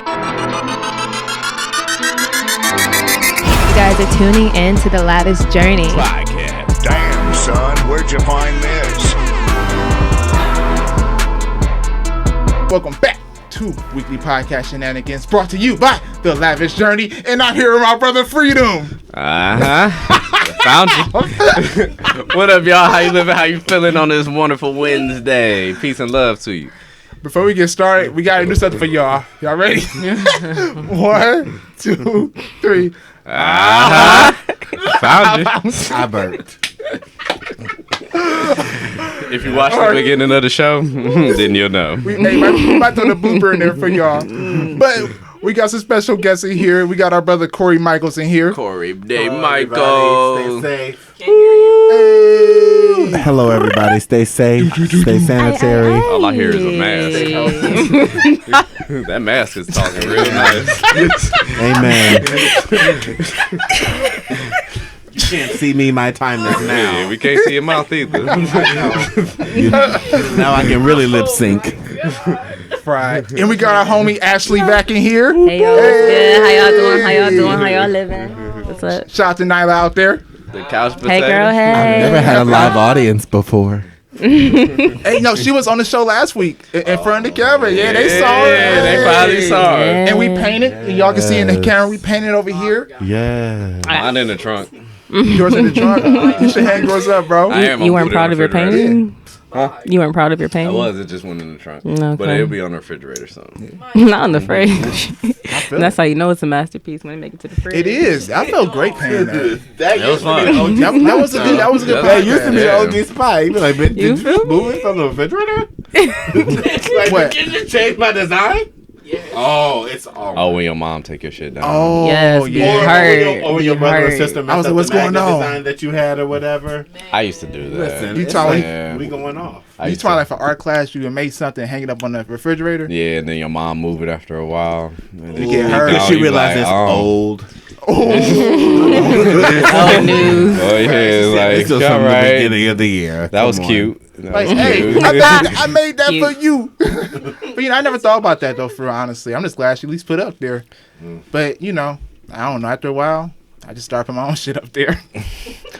You guys are tuning in to the Lavish Journey podcast. Damn, son, where'd you find this? Welcome back to Weekly Podcast Shenanigans, brought to you by the Lavish Journey, and I'm here with my brother Freedom. Found you. What up, y'all? How you living? How you feeling on this wonderful Wednesday? Peace and love to you. Before we get started, we gotta do something for y'all. Y'all ready? 1, 2, 3. Found you. I burped. If you watch the beginning of the show, then you'll know. We might throw the blooper in there for y'all. But we got some special guests in here. We got our brother Corey Michaels in here. Corey Day Michael. Stay safe. Hey. Hello, everybody. Stay safe. Stay sanitary. All I hear is a mask. That mask is talking real nice. Amen. You can't see me. My time is now. Yeah, we can't see your mouth either. Now I can really lip sync. Fried. And we got our homie Ashley back in here. Hey, yo, what's good? How y'all doing? How y'all doing? How y'all living? What's up? Shout out to Nyla out there. The couch potato. Hey, girl, hey. I've never had a live audience before. Hey, no, she was on the show last week in front of the camera. Yeah, they saw her. Yeah, they finally saw her. And we painted. And y'all can see in the camera, we painted over here. Yeah. Mine in the trunk. Yours in the trunk. You should hang yours up, bro. I am. You weren't proud of your painting? Huh? You weren't proud of your I painting? was. It just went in the trunk. Okay. But it'll be on the refrigerator soon. Not on the fridge. That's how you know it's a masterpiece when you make it to the fridge. It is. I felt great painting that. That was fun. That was a good. That was a good. That used to be the Yeah. OG spot. You be like, did you feel me? move it from the refrigerator? Like, What? did you change my design? Yeah. Oh, it's all. Oh, when your mom take your shit down. Oh, Yes, yeah. hurt. Or when your brother or sister I messed was like, up what's the going magnet on? design that you had or whatever. I used to do that. Listen, You it's talking- like, Yeah. we going off. I You used trying to- like for art class, you made something, hang it up on the refrigerator. Yeah, and then your mom moved it after a while. And then You get hurt. Because she you realized like, it's oh. old. Old news. Oh yeah, This like was all from the right. beginning of the year. That was Come on. cute. That Like, was hey, cute. I made that Cute. for you. But I never thought about that though. For real, honestly, I'm just glad she at least put it up there. But I don't know. After a while, I just started putting my own shit up there.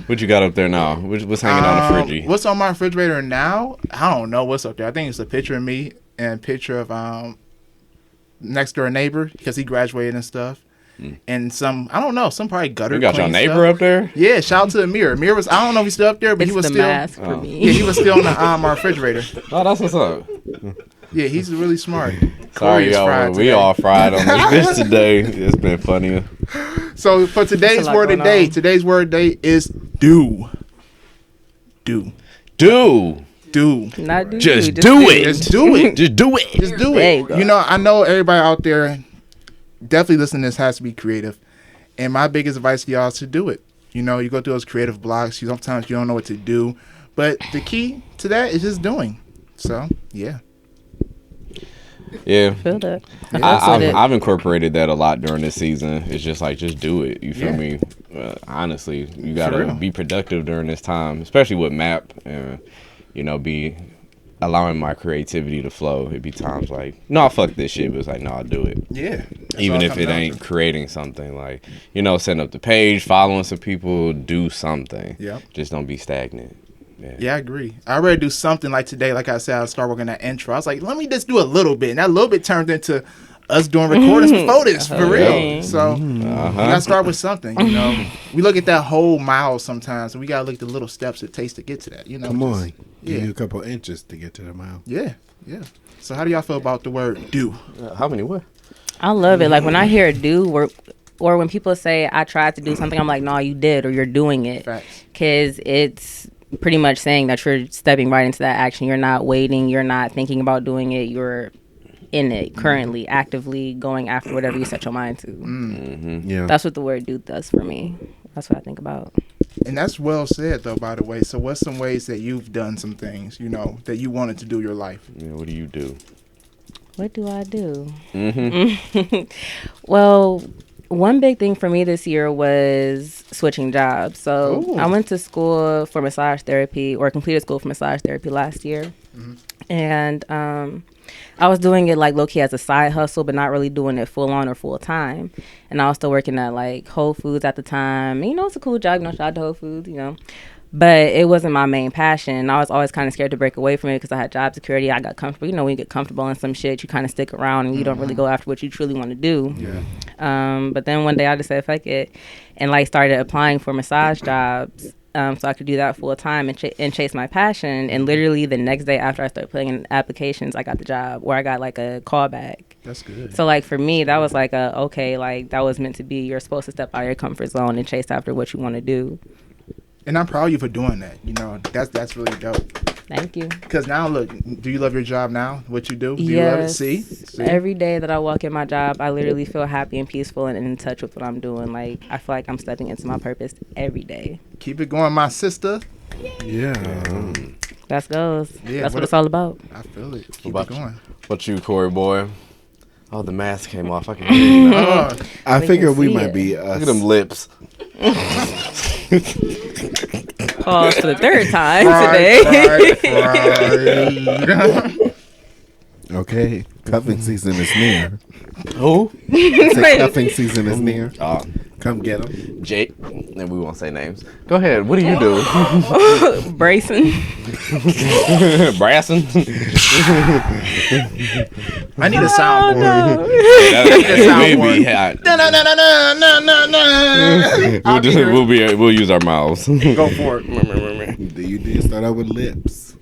What you got up there now? What's hanging on the fridge? What's on my refrigerator now? I don't know what's up there. I think it's a picture of me and a picture of next door neighbor because he graduated and stuff. And some probably gutter. You got your clean neighbor stuff. up there? Yeah, shout out to Amir. Amir was, I don't know if he's still up there, but It's he was the still. mask for Oh. me. Yeah, he was still on the my refrigerator. Oh, that's what's up. Yeah, he's really smart. Corey Sorry, is fried y'all. We today. all fried on this bitch today. It's been funny. So for today's lot word of the going day, on. today's word of the day is do. Do. Do. Do. Not do Just you, do it. Just do it. Just do it. Just do There you it. go. I know everybody out there definitely listening to this has to be creative. And my biggest advice to y'all is to do it. You go through those creative blocks. Sometimes you don't know what to do. But the key to that is just doing. So, yeah. Yeah. Feel that. I fucks with it. I've incorporated that a lot during this season. It's just like, just do it. You feel me? Honestly, you got to real. be productive during this time, especially with MAP and, be allowing my creativity to flow. It'd be times like, no, fuck this shit. But it's like, no, I'll do it. Yeah. Even if it ain't creating something, like, setting up the page, following some people, do something. Yep. Just don't be stagnant. Yeah, I agree. I already do something like today. Like I said, I started working that intro. I was like, let me just do a little bit. And that little bit turned into us doing recordings before this, for real. So you got to start with something, We look at that whole mile sometimes, and we got to look at the little steps it takes to get to that, Come on. Yeah. Give you a couple inches to get to the mile. Yeah, yeah. So how do y'all feel about the word do? How many what? I love it. Like when I hear do or when people say I tried to do something, I'm like, no, you did, or you're doing it. Facts. Because it's pretty much saying that you're stepping right into that action. You're not waiting. You're not thinking about doing it. You're in it currently, actively going after whatever you set your mind to. Yeah. That's what the word do does for me. That's what I think about. And that's well said, though, by the way. So what's some ways that you've done some things, that you wanted to do in your life? Yeah, what do you do? What do I do? Well, one big thing for me this year was switching jobs. So Ooh. I went to school for massage therapy, or completed school for massage therapy last year. And I was doing it like low key as a side hustle, but not really doing it full on or full time. And I was still working at like Whole Foods at the time. And, you know, it's a cool job, you know, shout out to Whole Foods, you know. But it wasn't my main passion. I was always kind of scared to break away from it because I had job security. I got comfortable. You know, when you get comfortable in some shit, you kind of stick around and you don't really go after what you truly want to do. Yeah. But then one day I just said, fuck it, and like started applying for massage jobs. So I could do that full time and chase my passion. And literally the next day after I started putting in applications, I got the job, or I got like a call back. That's good. So like for me, that was like okay, like that was meant to be. You're supposed to step out of your comfort zone and chase after what you want to do. And I'm proud of you for doing that. You know, that's really dope. Thank you. Because now, look, do you love your job now? What you do? Do Yes. you love it? See? Every day that I walk in my job, I literally feel happy and peaceful and in touch with what I'm doing. Like, I feel like I'm stepping into my purpose every day. Keep it going, my sister. Yeah. That goes. Yeah, That's what it's all about. I feel it. Keep What it going. What you, Corey boy? Oh, the mask came off. I can hear you now. I We figured can we see might it. be Look at them lips. Pause for the third time today. Right. Okay. Cuffing season is near. Who? Cuffing season is near. Oh, Come get them. Jake. And we won't say names. Go ahead. What do you do? Bracing. Brassing? I need a soundboard. Maybe. We'll use our mouths. Go for it. Do you start out with lips?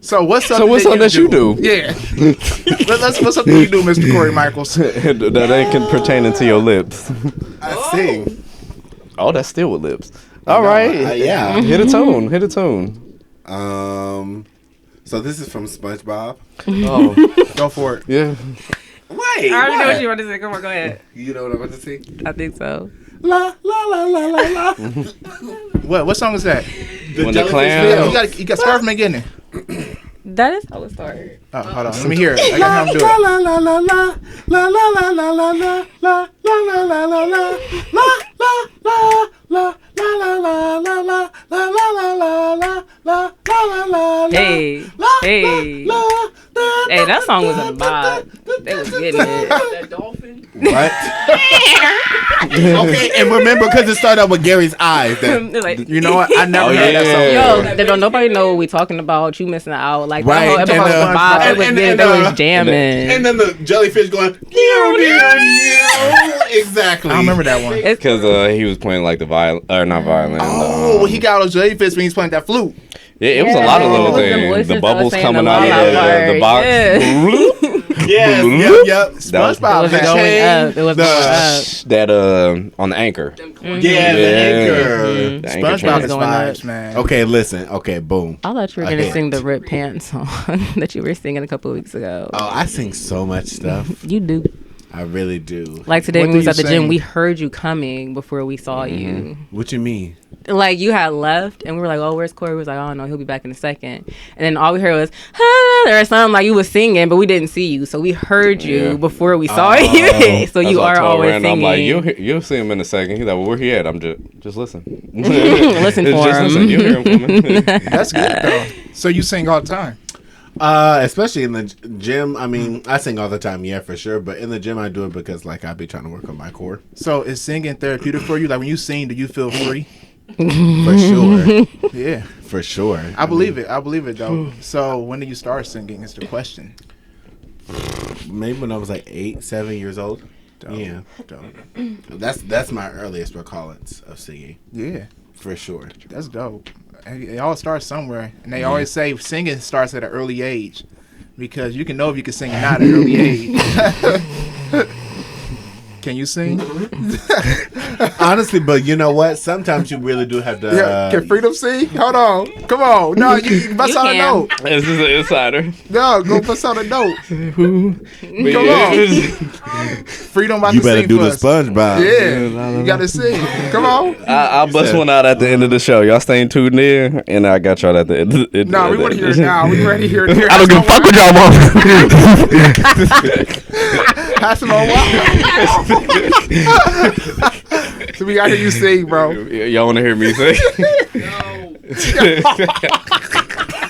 So what's something that you do? Yeah. What's something you do, Mr. Corey Michaels? That ain't pertaining to your lips. I sing. Oh, that's still with lips. All right. Yeah. Hit a tone. Hit a tone. So this is from SpongeBob. Oh, Go for it. yeah. Wait. I already know what you want to say. Come on, go ahead. You know what I'm about to sing? I think so. La la la la la la. What song is that? When the jellyfish clam. bill. You got Scarf McGinnis. That is how it started. Oh, hold on. Let me hear it. I got him do La it. la la la la la la la la la la la la la la la la la la la. Hey, hey. Hey, that song was a vibe. They was getting it. That dolphin. What? Okay, and remember, because it started out with Gary's eyes. That, They're like, You know what? I never Oh, heard that song. yeah. yo, don't nobody know what we talking about. You missing out. Like Right, that whole and, episode was a vibe. They was and- getting- and, they was and jamming. then the jellyfish going. Exactly. I remember that one. Because he was playing like the violin, or not violin. Oh, he got all those jellyfish when he's playing that flute. Yeah, it was a lot of little It was the things. voices The that was bubbles saying coming the out la of la the part. box. Yes, yep. That was- It SpongeBob. was that going chain. up. It was going up. That on the anchor. Yeah, the anchor. The anchor SpongeBob chain. is going vibes, up. man. Okay, listen. Okay, boom. I thought you were A gonna hit. sing the Rip Pants song that you were singing a couple of weeks ago. Oh, I sing so much stuff. You do. I really do. Like today What when do we was you at the sing? gym, we heard you coming before we saw you. What you mean? Like you had left, and we were like, "Oh, where's Corey?" We was like, "Oh no, he'll be back in a second." And then all we heard was "Ah," or something like you was singing, but we didn't see you, so we heard you Yeah. before we saw you. So That's you what I are told always Randall, singing. I'm like, you'll see him in a second. He's like, well, where he at? I'm just listen. Listen for Just him. listen. You hear him coming. That's good, though. So you sing all the time? Especially in the gym. I mean, I sing all the time, yeah, for sure. But in the gym, I do it because, like, I be trying to work on my core. So is singing therapeutic for you? Like when you sing, do you feel free? For sure. Yeah, For sure. I believe it. I believe it, though. So when did you start singing is the question. Maybe when I was like 8, 7 years old. Dope. Yeah. Dope. That's my earliest recallance of singing. Yeah, For sure. that's dope. And it all starts somewhere. And they always say singing starts at an early age. Because you can know if you can sing or not at an early age. Can you sing? Honestly, but you know what? Sometimes you really do have to. Yeah, can Freedom sing? Hold on. Come on. No, you bust You out a can. note. This is an insider. No, go bust out a note. But Come yeah, Freedom about You to better sing do for the us. SpongeBob. Yeah, you gotta sing. Come on. I'll bust one out at the end of the show. Y'all staying tuned in, and I got y'all at the end. No, we want to hear it now. We ready to hear it. I don't give a fuck what y'all want. Pass him on So we gotta hear you sing, bro. Y'all want to hear me sing?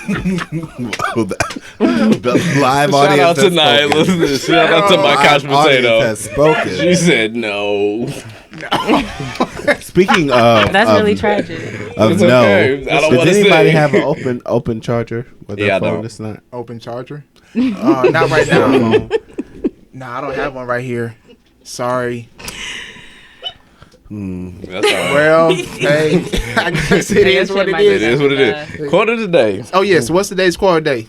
The live Shout audience out has tonight. spoken. Listen, shout out to my couch Live audience potato. has spoken. She said no. Speaking of, That's really tragic. of It's no, okay. I don't does wanna anybody say. have an open charger with their Yeah, I phone? don't. It's not. Open charger? Not right now. Nah, I don't have one right here. Sorry. That's all right. Well, hey, I guess it is what it It is. is what it is. Quote of the day. Oh, yes. What's today's quote of the day?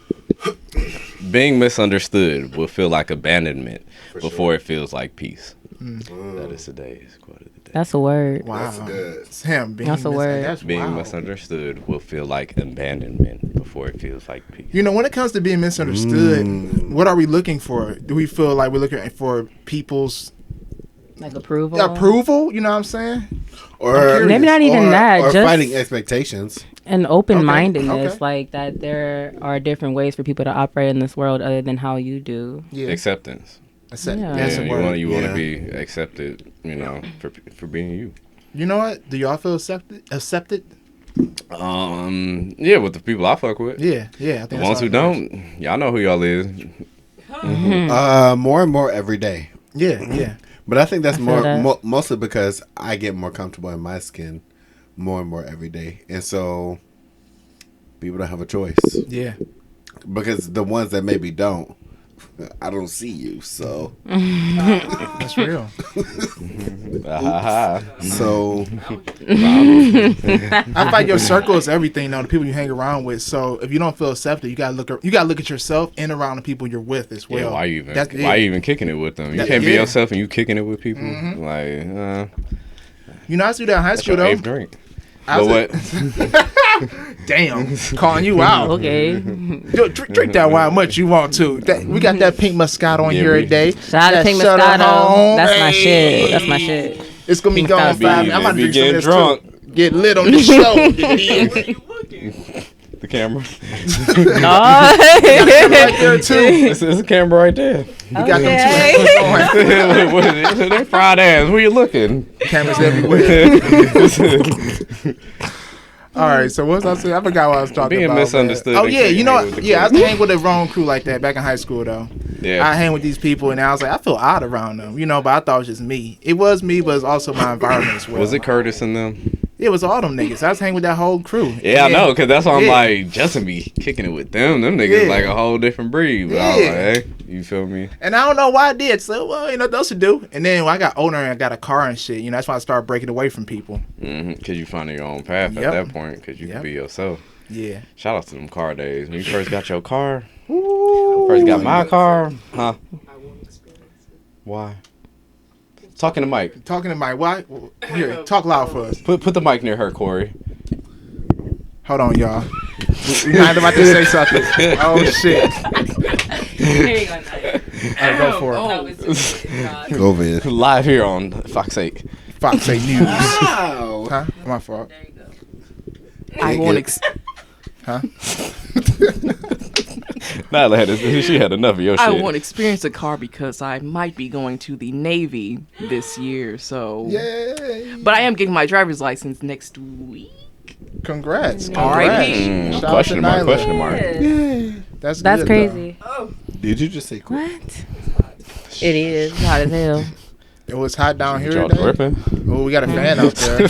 Being misunderstood will feel like abandonment before it feels like peace. That is today's quote of the day. That's a word. Wow. That's good. It's him. Being That's a word. That's Being wild. misunderstood will feel like abandonment before it feels like peace. You know, when it comes to being misunderstood, what are we looking for? Do we feel like we're looking for people's Like approval. approval? You know what I'm saying? Or Maybe not even that, Or just- fighting expectations. And open-mindedness, Okay. like that there are different ways for people to operate in this world other than how you do. Yeah. Acceptance. Yeah. That's a you word. want to Yeah. be accepted, for being you. You know what? Do y'all feel accepted? Yeah, with the people I fuck with. Yeah. I think The that's ones all who it matters. don't, y'all know who y'all is. More and more every day. Yeah. But I think that's feel more that. mostly because I get more comfortable in my skin more and more every day, and so people don't have a choice Yeah. because the ones that maybe don't, I don't see you, so That's real. so I feel like your circle is everything. Though the people you hang around with. So if you don't feel accepted, you gotta look at yourself and around the people you're with as well. Yeah, why you even That's- why you even kicking it with them? You That- can't be yeah. yourself and you kicking it with people. Like, You know, I used to do that in high that's school your though. eighth drink. I But was what? Damn, calling you out. Okay. Drink that wine much you want to. We got that pink Moscato on Yeah, here we- today. Shout out to That Pink Sutter Moscato. Home. That's my Hey. shit. That's my shit. It's gonna be Pink gone in Moscato. 5 minutes. I'm about to Be drink some of getting this drunk. too. Get lit on the show. The camera. Oh. Right there too. It's a camera right there. We got them Okay. two going. What is it? They fried ass. Where you looking? Cameras everywhere. All right, so what was I saying? I forgot what I was talking Being about. man. misunderstood Oh and yeah, can't you know hang what? with the Yeah, I crew. was hanging with the wrong crew like that back in high school though. Yeah. I hang with these people and I was like, I feel odd around them, but I thought it was just me. It was me, but it's also my environment as well. Was it Curtis and them? It was all them niggas. I was hanging with that whole crew. Yeah, I know, because that's why I'm Yeah. like, Justin be kicking it with them. Them niggas Yeah. like a whole different breed. But I was Yeah. like, hey, you feel me? And I don't know why I did. So, well, those should do. And then when I got older and I got a car and shit, that's why I started breaking away from people. Because you finding your own path Yep. at that point, because you Yep. can be yourself. Yeah. Shout out to them car days. When you first got your car, first got my car, huh? Why? Talking to Mike. Talking to my wife. Here, talk loud for us. Put the mic near her, Corey. Hold on, y'all. We might about to say something. Oh, shit. Here you go, Naya. All right, go for it. go ahead. Live here on Fox 8. Fox 8 News. Wow. Huh? My fault. There you go. I won't. Huh? Nyla she had enough of your I shit. won't experience a car because I might be going to the Navy this year. So, Yay. but I am getting my driver's license next week. Congrats. R.I.P. Shout out Question to mark, Nyla. question mark. That's That's good, crazy. Did you just say cool? What? It is hot as hell. Though. It was hot down here Y'all today. dripping? Oh, we got a fan out there.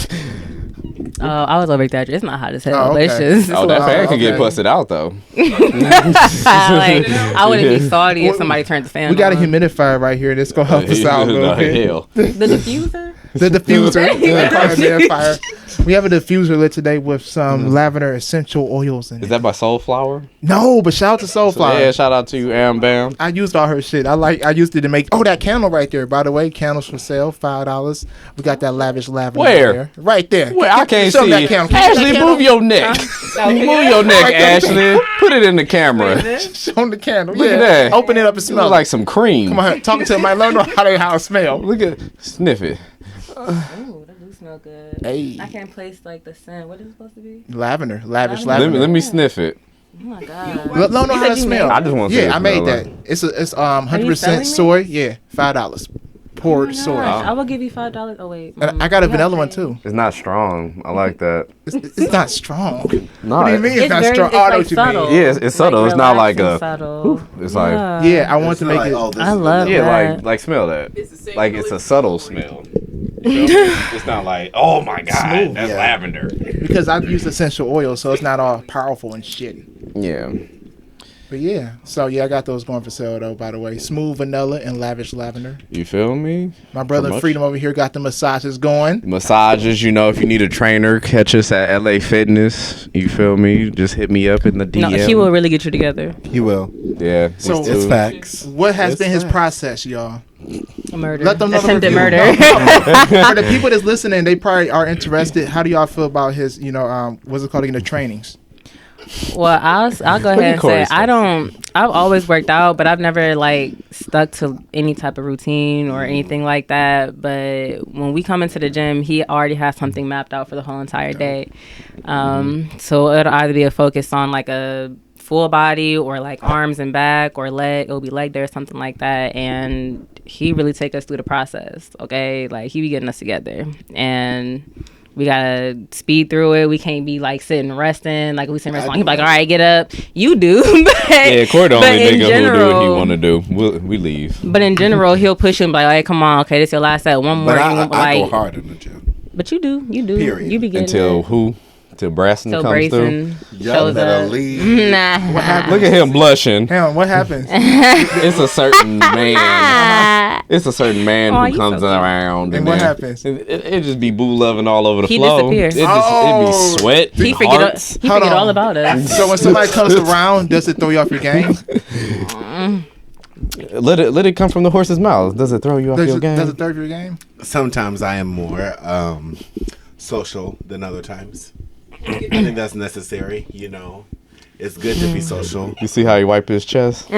I was over exaggerating. It's not hot as hell, Oh, but it's okay. just. Oh, that Oh, fan can get okay. busted out, though. like, I wouldn't be salty if somebody turned the fan We got a on. humidifier right here. That's going to help us out a little No, bit. hell. The diffuser? The diffuser. Humidifier. We have a diffuser lit today with some lavender essential oils in Is it. that by Soulflower? No, but shout out to Soulflower. Yeah, shout out to you, Am Bam. I used all her shit. I used it to make. Oh, that candle right there. By the way, candles for sale, $5. We got that lavish lavender. Where? There. Right there. Well, I can't Show see. me that candle. Can you show Ashley, that move candle? your neck. Move your neck, Right there. Ashley. Put it in the camera. Show them the candle. Look yeah. at that. Open it up and It smell. looks like some cream. Come on, talking to my learn how it smell. Look at sniff it. Ooh, that do smell good. Hey, I can't place like the scent. What is it supposed to be? lavender, lavish Lavender. lavender. Let me sniff it. Oh my god. Let them know how to smell. I just want to. Yeah, I made that. It's 100% selling it? soy. Yeah, $5. poured soy. I will give you $5. Oh wait, And I got a vanilla one too. It's not strong. I like that. It's not strong. No, What do you mean it's not strong? It's Oh, I know like what you subtle. mean. Yeah, it's subtle. It's not like relaxing, a. subtle. It's like Yeah, I want to make it. I love yeah, that. like smell that. It's the same Like it's a subtle smell. It's not like, oh my god, Smooth, that's yeah. lavender. Because I've used essential oil, so it's not all powerful and shitty. Yeah. But yeah, so yeah, I got those going for sale though. By the way, smooth vanilla and lavish lavender. You feel me? My brother Promotion. Freedom over here got the massages going. Massages, you know, if you need a trainer, catch us at LA Fitness. You feel me? Just hit me up in the DM. No, he will really get you together. He will. Yeah. So- it's It's too- facts. What has It's been his facts. process, y'all? A murder. Let them know the Attempted review. murder. For the people that's listening, they probably are interested. How do y'all feel about his, what's it called again, the trainings? Well, I'll go ahead and say I've always worked out, but I've never like stuck to any type of routine or anything like that. But when we come into the gym, he already has something mapped out for the whole entire day. So it'll either be a focus on like a full body or like arms and back or leg. It'll be leg day or something like that. And he really take us through the process. Okay, like he be getting us together and. We gotta speed through it. We can't be like sitting resting. Like we sitting resting. He's like, all right, get up. You do. But, Yeah, Corey the but only in nigga who do what he general- want to do. We leave. But in general, he'll push him like, hey, come on, okay, this your last set. One more. But You I won't, like, go hard in the gym. But you do. Period. You be getting Until it. who? Till Braston Till comes through. Brayson Y'all shows better up. leave. Nah. Look at him blushing. Hang on, what happens? It's a certain man. It's a certain man Aw, who you comes so cute. around. And what then happens? It just be boo loving all over the He flow. disappears. It Oh. be sweat. He hearts. forget Hold on. all about us. So when somebody comes around, does it throw you off your game? Let it come from the horse's mouth. Does it throw you off Does your it, game? does it throw your game? Sometimes I am more social than other times. I think that's necessary. It's good to be social. You see how he wipe his chest?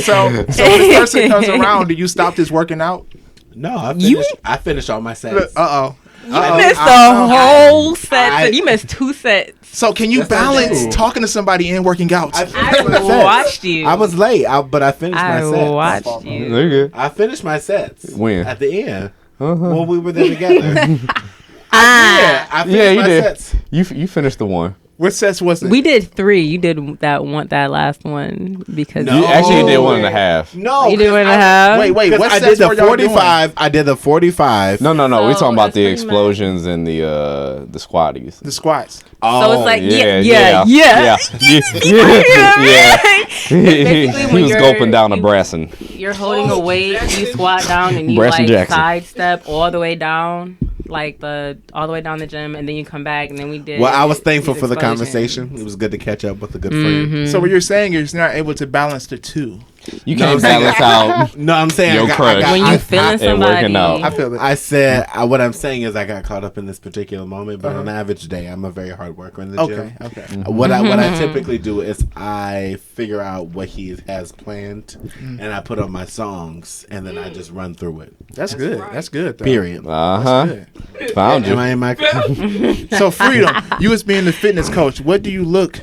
So when this person comes around, do you stop this working out? No, You- I finished all my sets. Uh-oh. You missed the whole set. You missed 2 sets. So can you Yes, I balance do. talking to somebody and working out? I finished my sets. watched you. I was late, but I finished my I sets. watched you. Nigga. I finished my sets. When? At the end. When we were there together. I finished Yeah, you my did. sets. You finished the one. What sets was it? We did 3. You did that last one because No. You actually did Oh. 1.5. No. you did 1 and a 'cause half. Wait, Because what I sets did the were y'all doing? 45. I did the 45. No. We're So talking about that's the pretty explosions and the squatties. The squats. So it's like yeah. yeah. Yeah. He when was you're- gulping down a Brasson. You're holding a weight, you squat down, and you Bryson like Jackson. sidestep all the way down, all the way down the gym, and then you come back, and then we did. Well, I was thankful these for the explosions. conversation. It was good to catch up with a good friend. So what you're saying is you're not able to balance the two. You can't balance out. No, I'm saying Your crush. When you feeling and working somebody, out. I feel it. I said what I'm saying is I got caught up in this particular moment, but on an average day, I'm a very hard worker in the gym. Okay. What I typically do is I figure out what he has planned, and I put on my songs, and then I just run through it. That's good. That's good. Though. Period. Good. Found Am you. I in my? So Freedom, you as being the fitness coach, what do you look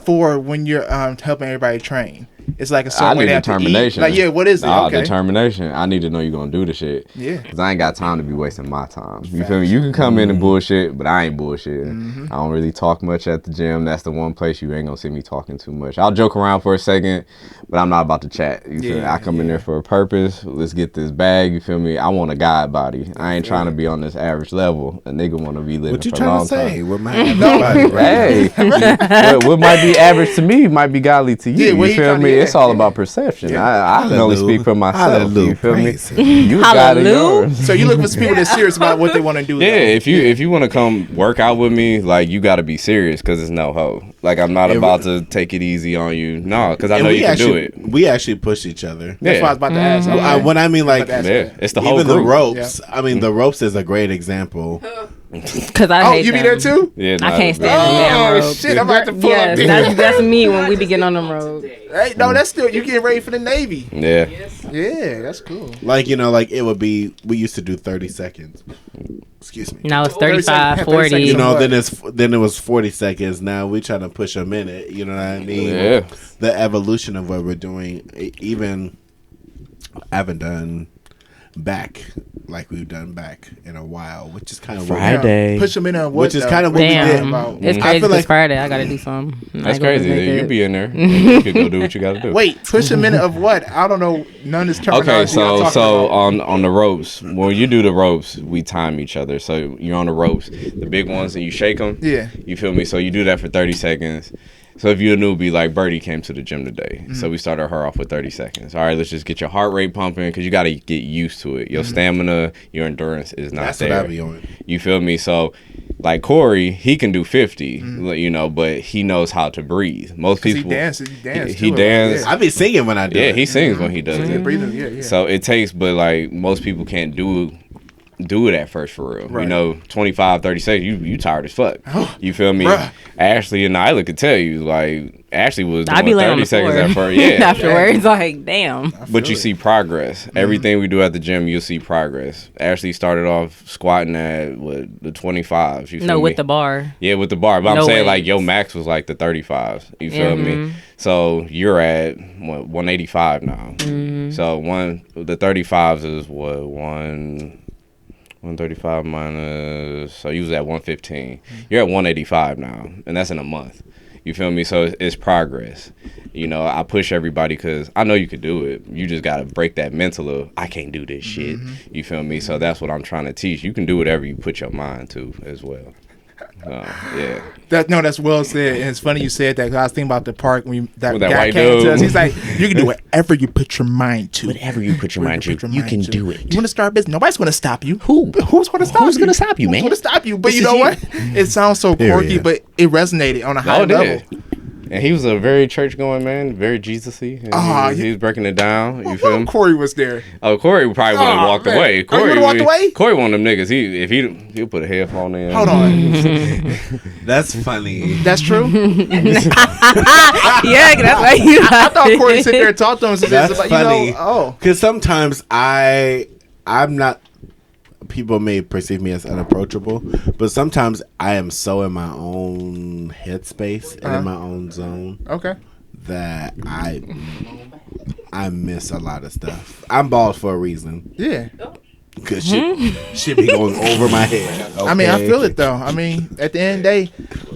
for when you're helping everybody train? It's like a I certain way need they have to eat. determination. Like, yeah, what is it? Okay. Determination. I need to know you're gonna do the shit. Yeah. Cause I ain't got time to be wasting my time. You feel me? You can come in and bullshit, but I ain't bullshitting. I don't really talk much at the gym. That's the one place you ain't gonna see me talking too much. I'll joke around for a second, but I'm not about to chat. You feel me? I come in there for a purpose. Let's get this bag. You feel me? I want a God body. I ain't trying to be on this average level. A nigga want to be living What you for a trying long to say? time. With my body, right? Hey, what might be average to me might be godly to you. Yeah, what You he feel tryna- me? yeah, It's all yeah. about perception. I can only Hallelujah. speak for myself. Hallelujah. You feel me? Praise him. You got it Hallelujah. yours. So you look for people that's serious about what they want to do. Yeah, though. if you want to come work out with me, like you got to be serious because it's no hoe. Like I'm not about to take it easy on you. No, because I And know you can actually, do it. We actually push each other. That's Yeah. what I was about to ask. Okay. When I mean like That's Yeah, it's the whole even the group. ropes. I mean the ropes is a great example. Because I Oh, hate you be them. there too? Yeah, I nah, can't bro. stand them damn Oh ropes. shit! I'm about to pull Yes, up. that's me when we be getting on them roads. Hey, no, that's still you getting ready for the Navy. Yeah, Yeah, that's cool. Like like it would be. We used to do 30 seconds. Excuse me. Now it's 30 35, seconds, 40. 30 seconds. You know, What? then it was 40 seconds. Now we trying to push a minute. You know what I mean? Yeah. The evolution of what we're doing, even haven't done back like we've done back in a while, which is kind of Friday. Push them in on what? Which is kind of what we did. Damn, About. it's I crazy. feel This like Friday, I gotta do something. That's crazy. You be in there. You could go do what you got to do. Wait, push a minute of what? I don't know. None of this terminology. Okay, y'all talking so about. on the ropes, when you do the ropes, we time each other. So you're on the ropes, the big ones, and you shake them. Yeah. You feel me? So you do that for 30 seconds. So if you're a newbie, like Birdie came to the gym today, so we started her off with 30 seconds. All right, let's just get your heart rate pumping because you got to get used to it. Your stamina, your endurance is not that's there. what I be on. You feel me? So like Corey, he can do 50, you know, but he knows how to breathe. Most 'Cause people he dances. He dances. I be singing when I do Yeah, it. he sings when he does Yeah, it. breathing. Yeah. So it takes, but like most people can't do it at first for real. Right. You know, 25, 30 seconds, you tired as fuck. You feel me? Bruh. Ashley and Nyla could tell you, like, Ashley was I be doing laying on 30 the seconds floor at first. Yeah. afterwards. Like, damn. But you see progress. Everything we do at the gym, you'll see progress. Ashley started off squatting at the 25s. You feel No, me? with the bar. Yeah, with the bar. But I'm No saying, like, weights. your max was like the 35s. You feel me? So you're at, 185 now. So the 35s is what, 135 minus, so you was at 115. You're at 185 now, and that's in a month. You feel me? So it's progress. You know, I push everybody because I know you could do it. You just got to break that mental of, I can't do this shit. You feel me? So that's what I'm trying to teach. You can do whatever you put your mind to as well. Yeah. That's well said. And it's funny you said that because I was thinking about the park when that With that guy white came to dude. us. He's like, you can do whatever you put your mind to. Whatever you put your mind to, you can do it. You want to start a business? Nobody's going to stop you. Who? Who's going to stop you? Who's gonna stop you, man? Who's going to stop you? But This you is know you. what? It sounds so quirky, but it resonated on a high it level. did. And he was a very church-going man, very Jesus-y. And he was breaking it down. You feel me? Corey was there. Oh, Corey probably would have walked man. away. Oh, Corey he would've walked away? Corey one of them niggas. He'll put a headphone in. Hold on. That's funny. That's true? Yeah, that's why you. I thought Corey sit there and talk to him. And That's like, funny. You know, Because sometimes I'm not. People may perceive me as unapproachable, but sometimes I am so in my own headspace and in my own zone okay. that I miss a lot of stuff. I'm bald for a reason. Yeah. Cause shit be going over my head. I mean, I okay? feel it though. I mean, at the end of the day,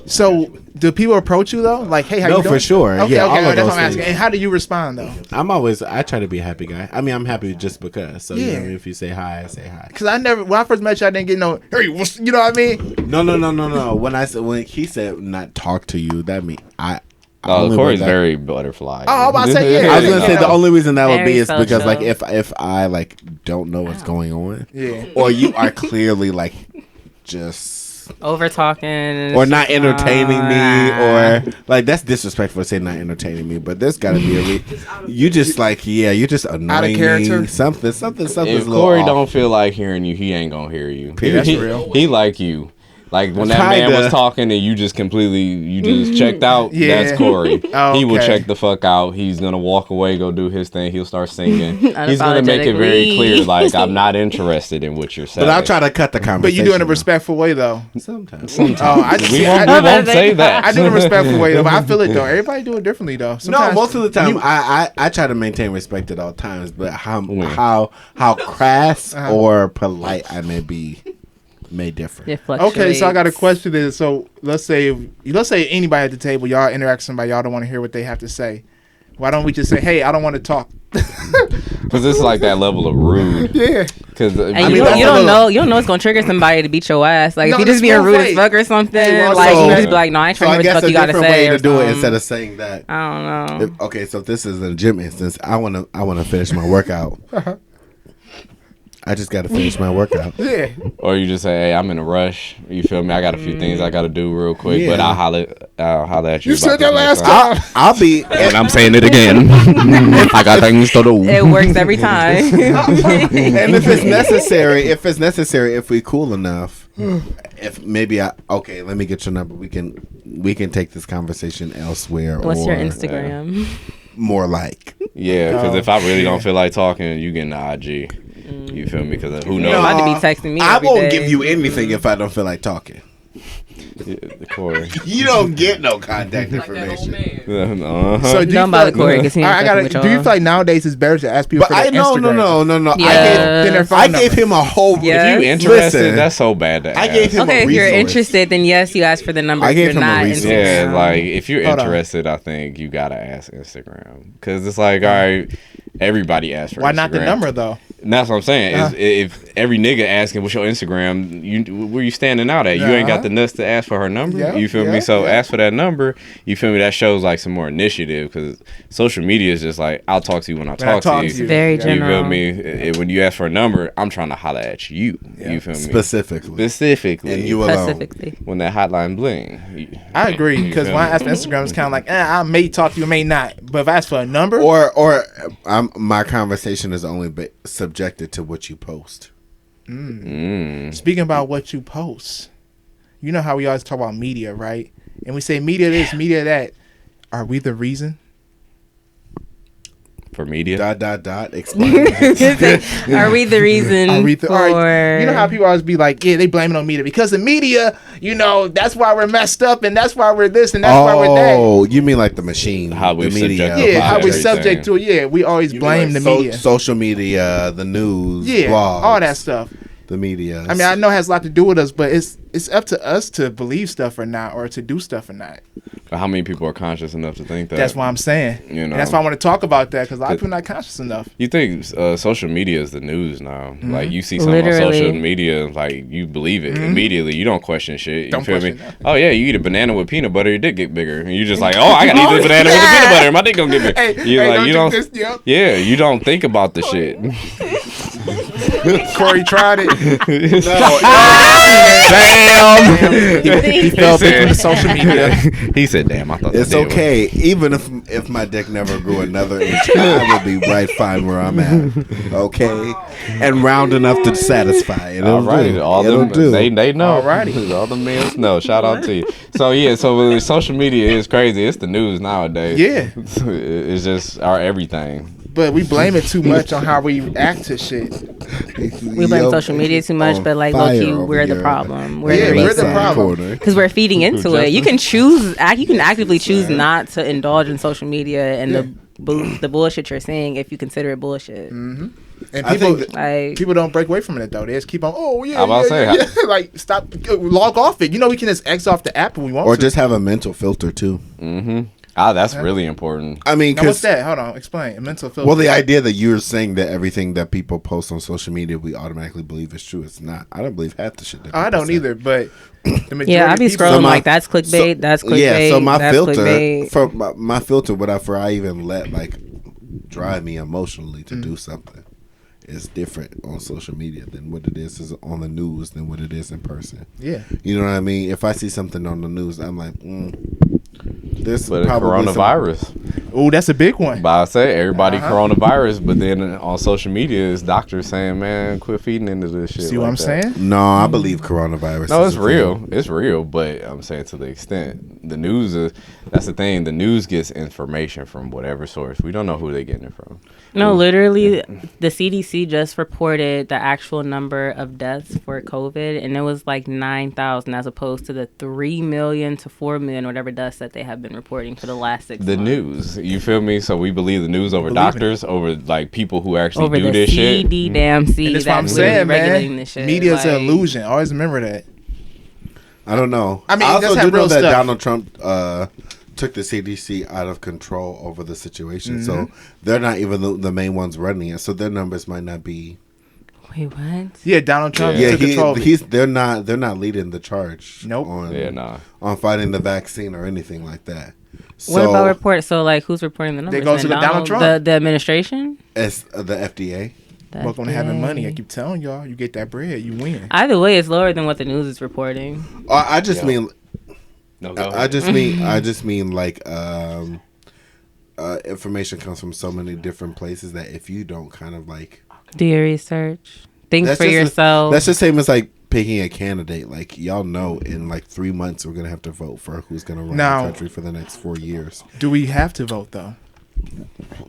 so do people approach you though? Like, hey, how No, you doing? for sure. Okay, Yeah, all of that's those what I'm asking. things. And how do you respond though? I try to be a happy guy. I mean, I'm happy just because. So you Yeah. know, if you say hi, I say hi. Because when I first met you, I didn't get no, hey, you know what I mean? No. When he said not talk to you, that mean I. Oh, only Corey's when that- very butterfly. Oh, I'm about to say, yeah. I was gonna say Yeah. the only reason that would Very be is because social. like if I like don't know what's going on, Yeah. or you are clearly like just Over talking. or not entertaining me, or like that's disrespectful to say not entertaining me, but there's got to be a you just like you just annoying character? me. Something's If a little Corey off. don't feel like hearing you, he ain't gonna hear you. That's he, real. He like you. Like when that man Kinda. was talking and you just checked out, Yeah. that's Corey. Oh, He will okay. check the fuck out. He's gonna walk away, go do his thing. He'll start singing. He's gonna make it very Unapologetically. clear, like I'm not interested in what you're saying. But I'll try to cut the conversation. But you do it in a respectful way though. sometimes. Oh, I just we see, won't, I, we won't say that. I do it in a respectful way though. But I feel it though. Everybody do it differently though. No, Sometimes most of the time I try to maintain respect at all times, but how crass Uh-huh. or polite I may differ. It Okay, so I got a fluctuates. question. Then, so let's say anybody at the table, y'all interact with somebody, y'all don't want to hear what they have to say. Why don't we just say, hey, I don't want to talk? Because it's like that level of rude. Yeah. Because And I mean, you that's a don't little- know it's gonna trigger somebody to beat your ass. Like No, if you that's just being full rude fight. as fuck or something, Hey, well, like so- you just be like, no, I ain't So trying I to hear what guess the fuck a you gotta different say. way or to do it something. instead of saying that. I don't know. Okay, so if this is a gym instance, I wanna finish my workout. I just gotta finish my workout. Yeah. Or you just say, hey, I'm in a rush. You feel me? I got a few things I got to do real quick, but Yeah. I'll holler at you. You said about that this last next time. I'll be And I'm saying it again. I got things to do. It works every time. and if it's necessary, if we cool enough, if maybe let me get your number. We can take this conversation elsewhere. What's or your Instagram? More like. Yeah, because if I really don't feel like talking, you get in the IG. You feel me? Because who You knows? about to be texting me I every won't day. give you anything if I don't feel like talking. Corey. You don't get no contact Like that old information. man. Uh-huh. So do you Don't feel bother like, Corey, 'cause he ain't I fucking gotta, with do you y'all. feel like nowadays it's better to ask people But for their Instagram? no. Yeah. Than their phone I number. gave him a whole. Yeah. If you interested, Listen, that's so bad to I ask. gave him Okay, a if you're resource. interested, then yes, you ask for the number. I If gave you're him a not resource. interested, Yeah, like if you're Hold on. interested, I think you gotta ask Instagram because it's like, all right, everybody asks for Why Instagram. not the number though? And that's what I'm saying. Is if every nigga asking what's your Instagram, where you standing out at? You ain't got the nuts to ask for her number. Yeah, You feel yeah, me? So yeah. ask for that number. You feel me? That shows like some more initiative because social media is just like I'll talk to you when I talk to you. Very You feel general. me? When you ask for a number, I'm trying to holler at you. Yeah. You feel me? Specifically. Specifically. And you alone. specifically. When that hotline bling. I agree You because feel when I me? ask for Instagram, it's kind of like, I may talk to you, may not. But if I ask for a number, Or my conversation is only subjected to what you post. speaking about what you post, you know how we always talk about media, right? And we say media this, media that. Are we the reason? For media. ... Explain. Are we the reason Are we for? all right, you know how people always be like, yeah, they blame it on media because the media, that's why we're messed up and that's why we're this and that's why we're that. Oh, you mean like the machine? How we the media? subject- Yeah, how we everything. subject to it. Yeah, we always You mean blame like the media. social media, the news, Yeah, blogs, all that stuff. The media. I mean, I know it has a lot to do with us, but it's up to us to believe stuff or not, or to do stuff or not. But how many people are conscious enough to think that? That's why I'm saying. And that's why I want to talk about that because a lot of people are not conscious enough. You think social media is the news now? Like you see something on Literally. social media, like you believe it immediately. You don't question shit. You Don't feel me? question nothing. Oh yeah, you eat a banana with peanut butter, your dick get bigger, and you just like, oh, I gotta eat this banana with the peanut butter, my dick gonna get bigger. You're like, you don't. Yeah, you don't think about the shit. Corey tried it. Damn. He fell victim to social media. He said, "Damn, I thought It's that did okay. Even if my dick never grew another inch, I would be right fine where I'm at. Okay, and round enough to satisfy. And All right, all them they know. Alrighty. All the men know. Shout out to you. So yeah, so social media is crazy. It's the news nowadays. Yeah. It's just our everything. But we blame it too much on how we act to shit. We blame social media too much, but like low key, we're the problem. Yeah, we're the problem. because we're feeding into it. You can choose. You can actively choose not to indulge in social media and the bullshit you're seeing if you consider it bullshit. And I people, think Like people don't break away from it though. They just keep on. Oh yeah, I'm about to say, yeah. Like stop, log off it. We can just X off the app if we want or to. just have a mental filter too. That's really important. I mean, Now, what's 'cause- that? Hold on, explain. A mental filter. well, the idea that you're saying that everything that people post on social media we automatically believe is true, it's not. I don't believe half the shit. That I people don't say. either, but the majority yeah, I be of people- scrolling So my- like that's clickbait. That's clickbait. Yeah, so my that's filter clickbait. for my filter, whatever I even let like drive me emotionally to do something, is different on social media than what it is on the news than what it is in person. Yeah. You know what I mean? If I see something on the news, I'm like, this But probably coronavirus. Oh, that's a big one. But I say everybody coronavirus, but then on social media is doctors saying, man, quit feeding into this shit. See what I'm saying? No, I believe coronavirus. No, is it's a real. thing. It's real, but I'm saying to the extent the news is. That's the thing. The news gets information from whatever source. We don't know who they're getting it from. No, literally, the CDC just reported the actual number of deaths for COVID, and it was like 9,000 as opposed to the 3 million to 4 million, whatever deaths that they have been reporting for the last 6 The months. news, you feel me? So we believe the news over doctors, over like people who actually Over do the this shit. CDC And that's what I'm that's saying, regulating man. this shit. Media's an Like, illusion. Always remember that. I don't know. I mean, I that's also not do know real that stuff. Donald Trump took the CDC out of control over the situation, so they're not even the main ones running it. So their numbers might not be. Wait, what? Yeah, Donald Trump Yeah, took control. of it. they're not leading the charge. Nope. On fighting the vaccine or anything like that. What about reports? So, like, who's reporting the numbers? go to then? the Donald Trump. The administration? It's the FDA. Welcome to having money. I keep telling y'all, you get that bread, you win. Either way, it's lower than what the news is reporting. I just mean. No, go I ahead. just mean like information comes from so many different places that if you don't kind of like Do your research. Think that's for just yourself. that's the same as like picking a candidate. Like y'all know, in like 3 months we're gonna have to vote for who's gonna run Now- the country for the next 4 years. Do we have to vote though?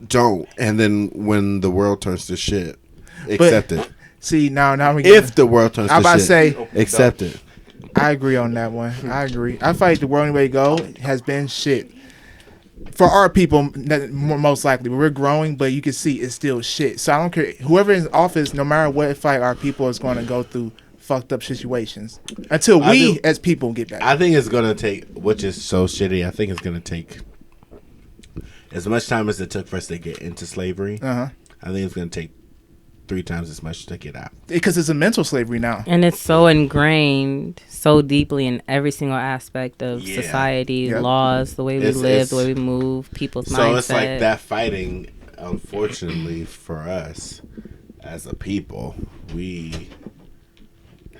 Don't. And then when the world turns to shit, accept it. See, now we If the world turns I'm to about shit, to say- accept it. I agree on that one. I agree. I feel like the world way to go has been shit. For our people, most likely, we're growing, but you can see it's still shit. So I don't care. Whoever is in office, no matter what fight, our people is going to go through fucked up situations until we as people get back. I think it's going to take, which is so shitty, I think it's going to take as much time as it took for us to get into slavery. I think it's going to take 3 times as much to get out. Because it's a mental slavery now. And it's so ingrained so deeply in every single aspect of society, laws, the way we live, the way we move, people's mindset. So it's like that fighting, unfortunately for us as a people, we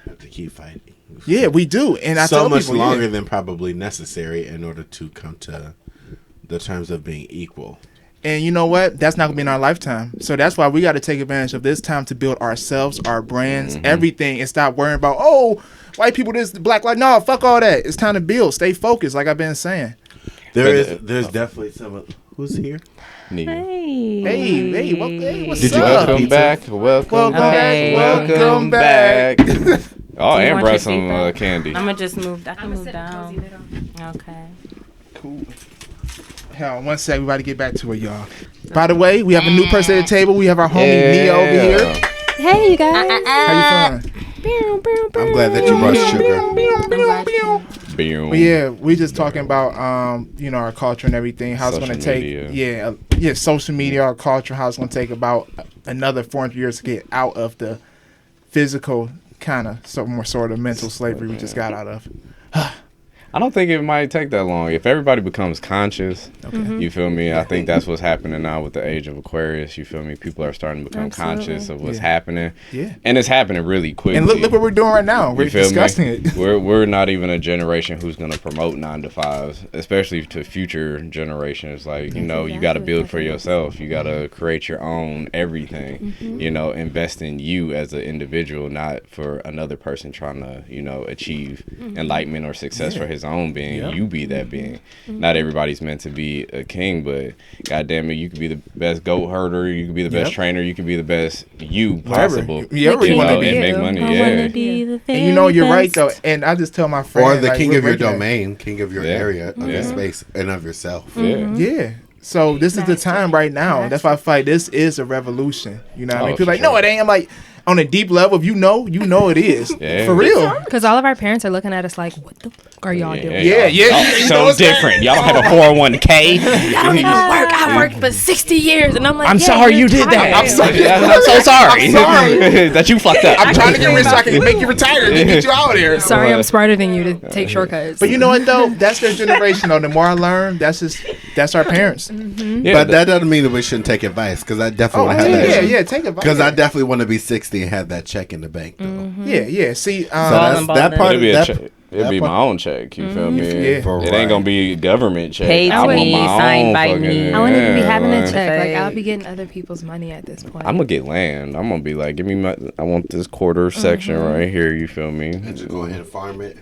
have to keep fighting. Yeah, we do. And I so tell much people, longer than probably necessary in order to come to the terms of being equal. And you know what? That's not going to be in our lifetime. So that's why we got to take advantage of this time to build ourselves, our brands, everything, and stop worrying about, white people, this, black life. No, fuck all that. It's time to build. Stay focused, like I've been saying. There's definitely some. Who's here? Hey, what's Did up? you welcome back? Welcome back. Oh, and brought some candy. I'm going to just move. I can move down. Okay. Cool. Hell, one sec. We about to get back to it, y'all. By the way, we have a new person at the table. We have our homie Nia over here. Hey, you guys. How you feeling? I'm glad that you brought sugar. Well, yeah, we just talking about our culture and everything. How it's going to take, social media, our culture. How it's going to take about another 400 years to get out of the physical kind of sort of mental slavery we just got out of. I don't think it might take that long. If everybody becomes conscious, you feel me? I think that's what's happening now with the age of Aquarius. You feel me? People are starting to become conscious of what's happening. Yeah. And it's happening really quickly. And look what we're doing right now. We're discussing it. We're not even a generation who's going to promote 9-to-5s, especially to future generations. Like, you got to build for yourself. You got to create your own everything, invest in you as an individual, not for another person trying to, achieve enlightenment or success for his own being. You be that being. Not everybody's meant to be a king, but goddamn it, you could be the best goat herder, you could be the best trainer, you could be the best you possible. You want to be, and make money. And you're right though. And I just tell my friend, or the king of your domain, king of your area, of your space, and of yourself. Yeah. So this is the time right now. That's why I fight. This is a revolution. You know what I mean? People like, no, it ain't. I'm like, on a deep level, if you know it is. For real. Because all of our parents are looking at us like, what the fuck are y'all doing? So different. Y'all don't have a 401k. Y'all don't even work. I worked for 60 years. And I'm like, I'm sorry you did that. I'm sorry. I'm so sorry. That you fucked up. I'm trying to get rich so I can make you retire and get you out of here. Sorry, I'm smarter than you to take shortcuts. But you know what, though? That's their generation, though. The more I learn, that's our parents. But that doesn't mean that we shouldn't take advice, because I definitely have that. Yeah, take advice. Because I definitely want to be 60 and have that check in the bank, though. Yeah. See, so that's, that part of that. It'd be my own check, you feel me? It ain't gonna be government check. Paid to me, signed by me. I wouldn't even be having a check. Like, I'll be getting other people's money at this point. I'm gonna get land. I'm gonna be like, give me I want this quarter section right here, you feel me? And just go ahead and farm it.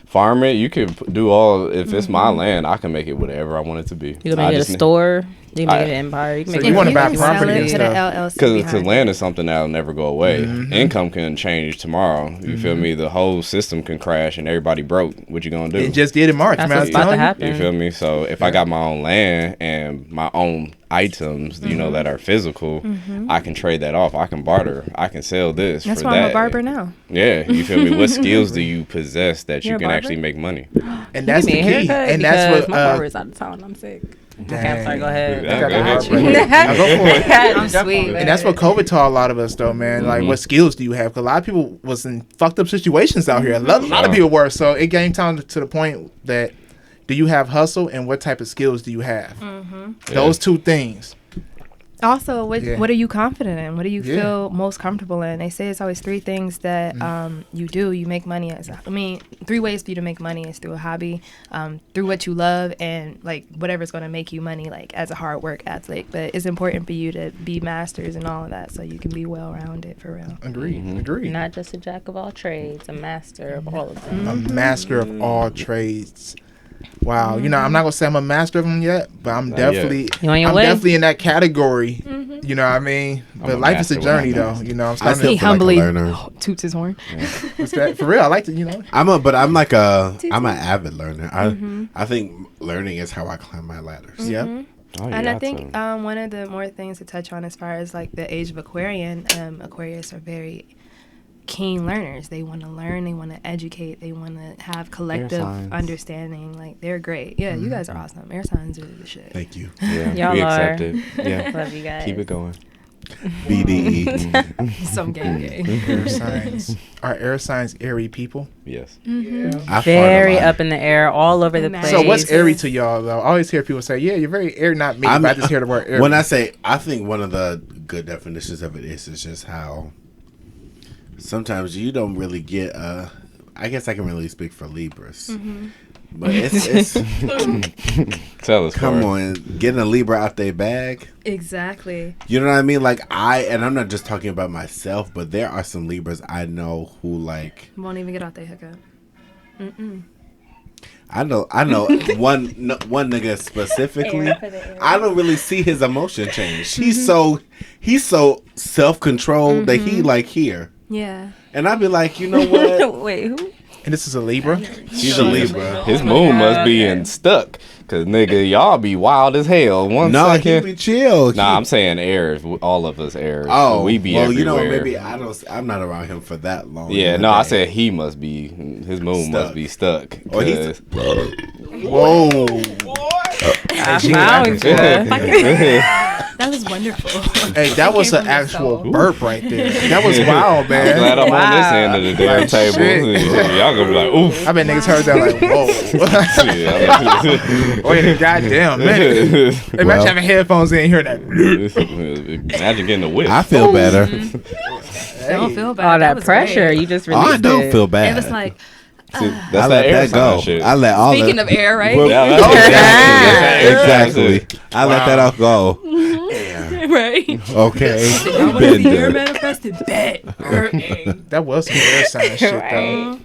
Farm it, you can do all. If it's my land, I can make it whatever I want it to be. You can make it a store. You can make it an empire. You can make you want to buy property and stuff. Because land is something that'll never go away. Income can change tomorrow. You feel me? The whole system can crash and everybody broke. What you gonna do? It just did in March. That's what's about to happen. You feel me? So if I got my own land and my own items, that are physical, I can trade that off. I can barter. I can sell this. That's for why that. I'm a barber now. Yeah, you feel me? What skills do you possess that you can actually make money? And that's the key. And that's what my barber is out of town. I'm sick. Okay, I'm sorry. Go ahead. Go for it. I'm sweet. And that's what COVID taught a lot of us, though, man. Like, what skills do you have? Because a lot of people was in fucked up situations out here. A lot of people were. So it came down to the point that, do you have hustle, and what type of skills do you have? Those two things. Also, what are you confident in? What do you feel most comfortable in? They say it's always 3 things that you do. You make money 3 ways for you to make money is through a hobby, through what you love, and like whatever's going to make you money, like as a hard work athlete. But it's important for you to be masters and all of that, so you can be well rounded for real. Agree. Not just a jack of all trades, a master of all of them. A master of all trades. Wow, you know, I'm not gonna say I'm a master of them yet, but I'm definitely, You on your way? definitely in that category. You know what I mean? But life is a journey, though. You know, I'm I starting still to. feel like a learner. toots his horn. What's that? For real, I like to. You know. I'm an avid learner. I think learning is how I climb my ladders. Yep. Oh, And yeah, I think one of the more things to touch on as far as like the age of Aquarian, Aquarius are very keen learners. They want to learn, they want to educate, they want to have collective understanding. Like, they're great. Yeah, you guys are awesome. Air signs are the shit. Thank you. Yeah, Y'all we are. accept it. Yeah. Love you guys. Keep it going. BDE. Some gang. Air signs. Are air signs airy people? Yes. I Very fart a lot. up in the air, all over the So place. So what's airy to y'all though? I always hear people say, "Yeah, you're very airy." Not me, but I just hear the word airy. When I think one of the good definitions of it is just how sometimes you don't really get I guess I can really speak for Libras. But it's Tell us. come Corey. on, getting a Libra out their bag. Exactly. You know what I mean? Like and I'm not just talking about myself, but there are some Libras I know who like. Won't even get out their hookup. I know one nigga specifically. I don't really see his emotion change. He's so self-controlled that he like here. Yeah. And I'd be like, you know what? Wait, who? and this is a Libra. He's a Libra. His moon must be in stuck. Cause nigga, y'all be wild as hell. One No, second. he be chill. Nah, I'm saying airs. All of us airs. Oh, So we be well, everywhere. you know, maybe I'm not around him for that long. Yeah, in no, a I day. said he must be. His moon Stuck. must be stuck. Oh, he's 'cause- Whoa. I found you. That was wonderful. Hey, that was an actual burp right there. That was wild, I'm glad man. I'm on this end of the damn Like, table. shit. Y'all gonna be like, oof. I bet niggas heard that like, whoa. Yeah. Wait a goddamn minute. Imagine having headphones in and hearing that. Imagine getting a whip. I feel better. Don't feel bad. All that was pressure, great. you just Oh, released I don't it. feel bad. It was like, See, I that's let air that go. sign shit. I let all speaking that. of air, right? Well, Yeah, that's exactly. I let that all go. right. Okay. I want to see your manifested bet. That was some air sign shit though.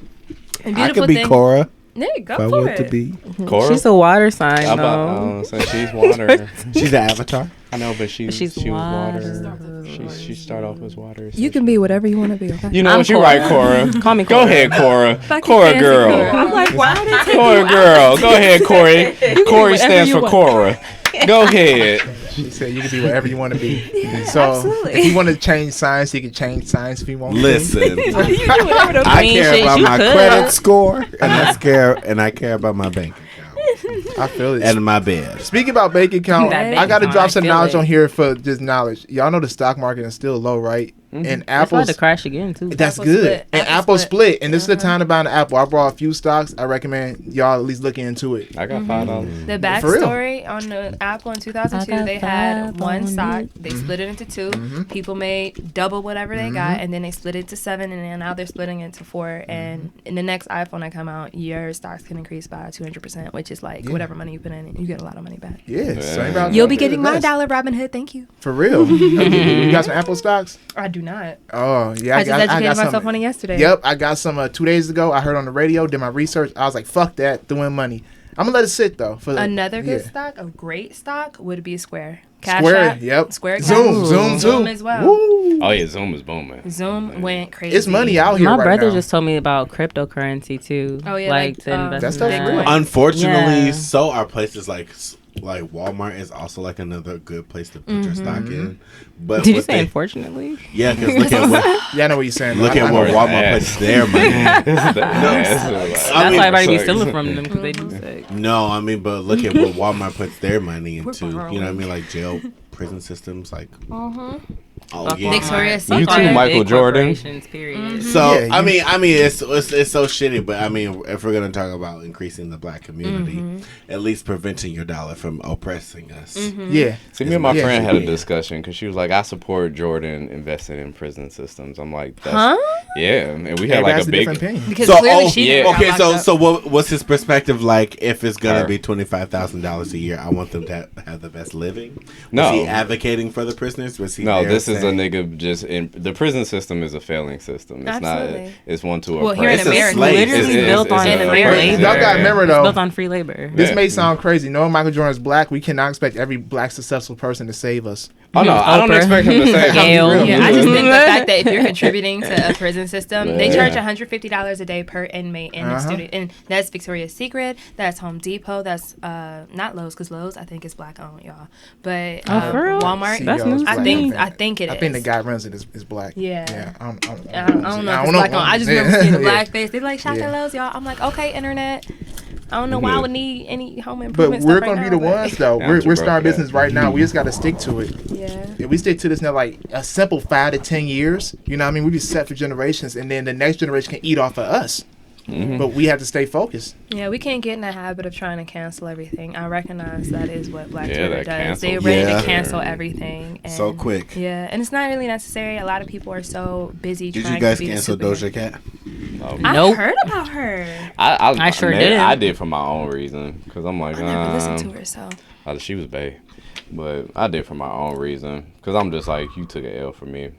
And I beautiful could be thing. Cora Yeah, go if I for want it. to be. Cora? She's a water sign, I'm though. about say she's water. She's an avatar. I know, but she She's was water. water. She started off as water. so You can be whatever you want to be. Okay. You know I'm what? You're Cora. right, Cora. Call me Go Cora. ahead, Cora. Fucking Cora fancy girl. Cora. I'm like, why did it take Cora you girl. Go ahead, Corey. Corey whatever stands you for want. Cora. Go ahead. She said you can be whatever you want to be. So absolutely. if you want to change signs, you can change signs if you want. Listen, You can do whatever the I mean care shit, about you my could. credit score, and I care about my bank account I feel it. and my bed. Speaking about bank account, That bank I got to account, drop I some feel knowledge it. on here for just knowledge. Y'all know the stock market is still low, right? And It's about Apple's to crash again, too. that's Apple good. split. And Apple Apple split. split. And this is the time to buy an Apple. I brought a few stocks. I recommend y'all at least look into it. I got $5. The For real. backstory on the Apple in 2002, they had one stock. They split it into two. People made double whatever they got, and then they split it to 7, and then now they're splitting it to 4. And in the next iPhone that come out, your stocks can increase by 200%, which is like whatever money you put in it, you get a lot of money back. Yeah. So ain't about- You'll be getting my Yes. dollar, Robin Hood. Thank you. For real. You got some Apple stocks? I do not. Oh, yeah. I just educated got myself some. on it yesterday. Yep. I got some 2 days ago. I heard on the radio, did my research. I was like, fuck that. Throwing money. I'm going to let it sit, though. For Another good yeah. stock, a great stock, would be Square. Cash Square, App, yep. Square Zoom, Cash. Zoom, Zoom too. as well. Woo. Oh, yeah, Zoom is booming. Zoom went crazy. It's money out here My right brother now. just told me about cryptocurrency, too. Oh, yeah, Like, like, to invest That's in stuff that. real. Unfortunately, Yeah. so are places like Walmart is also like another good place to put your stock in. But Did you what say they- unfortunately? Yeah, because look at what Yeah, I know what you're saying. look I at know where what- Walmart ass. puts their money. That's I mean, why everybody be sorry. stealing from them, because they do sick. No, I mean, but look at what Walmart puts their money into. borrowing. You know what I mean? Like jail, prison systems. Like, oh Fuck yeah. Victoria's Fuck You all too, them Michael big Jordan. corporations, Period. Mm-hmm. So Yeah, I mean, it's so shitty. But I mean, if we're gonna talk about increasing the black community, at least preventing your dollar from oppressing us. Yeah. See, me and my Yeah. friend had a discussion because she was like, I support Jordan investing in prison systems. I'm like, that's, Huh? yeah. And we had Everybody like has a a big, different opinion. Because So, clearly oh, she yeah. didn't Okay, got so locked up. what's his perspective like? If it's gonna Her. be $25,000 a year, I want them to have the best living. No. Was he advocating for the prisoners? Was he no, there this is is a nigga just in the prison system is a failing system. It's Absolutely. not. It's one to Well, oppress. here in It's a America, slave. Literally built on in free America. labor. Y'all gotta remember It's though. built on free labor. This Yeah. may sound crazy. Knowing Michael Jordan's black, we cannot expect every black successful person to save us. Oh no, I don't Oprah. expect him to say Gail. Yeah, I just think the fact that if you're contributing to a prison system, they Yeah. charge $150 a day per inmate in the studio, and that's Victoria's Secret, that's Home Depot, that's not Lowe's, because Lowe's I think is black owned, y'all, but for real? Walmart. CEO That's is news black, I think. think it is. I think the guy runs it is black. Yeah. I don't know. I don't know if it's black owned. I just remember seeing the black face. They're like, shop Yeah. at Lowe's, y'all. I'm like, okay, internet. I don't know why I would need any home But improvement we're stuff right gonna be now, the ones though. Yeah, We're I'm too broke starting for that. business right now. We just gotta stick to it. Yeah. If we stick to this now, like a simple 5 to 10 years, you know what I mean? We be set for generations, and then the next generation can eat off of us. But we have to stay focused. Yeah, we can't get in the habit of trying to cancel everything. I recognize that is what Black Yeah, Twitter that does. cancel They're ready Yeah. to cancel everything. And So quick. Yeah, and it's not really necessary. A lot of people are so busy Did trying you guys to be cancel the superhero. Doja Cat? I Nope. heard about her. I sure mean, did. I did for my own reason because I'm like, I never listened to her, so. She was bae, but I did for my own reason because I'm just like, you took an L for me.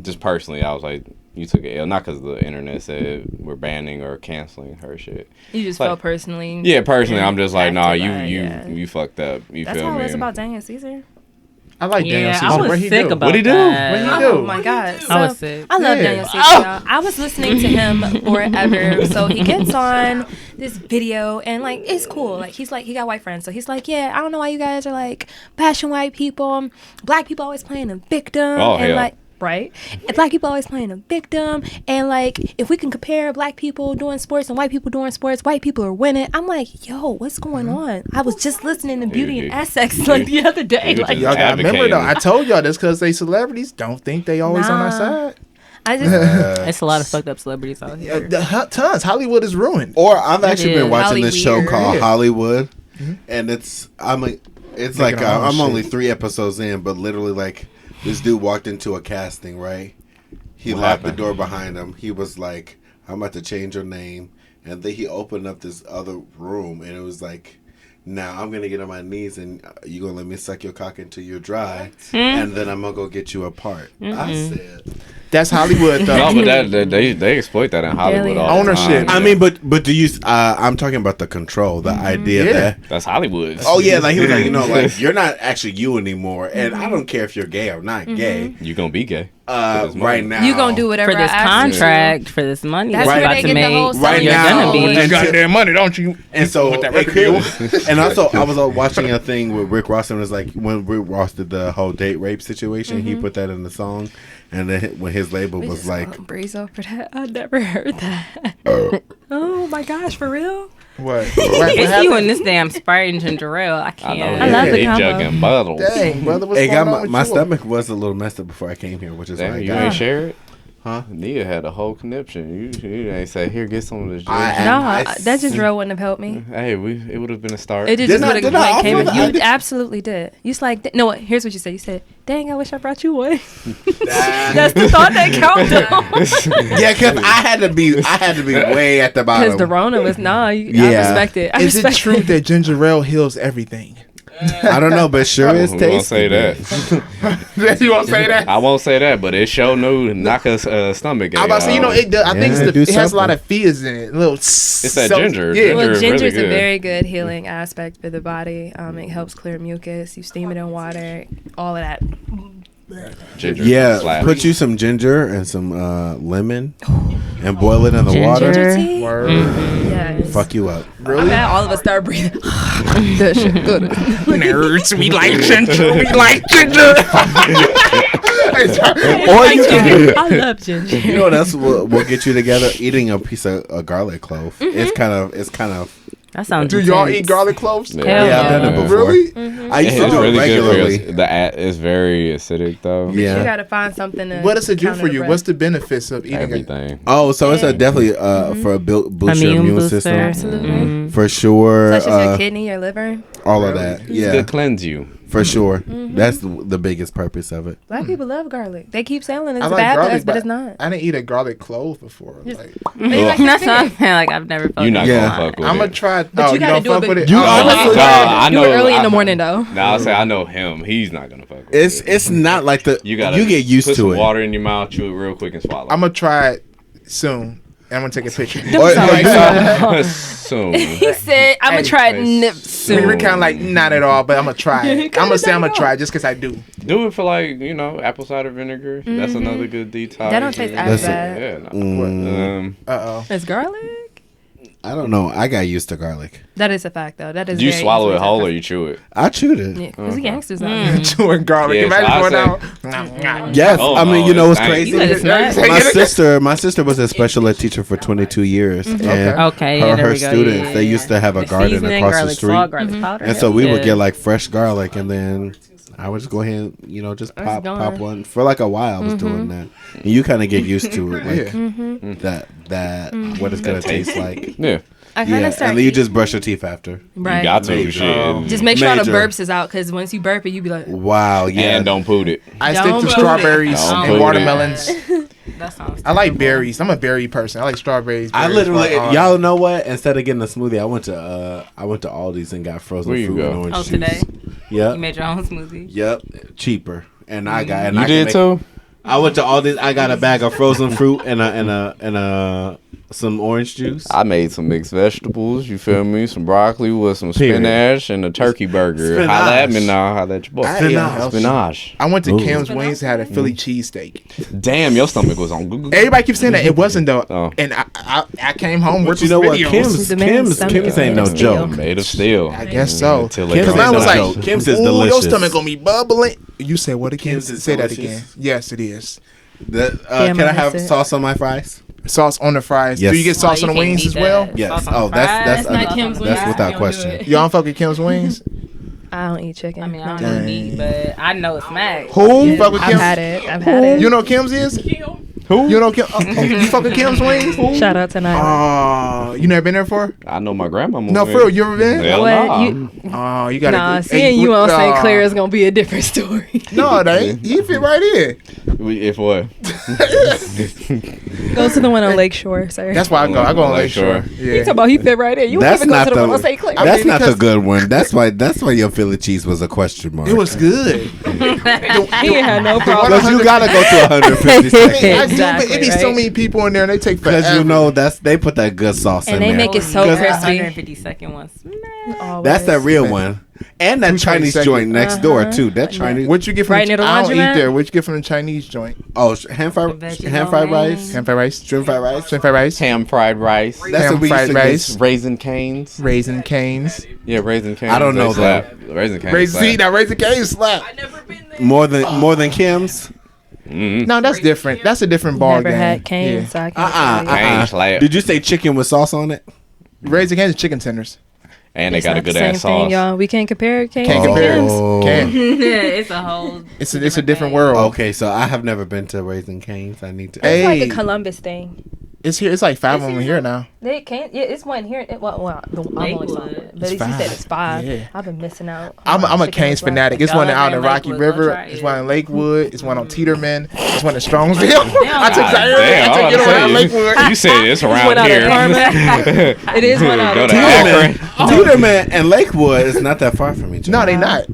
Just personally, I was like, you took an L, not because the internet said we're banning or canceling her shit. You just Like- felt personally. Yeah, personally, I'm just like, nah, impacted by it, yeah. you fucked up. You That's feel how me? it was about Daniel Caesar. I like Daniel Yeah, Caesar. I was What he sick do? about What'd he do? that. What'd he Oh do? my God. So, I was sick. I love Yeah. Daniel Caesar. Y'all. I was listening to him forever. So he gets on this video and like it's cool. Like he got white friends. So he's like, yeah, I don't know why you guys are like bashing white people. Black people always playing a victim. Oh, and hell. like right? And black people always playing a victim. And like if we can compare black people doing sports and white people doing sports, white people are winning. I'm like, yo, what's going on? I was just listening to Beauty and Essex like the other day. was Like just Y'all gotta remember though, advocating. I told y'all this because they celebrities don't think they always on our Nah. side. I just It's a lot of fucked up celebrities out here. Tons. Hollywood is ruined. Or I've actually been is. watching this show Hollyweird. called Yeah. Hollywood, and it's Making like our own I'm shit. only 3 episodes in, but literally like this dude walked into a casting, right? He What locked happened? the door behind him. He was like, "I'm about to change your name," and then he opened up this other room, and it was like, "Now I'm gonna get on my knees, and you gonna let me suck your cock until you're dry, and then I'm gonna go get you apart." I said, That's Hollywood though. No, but they exploit that in Hollywood. Daily All the ownership. time. I mean, but do you? I'm talking about the control, the idea Yeah. that. that's Hollywood. Oh yeah, like he was like, like you're not actually you anymore, and I don't care if you're gay or not gay. You gonna be gay for this money. Right now, you gonna do whatever For this I ask you to. contract, for this money That's that where you're they about to get the make, whole Right you're now, gonna be. and Goddamn money, don't you? And so, With that it record could- and also, I was watching a thing with Rick Ross, and it was like when Rick Ross did the whole date rape situation, he put that in the song, and then when his label We was just like, gonna breeze over that. I never heard that. Oh my gosh, for real? What? It's you and this damn Sprite and ginger ale. I I can't. know. I love the They combo. jugging bottles. Dang, brother, what's "It going got on with my you? stomach was a little messed up before I came here, which is Damn, why I you got ain't share it? Huh? Nia had a whole conniption. You ain't say, here, get some of this. I- ginger." No, I that ginger ale wouldn't have helped me. Hey, it would have been a start. It just Didn't I- would have didn't I came. offer that? You I did- absolutely did. You was like, no. Here's what you said. You said, "Dang, I wish I brought you one." That- That's the thought that counted. yeah, because I had to be way at the Because bottom. the Rona was I Yeah. respect it. I Is it respect true that ginger ale heals everything? I don't know, but sure is We tasty. won't say that. You won't say that? I won't say that, but it sure knew knock us stomach. I'm about to say, it does, I think Yeah, do it has a lot something. of fizz in it. Little It's that ginger. Yeah. Well, Ginger is ginger's really a good. very good healing aspect for the body. It helps clear mucus. You steam it in water. All of that. Ginger. Yeah, slap. put you some ginger and some lemon and boil it in the water. Ginger tea. Word. Yes. Fuck you up. I bet all of us start breathing. That shit good. Nerds, we like ginger. We like ginger. Or you can, I love ginger. you know what else will get you together? Eating a piece of a garlic clove. It's kind of. That sounds. Do y'all intense. eat garlic cloves? Hell Yeah, I've done it no. before. Really? I used to It's do it really regularly. good for it's very acidic though. Yeah. You gotta find something to. What does it do counter for the you? breath. What's the benefits of eating it? Everything. Oh, so it's definitely for a boost your Immune immune booster. system Absolutely. for sure. Such as your kidney, your liver. all of that. It's Yeah, to cleanse you. for sure. That's the biggest purpose of it. Black people love garlic. They keep saying it's I like bad to garlic, us, but it's not. I didn't eat a garlic clove before. Like, That's what I'm saying. Like I've never felt You're not Yeah. gonna fuck with I'm it. gonna try. But you gotta don't do it fuck big- with it. You Oh, honestly- I Do know. it early in the morning though. Nah, I'll say I know him. He's not gonna fuck with it. It's not like You gotta get used put to some it. water in your mouth, chew it real quick, and swallow. I'm gonna try it soon. And I'm gonna take a picture. Soon. He said, "I'm gonna try it I soon." mean, we're kind of like not at all, but I'm gonna try it. I'm gonna say I'm gonna try it just because I do. Do it for like apple cider vinegar. That's another good detox. That don't taste as Listen. bad. Yeah. No. Uh-oh. It's garlic. I don't know. I got used to garlic. That is a fact, though. That is. Do you very swallow easy it to whole or taste. you chew it? I chewed it. Yeah, because we gangsters out here. Chewing garlic. Yeah, Imagine so I going down. Yes, Oh, I mean, no, you know what's it's crazy? You let it smack. My sister was a special ed teacher for 22 years, and Okay, yeah, there her we go, students yeah. they used to have a The garden seasoning, across the garlic street, salt, garlic powder. and so we would Yeah. get like fresh garlic, and then I would just go ahead and just That's pop gone. one for like a while. I was doing that, and you kind of get used to it, like Yeah. that what it's gonna taste like. Yeah. I kind Yeah, of start. and then you just brush your teeth after. right. You got to. Major. Shit. Just make sure all the Major. burps is out, because once you burp it, you be like, Wow, yeah. And don't put it. I stick Don't to put strawberries Don't put and it. watermelons. That sounds. I like berries. I'm a berry person. I like strawberries. I berries, literally, watermelon. y'all know what? Instead of getting a smoothie, I went to Aldi's and got frozen Where you fruit go? and orange Oh, juice. today Yep, you made your own smoothie. yep, cheaper. And I got. And You I can did make- too? I went to Aldi's. I got a bag of frozen fruit and some orange juice. I made some mixed vegetables. You feel me? Some broccoli with some Period. spinach and a turkey burger. Spinach. Holla at me now. Holla at your boy. Spinach. I went to Ooh. Kim's Wings and had a Philly cheesesteak. Damn, your stomach was on Google. Everybody keeps saying that it wasn't though, Oh. and I came home But with you some know what? videos. Kim's The man's stomach Kim's is ain't no made of steel. joke. Made of steel. I guess so. Until Kim's it Because mine ain't was no like, joke. Kim's is "Ooh, your delicious. stomach gonna be bubbling." You said what again? Kim's is Say that delicious. again. Yes, it is. Damn, Can I I have missed it. sauce on my fries? Sauce on the fries. Yes. Do you get sauce Oh, on you the can't wings beat as well? that. Yes. Sauce on Oh, the that's fries. that's That's not Kim's that's wings. without You don't question. do it. Y'all don't fuck with Kim's Wings? I don't eat chicken. I mean, I No. don't know meat, but I know it's smack. Who? You fuck with I've Kim's? had it. I've had it. You know what Kim's is? Who? You know Kim? You fuck with Kim's Wings? Shout out to Nyla. Oh, you never been there for? I know my grandma moved No, in. for real. You ever been? Hell What? nah. You- Oh, you gotta. Nah, hey, seeing you on St. nah. Clair is gonna be a different story. No, it ain't. You fit right in. If what? Go to the one on Lakeshore, sir. That's why I go. I go on Lakeshore. Lakeshore. You Yeah. talking about he fit right in. You That's even go not to the one the on St. Clair. I that's mean, not the because- good one. That's why your Philly cheese was a question mark. It was good. He ain't had no problem. because you gotta go to 150 seconds I do, but it be so right? many people in there and they take forever. because you know they put that good sauce And in they there. make it so Because crispy. 152nd one. Smack. That's that real one, and that 222nd. Chinese joint next door too. That Chinese. What you get from Right near the I don't eat laundromat? there. What you get from the Chinese joint? Oh, ham fried rice, Ham fried rice, shrimp fried rice. shrimp fried rice, Ham fried rice. That's ham what we used fried to rice, get. Raisin canes. raisin canes. Yeah, raisin canes. I don't know they slap. Raisin canes. Raisin, see, now raisin canes slap. More than Kim's. No, that's different. That's a different ball Never game. had cane, Yeah. so I can't tell you. Cane slap. Did you say chicken with sauce on it? Raisin canes are chicken tenders. And they It's got a not the good same ass thing, sauce. y'all. We can't compare cane Can't to compare. Kim's. Can. It's a whole. It's a different thing. world. Okay, so I have never been to Raising Cane's. I need to. Hey. It's like a Columbus thing. It's here. It's like 5 of them here now. They can't. Yeah, it's one here. I'm only saw it, but he five. said it's 5. Yeah. I've been missing out. I'm a Chicken Canes as well. fanatic. It's Y'all one out in ever in Rocky Lakewood, go River. try It's it. one in Lakewood. It's one on Teeterman. It's one in Strongsville. I took God Zaire. damn, I I took it was around about to say, Lakewood. you said it's around one out here. in It is one out Go of to Akron. Teeterman and Lakewood is not that far from each other. No, they not.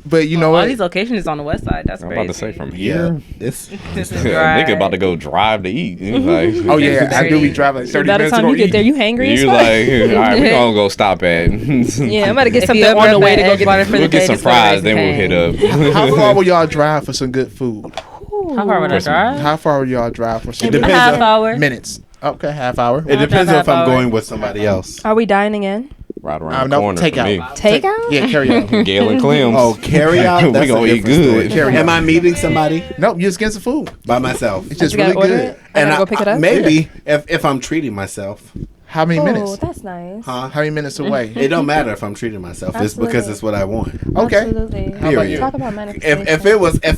But you know All what? these locations is on the west side. That's I'm crazy. about to say from Yeah, here. it's Nigga about to go drive to eat. He was like, Oh yeah, I do be driving like 30 By the minutes to time go you get eat. there, you hangry You as was fuck. like, all right, we gonna go stop at. Yeah, I'm about to get If something you ever on the way to have go get water for the We'll day, get some just go to fries, Raising then we'll Cane's. hit up. How far will y'all drive for some good food? How far would I drive? How far will y'all drive for some It good A depends half on- hour. minutes? Okay, half hour. It depends on if I'm hour. going with somebody else. Are we dining in? Right around the No, corner take for me. out. Takeout? Yeah, carry out. Gail and Clem's. Oh, carry out. We That's gonna a eat different good. story. Carry Am out. I meeting somebody Nope, you just get some food. by myself? It's just You gotta really order good. it? I gotta go pick it up? Maybe if I'm treating myself, How many Oh, minutes? that's nice. huh? How many minutes away? It don't matter if I'm treating myself. It's because Absolutely. it's what I want. Okay. Absolutely. How about you? Talk about manifestation. If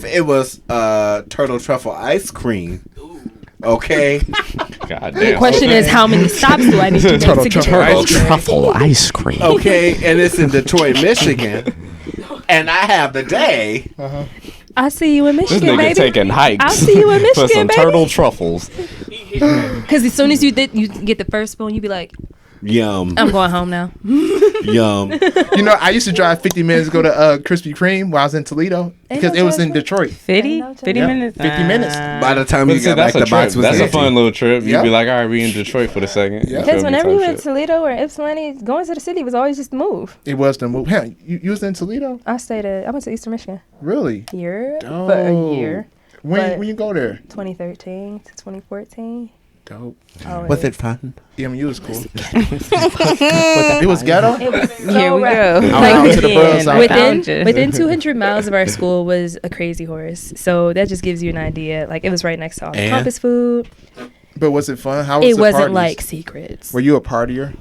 it was turtle truffle ice cream, okay, God The damn. question is, how many stops do I need to make to get Turtle there? truffle ice cream. Okay, and it's in Detroit, Michigan, and I have the day. I see you in This Michigan, nigga baby. taking hikes. I'll see you in for Michigan, some baby. turtle truffles. Because as soon as you get the first spoon, you be like, Yum, I'm going home now. yum. You know, I used to drive 50 minutes to go to Krispy Kreme while I was in Toledo because it was in Detroit. 50 Yeah, minutes. 50 minutes. By the time But you see, got back, that's a the box trip. was That's a empty. fun little trip. You'd Yeah. be like, all right, we in Detroit for the second. Yeah. You feel Because me? whenever Type you in shit. Toledo or Ypsilanti, going to the city was always just the move. It was the move. Hell, you was in Toledo? I went to Eastern Michigan. Really? Year, but Dope. a year. When you go there? 2013 to 2014. Dope. Oh, Was it fun? EMU was cool. It was ghetto? It was so Here we rough. go. Like, Like to the bros, I found you. Within 200 miles of our school was a Crazy Horse. So that just gives you an idea. Like, it was right next to all the And? campus food. But was it fun? How was It the wasn't parties? like secrets. Were you a partier?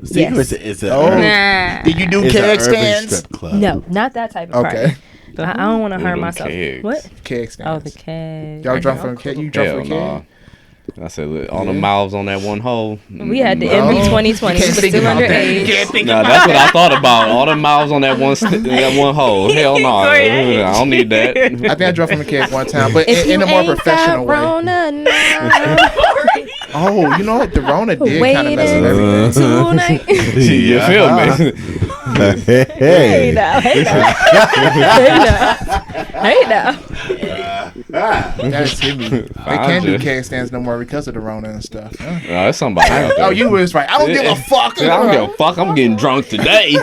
Secrets Yes. is a Oh. Nah. Did you do is keg a urban stands? strip club. No, not that type of Okay. party. I don't want to harm Ooh, myself. kegs. What? Keg Oh, stands. the keg. Y'all drunk from keg? You drunk Hell from nah. keg? I said, look, all the mouths on that one hole. We had the No. MV You 2020, can't but think still about that. You underage. can't think Nah, that's what I thought about. All the mouths on that that one hole. Hell no. I don't need that. I think I drunk from a keg one time, but If in a you more ain't professional got way. Rona now, Oh, you know what? The Rona did kind of mess with everything. tonight. You feel me? Hey Hey, now, hey now. That's hit me. They can't do keg stands no more because of the Rona and stuff. Huh? No, there's somebody out there. Oh, you was right. I don't give a fuck. I don't give a fuck. I'm getting drunk today.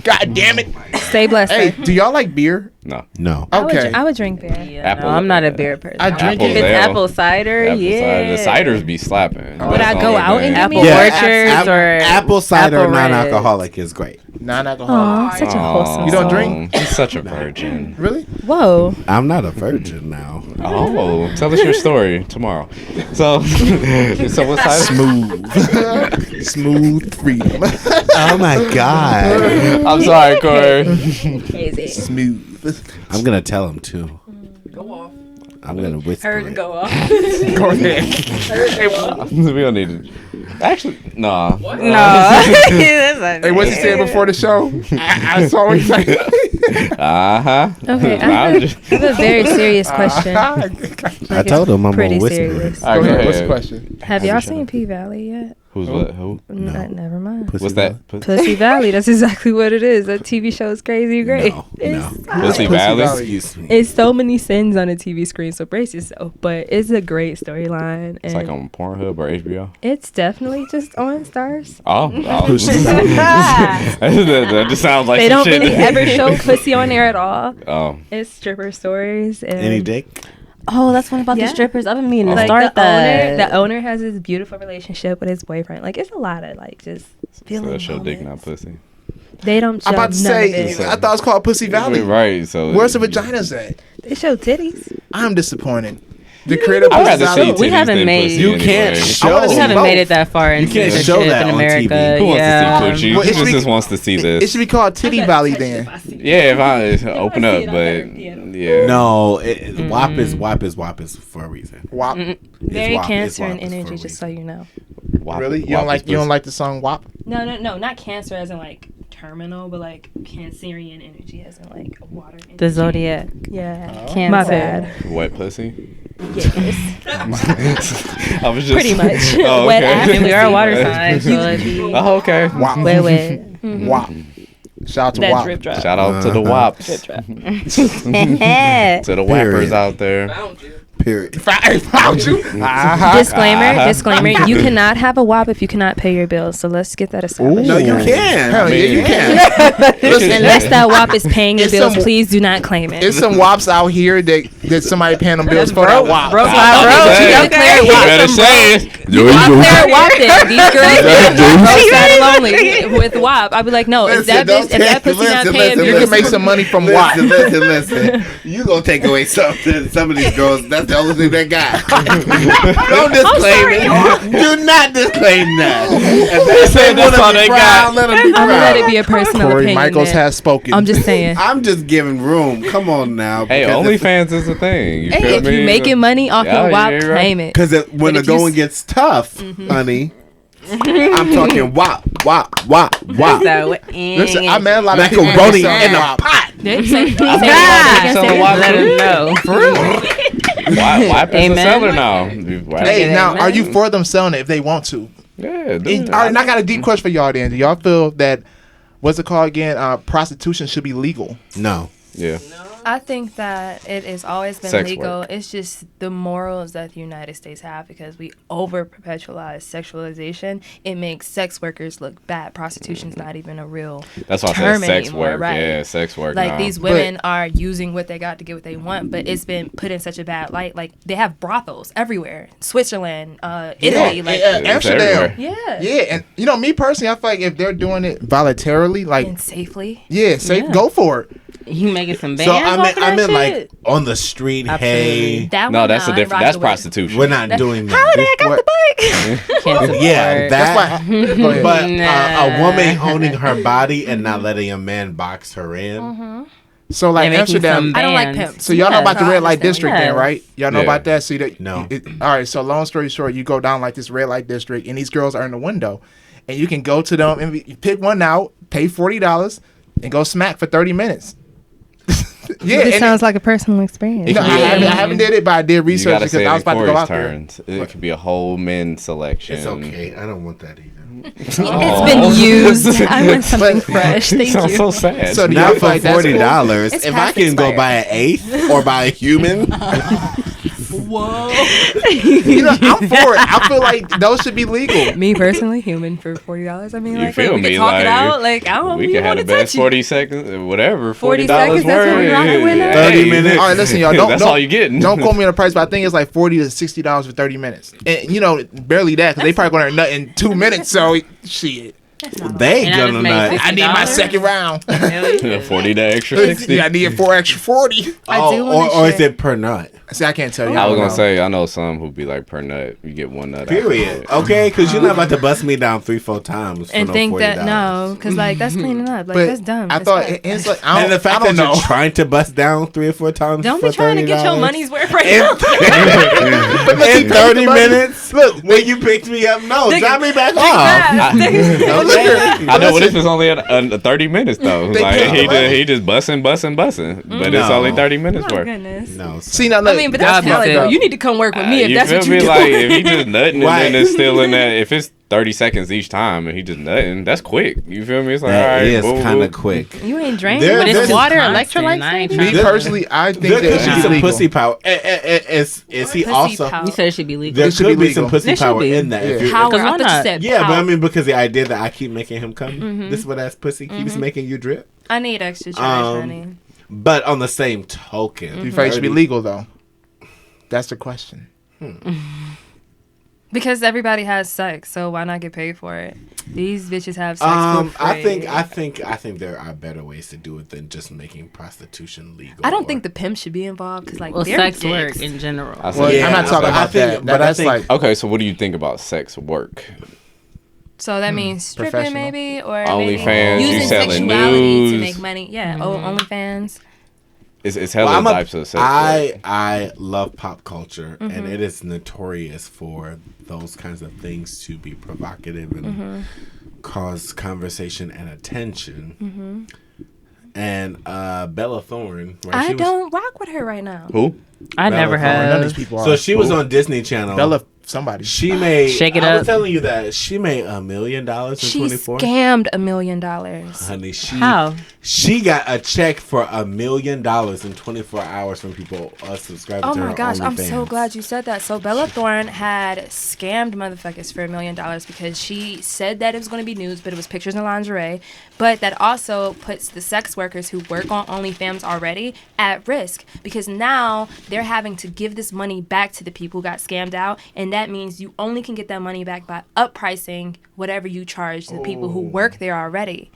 God damn it. Stay blessed. Hey, Hey, do y'all like beer? No. no. Okay. I would drink beer. Yeah, Apple- no, I'm not a beer person. I drink If it. it's Ale. apple cider, Apple yeah. cider. The ciders be slapping. Would I go out and get me Apple a- orchards or apple cider apple red. non-alcoholic is great. Non-alcoholic. Aw, such a wholesome. You don't drink? He's such a virgin. Really? Whoa. I'm not a virgin now. Oh, tell us your story tomorrow. So what side? Smooth. Smooth freedom. Oh my god. I'm sorry, Corey. Crazy. Smooth. I'm gonna tell him too. Go off. I'm gonna whisper. Heard it. go off. Go ahead. We don't need to. Actually, nah. No. That's Hey, what's he saying before the show? I saw what he said. Okay, I have a very serious question. I told him I'm Pretty gonna whisper. serious. it. All Go right, ahead. What's the ahead. question? Have y'all seen P Valley yet? Who's what? Who? Never mind. Pussy What's that? Pussy Valley. That's exactly what it is. That TV show is crazy great. No, It's, no. Pussy Valley. Excuse me. it's so many sins on a TV screen, so brace yourself. But it's a great storyline. It's like on Pornhub or HBO. It's definitely just on Stars. Oh, that just sounds like They some don't shit. really ever show pussy on there at all. Oh, It's stripper stories. And Any dick? Oh, that's one about Yeah. the strippers. I've been meaning to Like start that. the owner has this beautiful relationship with his boyfriend. Like it's a lot of like just so feeling. that show dick, not moments. pussy. They don't show I'm about to none say, of it. I thought it was called Pussy Valley. Right. So Where's the vaginas at? They show titties. I'm disappointed. The creator I'd Pussy rather see Valley. titties We haven't than made- pussy You anyway. can't I show. wanna we see haven't both. made it that far in can't show censorship that in on America. TV. Who wants Yeah. to see coochie? Well, Who it should be- just wants to see It this? should be called Titty Valley then. Yeah, if I open up, but yeah. No, WAP is for a reason. WAP. Very WAP, cancer it's and WAP, it's for a energy, just so you know. Wop- Really? You wop don't is like pussy. the song WAP? No, not cancer as in like terminal, but like cancerian energy as in like water. Energy. The zodiac. Yeah. Cancer. My bad. Wet pussy? Yes. I was just Pretty much. Oh, Wet okay. ass. I mean, we are a water sign, so it'd be Oh, okay. WAP. wet. WAP. Shout out to That WAP. drip drop. Shout out to the wops, Drip drop. to the whappers out there. Period. I found you. Disclaimer. You cannot have a WAP if you cannot pay your bills. So let's get that established. No, you can. Hell yeah, you can. Unless that WAP is paying your It's bills, some- please do not claim it. There's some WAPs out here that somebody paying them bills for that WAP. Broke I my was road. saying, You you declare better WAP. say it. Declare WAP then. These girls broke sad and lonely with WAP. I'd be like, no, if that pussy not paying You bills, can make some money from WAP. Listen. You gonna take away something? Some of these girls, that's That's the only thing they got. Don't disclaim it. Do not disclaim that. If they say that's all they got. Let them be I'm gonna let it proud. be a personal Corey opinion. Michaels then. has spoken. I'm just saying. I'm just giving room. Come on now. Hey, because OnlyFans is a thing. You Hey, feel if me? you making money off Yeah, your WAP, yeah, right. claim it. Because when But the if you going gets tough, honey, I'm talking wop. So, Listen, I met a lot of people Macaroni that in sell a WAP. pot. let him know. For real. WAP is a Amen. seller now. Hey, now, Amen. are you for them selling it if they want to? Yeah, dude. And, all right, and I got a deep question for y'all then. Do y'all feel that, what's it called again, prostitution should be legal? No. Yeah. I think that it has always been Sex legal. work. It's just the morals that the United States have because we over perpetualize sexualization. It makes sex workers look bad. Prostitution's not even a real That's why I term said sex anymore, work. right? Yeah, sex work. Like now. these women are using what they got to get what they want, but it's been put in such a bad light. Like they have brothels everywhere, Switzerland, Italy, like It's Amsterdam. everywhere. yeah, Yeah, and you know, me personally, I feel like if they're doing it voluntarily, like, and safely. yeah, safe, go for it. You making some bands So off of I that mean, like shit? on the street. Hey, That No, one, that's a I different. rock That's with. prostitution. we're not doing that. Holiday, I got What? the bike. Can't support. Yeah, that. Go ahead. But Nah. a woman owning her body and not letting a man box her in. So like They're making Amsterdam. some I don't like bands. pimps. So y'all know Yeah, about the I red light understand. district, then, Yes. right? Y'all know Yeah. about that. See that? No. All right. So long story short, you go down like this red light district, and these girls are in the window, and you can go to them and you pick one out, pay $40, and go smack for 30 minutes. Yeah, This and sounds like a personal experience. you know, I haven't did it, but I did You research gotta because say it I was in about to go Corey's out there. turns. It could be a whole men's selection. It's okay. I don't want that either. It's been used. I want something fresh. Thank Sounds you. so sad. So do y'all Not feel for like that's cool? $40. It's If I past can go expired. buy an eighth or buy a human, You know, I'm for it. I feel like those should be legal. Me personally, human for $40. I mean, You like, feel we me? can talk it Like, out. Like, I don't we even could have want the to best touch you. 40 seconds, whatever. 40 $40 seconds, that's what we rocking with now? 30 minutes. All right, listen, y'all. That's all you getting. Don't quote me on the price, but I think it's like $40 to $60 for 30 minutes. And you know, barely that because they probably gonna nut in 2 minutes. So shit, they And I gonna just made not. I need my $60. second round. Yeah, 40 to extra 60. Yeah, I need 4 extra 40. I do wanna or is share- it per nut? See, I can't tell you. I was don't gonna know. say, I know some who be like per nut, you get one nut. Period. Okay, because you're not about to bust me down 3-4 times for And no think $40. that, no, because, like, that's cleaning up. Like, But that's dumb. I That's thought bad. it's like I And the fact I don't that know. you're trying to bust down 3 or 4 times Don't for be trying to get your $30 money's worth right now. in 30 minutes. Look, When you picked me up, no, Dig- drop me back Dig off. fast. Okay. I know, but this is only a 30 minutes though. They Like pay the money. he just busting, but it's No. only 30 minutes Oh, worth. goodness. No. See now, look, I mean, but that's That'd be talent, sick. though. You need to come work with me if You that's feel what me? you do. Like if he just nutting and Right. then it's still in that. If it's 30 seconds each time and he just nutting, that's quick. You feel me? It's like all That right, is boom, kind of boom. quick. You ain't draining, There- but it's there's water, constant. electrolytes. I ain't me trying to- personally, I think There that could should be be some legal. pussy power. Is he Pussy also? power. You said it should be legal. There It should could be be some legal. pussy There should power be. in that. If Yeah. you're- Power. Because I why thought you not? said Yeah, but power. I mean, because the idea that I keep making him come, this what ass pussy keeps making you drip. I need extra charge, Um, honey. But on the same token, You feel it should be legal though? That's the question. Because everybody has sex, so why not get paid for it? These bitches have sex for free. I think there are better ways to do it than just making prostitution legal. I don't think the pimp should be involved because, like, Well, they're sex dicks. work in general. I Well, see. I'm not talking I about think- that. but I That's think- like Okay, so what do you think about sex work? So that means stripping, Professional. maybe, or OnlyFans, maybe you using selling sexuality to nudes. make money. Yeah, OnlyFans. It's hella Well, types of sex work. I love pop culture, and it is notorious for those kinds of things to be provocative and cause conversation and attention. And Bella Thorne, right? I don't rock with her right now. Who? I never Bella Thorne, none of these have. people are. So she was on Disney Channel. Bella somebody. She made. Shake it I up. was telling you that she made $1 million in She 24. scammed $1 million. Honey, How? she got a check for $1 million in 24 hours from people subscribing Oh to her my gosh, I'm so OnlyFans. glad you said that. So Bella Thorne had scammed motherfuckers for $1 million because she said that it was going to be news, but it was pictures in lingerie. But that also puts the sex workers who work on OnlyFans already at risk because now they're having to give this money back to the people who got scammed out, and that means you only can get that money back by uppricing whatever you charge to the people who work there already.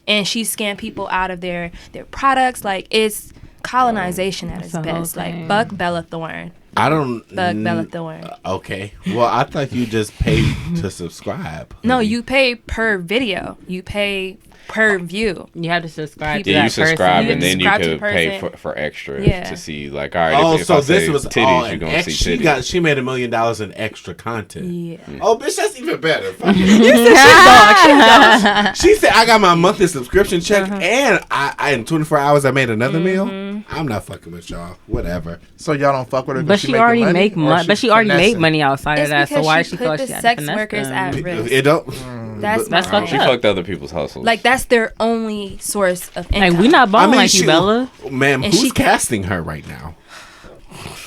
And she scammed people out of their products. Like, it's colonization at its That's the whole best. Like, thing. fuck Bella Thorne. I don't. Thug Bella Thorne. Okay. Well, I thought you just paid to subscribe. No, you pay per video. You pay per view. You have to subscribe to Yeah, that you subscribe person. and then you Subscribe to could the pay person. for extra Yeah. to see like all right. Oh, if so I this say was titties, all you're an gonna extra. see She titties. she made $1 million in extra content. Yeah. Oh, bitch, that's even better. Fuck it. Yeah. She said I got my monthly subscription check and I in 24 hours I made another meal. I'm not fucking with y'all. Whatever. So y'all don't fuck with her. 'cause But she making already money, make or money. But she already made finessing? money outside of It's that. So because why she she put feel the she had sex to finesse workers them? at risk. It don't. That's That's my fucked She up. fucked other people's hustles. Like that's their only source of income. Like we not balling like she, you, Bella. Ma'am, And who's she- casting her right now?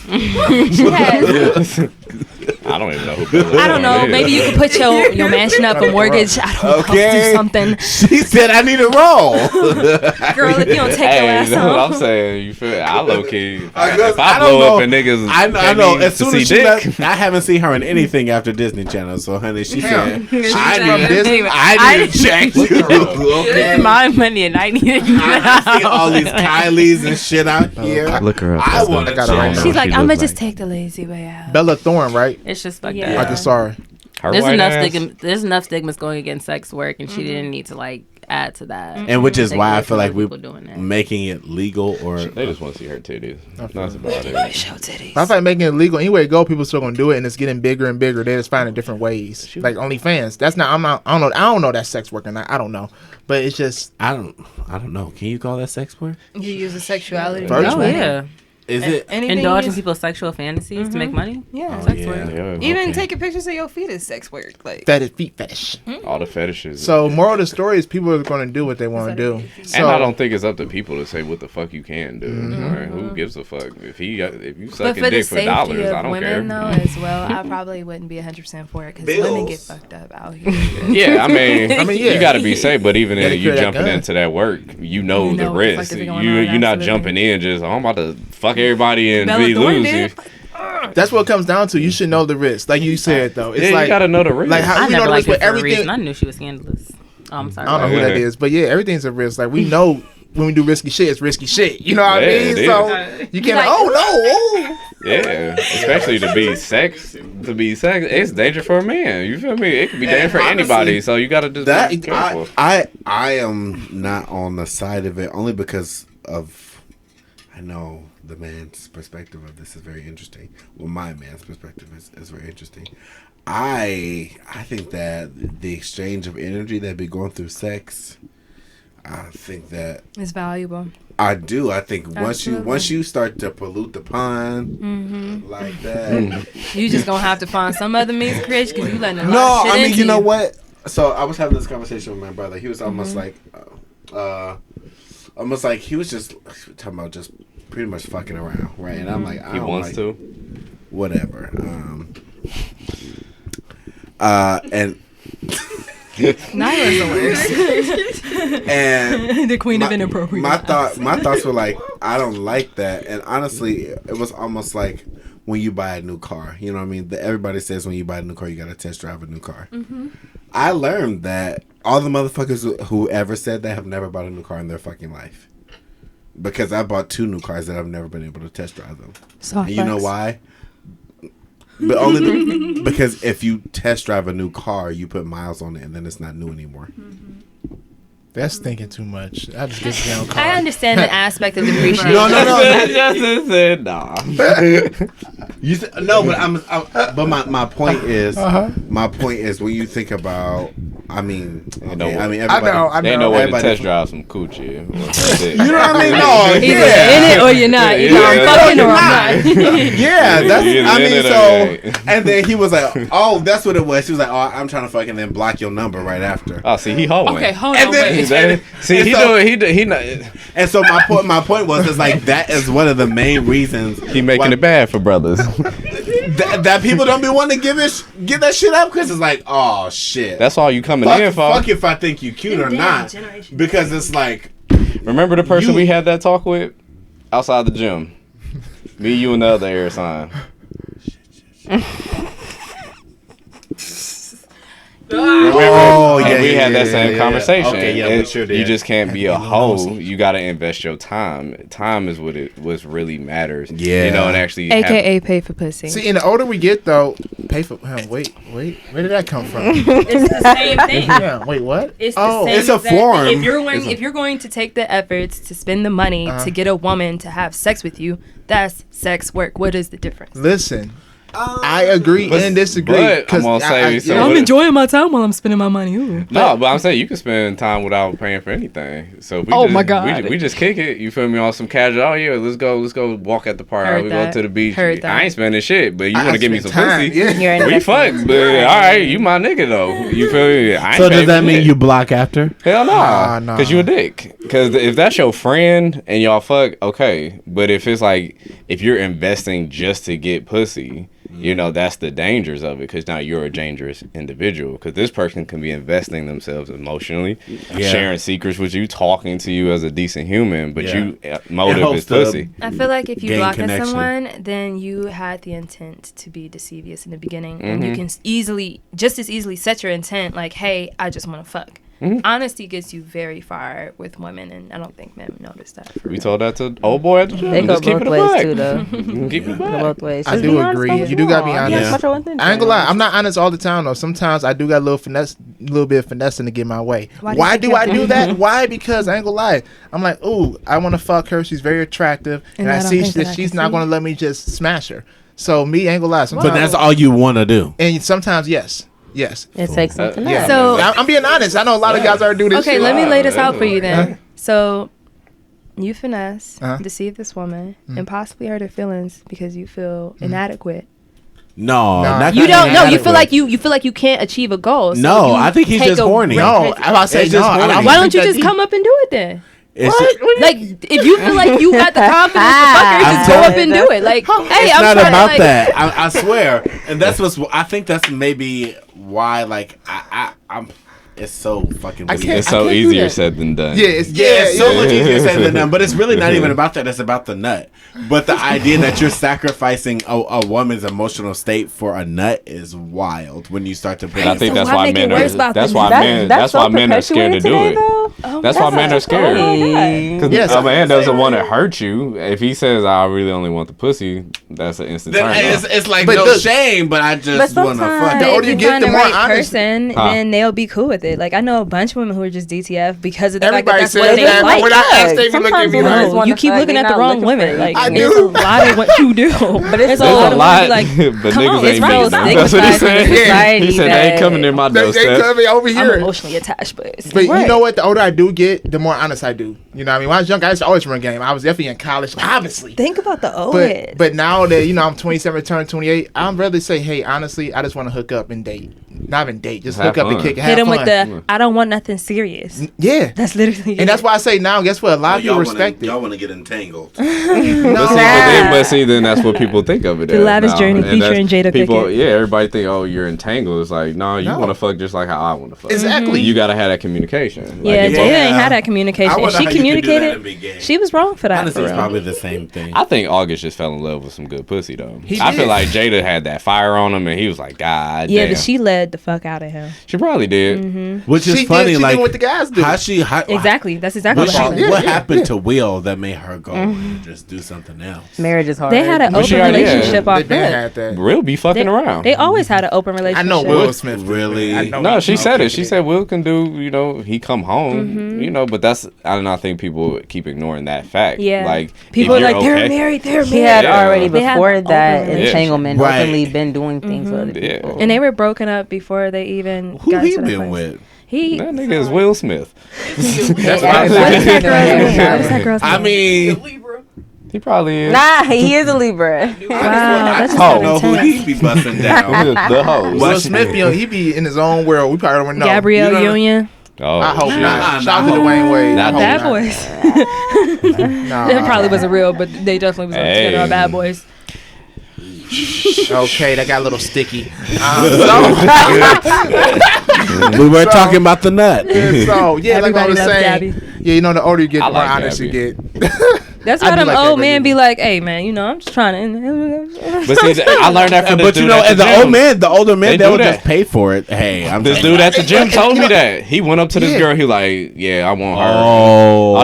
She has, I don't even know who. Bella I don't know. Thorne is. Maybe you could put your mansion up for mortgage. I don't know. Okay. Do something, She said I need a role. girl. If you don't take your Hey, ass that's what I'm home. saying. You feel? I low key. If I I don't blow know. up and niggas, I pay know. me As to soon see as she dick. left, I haven't seen her in anything after Disney Channel. So, honey, she said I need a check too. Okay. My money and I need it. I see all these Kylies and shit out here. Look her up. I want to got it right now. She's like, I'm gonna just take the lazy way out. Bella Thorne, right? It's just fucked Yeah. I up. just saw her. There's enough stigma. There's enough stigmas going against sex work, and she didn't need to like add to that. And which is Take why away I feel from like other we're people doing that. making it legal or They just want to see her titties. That's about it. Show titties. I feel like making it legal anywhere you go, people still gonna do it, and it's getting bigger and bigger. They just finding different ways, like OnlyFans. That's not. I'm not. I don't know. That's sex work, and I don't know. But it's just. I don't know. Can you call that sex work? You use the sexuality. First Oh one. yeah, Is it? Anything indulge in you- people's sexual fantasies to make money. Yeah. Oh, sex yeah. work. Yeah, Even okay. taking pictures of your feet is sex work. Like Fetish, feet fetish. all the fetishes. So moral of the story is people are going to do what they want to do. So And I don't think it's up to people to say what the fuck you can do. Right? Who gives a fuck if you but sucking for the dick for safety dollars? of I don't women, care. though, as well, I probably wouldn't be 100% for it because women get fucked up out here. Yeah, I mean, yeah. you got to be safe. But even Gotta if you carry that jumping gun. into that work, you know You the know what the fuck risk. is You going on, you're not absolutely. jumping in just I'm about to fuck everybody and Bella be Thorne lose. did. that's what it comes down to. You should know the risk, like you said though. It's Yeah, like you gotta know the risk. like how I we know never the risk liked it with for a everything. reason. I knew she was scandalous. Oh, I'm sorry. I don't know who that is, but yeah, everything's a risk. Like we know when we do risky shit, it's risky shit. You know what Yeah, I mean? it So you can't. Like, Oh Yeah, especially to be sex. It's danger for a man. You feel me? It could be danger for honestly, anybody. So you gotta just be That careful. I am not on the side of it only because of I know the man's perspective of this is very interesting. Well, my man's perspective is very interesting. I think that the exchange of energy that be going through sex, I think that It's valuable. I do. I think Absolutely. once you start to pollute the pond like that. You just gonna have to find some other means of creation because you letting a lot No, of shit I mean, into you know what? So I was having this conversation with my brother. He was almost Mm-hmm. almost like he was just talking about just pretty much fucking around, right? And I'm like, I He don't wants like, to. whatever. And Nyla's the worst. and The queen of my- inappropriate. my thoughts were like, I don't like that. And honestly, it was almost like when you buy a new car. You know what I mean? Everybody says when you buy a new car, you got to test drive a new car. I learned that all the motherfuckers who ever said that have never bought a new car in their fucking life. Because I bought 2 new cars that I've never been able to test drive them. And you know why? But only because if you test drive a new car, you put miles on it and then it's not new anymore. That's thinking too much. I just get down. I understand the aspect of depreciation. No. Justin said nah. You no, but but my point is my point is when you think about everybody, I They know. know way to Everybody- test drive some coochie. You know what I mean? No, Either yeah. in it or you're not. Either I'm fucking or I'm not. Yeah, that's. Either I in mean, it or so, it ain't. and then he was like, "Oh, that's what it was." She was like, "Oh, I'm trying to fucking then block your number right after." Oh, see, he hoeing. Okay, hold And on. then- Wait. See, And he so- doing. He not. And so my point was, is like that is one of the main reasons He making why- it bad for brothers. that people don't be wanting to give that shit up because it's like, oh shit. That's all you coming in for. Fuck if I think you cute or not, because it's like. Remember the person You- we had that talk with outside the gym? Me, you, and the other air sign. Oh we had that same conversation. Okay, yeah, we sure did. You just can't be a hoe. You got to invest your time. Time is what really matters. Yeah. You know, and actually AKA pay for pussy. See, and the older we get, though, pay for. Wait, where did that come from? It's the same thing. Yeah, wait, what? It's the same it's a exact form. thing. If you're going to take the efforts to spend the money to get a woman to have sex with you, that's sex work. What is the difference? Listen, I agree and disagree. But I'm gonna say I'm enjoying my time while I'm spending my money. Ooh. No, but I'm saying you can spend time without paying for anything. So if we my God. we just kick it. You feel me on some casual? Oh yeah, let's go walk at the park. Heard We that. go to the beach. Heard that. I ain't spending shit, but you want to give me some spend time, pussy? yeah. You're We investing. fuck, but all right, you my nigga though. You feel me? I ain't So paying does that for mean shit. you block after? Hell no, Nah. because you a dick. Because if that's your friend and y'all fuck, okay. But if it's like if you're investing just to get pussy, you know that's the dangers of it. Because now you're a dangerous individual. Because this person can be investing themselves emotionally, sharing secrets with you, talking to you as a decent human, but you motive helps is to pussy. I feel like if you Gain block at connection. someone, then you had the intent to be deceivious in the beginning, and you can just as easily set your intent like, "Hey, I just want to fuck." Honesty gets you very far with women, and I don't think men notice that. We told that to old boy at the gym. They go Just keep both it a ways buck. too, though. Keep it a Go buck. both ways. I Just do be honest agree. about what You do gotta be want. honest. Yeah. That's your intention. I ain't gonna lie. I'm not honest all the time though. Sometimes I do got a little bit of finessing to get my way. Why do I do that? Why? Because I ain't gonna lie. I'm like, ooh, I want to fuck her. She's very attractive, and I I don't see think that that I she's can not see. gonna let me just smash her. So me, ain't gonna lie. Sometimes, But that's all you want to do. and sometimes yes. It takes something Yeah. else. So I'm being honest. I know a lot of guys already do this. okay, shit. let me lay this out for you then. Huh? So you finesse, Uh-huh. deceive this woman, and possibly hurt her feelings because you feel inadequate. No, Nah. not You that don't know. You feel inadequate. like you feel like you can't achieve a goal. So No, you I think he's take just a horny. risk. No, I'm about to say It's no. just horny. don't Why think don't you that just deep. come up and do it then? It's Like, if you feel like you got the confidence to fuck her, just go up and do it. Like, hey, it's I'm not trying about to, like, that. I swear, and that's what's. I think that's maybe why. Like I'm. It's so fucking weird. can't- It's so do easier that. said than done. Yeah, it's It's so much easier said than done, but it's really not even about that. It's about the nut. But the idea that you're sacrificing a woman's emotional state for a nut is wild when you start to put. I think So that's why why make it men are. worse about That's the why nut? men. That's why men are scared to do it. That's why men are scared. Because Yes, a man doesn't want to hurt you. If he says, "I really only want the pussy," that's an instant turn off. It's like But no look- shame, but I just want to fuck. The But older if you you get, find the the more right honest. person, then they'll be cool with it. Like, I know a bunch of women who are just DTF because of the fact that Everybody that's what says they that, but like. when I ask, they be looking at Sometimes me women like, just wanna You keep fuck, looking they're at the not wrong looking women. for Like, I there's do. a lot of what you do. But it's There's a lot a of lot, like, but come niggas on, ain't it's meeting so them. That's what he said. society He said they ain't that- coming in my They doorstep. come over I'm here. emotionally attached, but it's But you know what? The older I do get, the more honest I do. You know what I mean? When I was young, I used to always run game. I was definitely in college, obviously. think about the old But head. but now that I'm 27, turning 28, I'd rather say, hey, honestly, I just want to hook up and date. Not even date, just Have hook up and fun. kick it. Hit Have him with fun. the I don't want nothing serious. Yeah. That's literally And that's why I say now, guess what? A lot of people respect it. Y'all want to get entangled. But see, then that's what people think of it The as Lavish now. Journey And featuring that's- Jada people, Pinkett. yeah, everybody think, oh, you're entangled. It's like, no, you No. want to fuck just like how I want to fuck. Exactly. You gotta have that communication. Like, Yeah, if Jada both- ain't had that communication. I And wonder she how you can do that and communicated. be gay. She was wrong for that. Honestly, For it's real. probably the same thing. I think August just fell in love with some good pussy though. He I feel did. like Jada had that fire on him, and he was like, God Yeah, damn. but she led the fuck out of him. She probably did. Which is She funny, did, she like did what the guys do. how she Exactly. That's exactly What, what she, happened. Yeah, what yeah, happened yeah. to Will that made her go and just do something else? Marriage is hard. They had an But she open already had- relationship They off been rip. had that. Real be fucking They, around. they always had an open I relationship. know Will Smith. Really? I know No, she said okay. it. She said Will can do, you know, he come home, you know, but that's, I do not think people keep ignoring that fact. Yeah. Like, People if are you're like, they're okay- married, they're He had married. already They had before an that open entanglement Right. openly been doing things with other Yeah. people. And they were broken up before they even Who got he to that been place. with? He. That nigga is Will Smith. That's what I What said. is that girl's name? What is that girl's I name? mean, He probably is. Nah, he is a Libra. I that's just just know who he be busting down. The hoes. Will Smith, he be in his own world. We probably don't know. Gabrielle You know- Union. Oh, I hope shit. not. Shout out to Dwayne Wade. Not I hope Bad not. Boys. Nah. That probably wasn't real, but they definitely was Hey. together on Bad Boys. Okay, that got a little sticky. We were talking about the nut. So yeah, like I Everybody was loves saying, Gabby. yeah, you know, the older you get, I the more like honest Gabby. you get. That's why them old men be like, "Hey man, you know, I'm just trying to." But see, I learned that from this But dude you know, at and the the gym. older men, they would do just that. pay for it. Hey, This dude at the gym told me that. He went up to this girl. He like, yeah, I want her.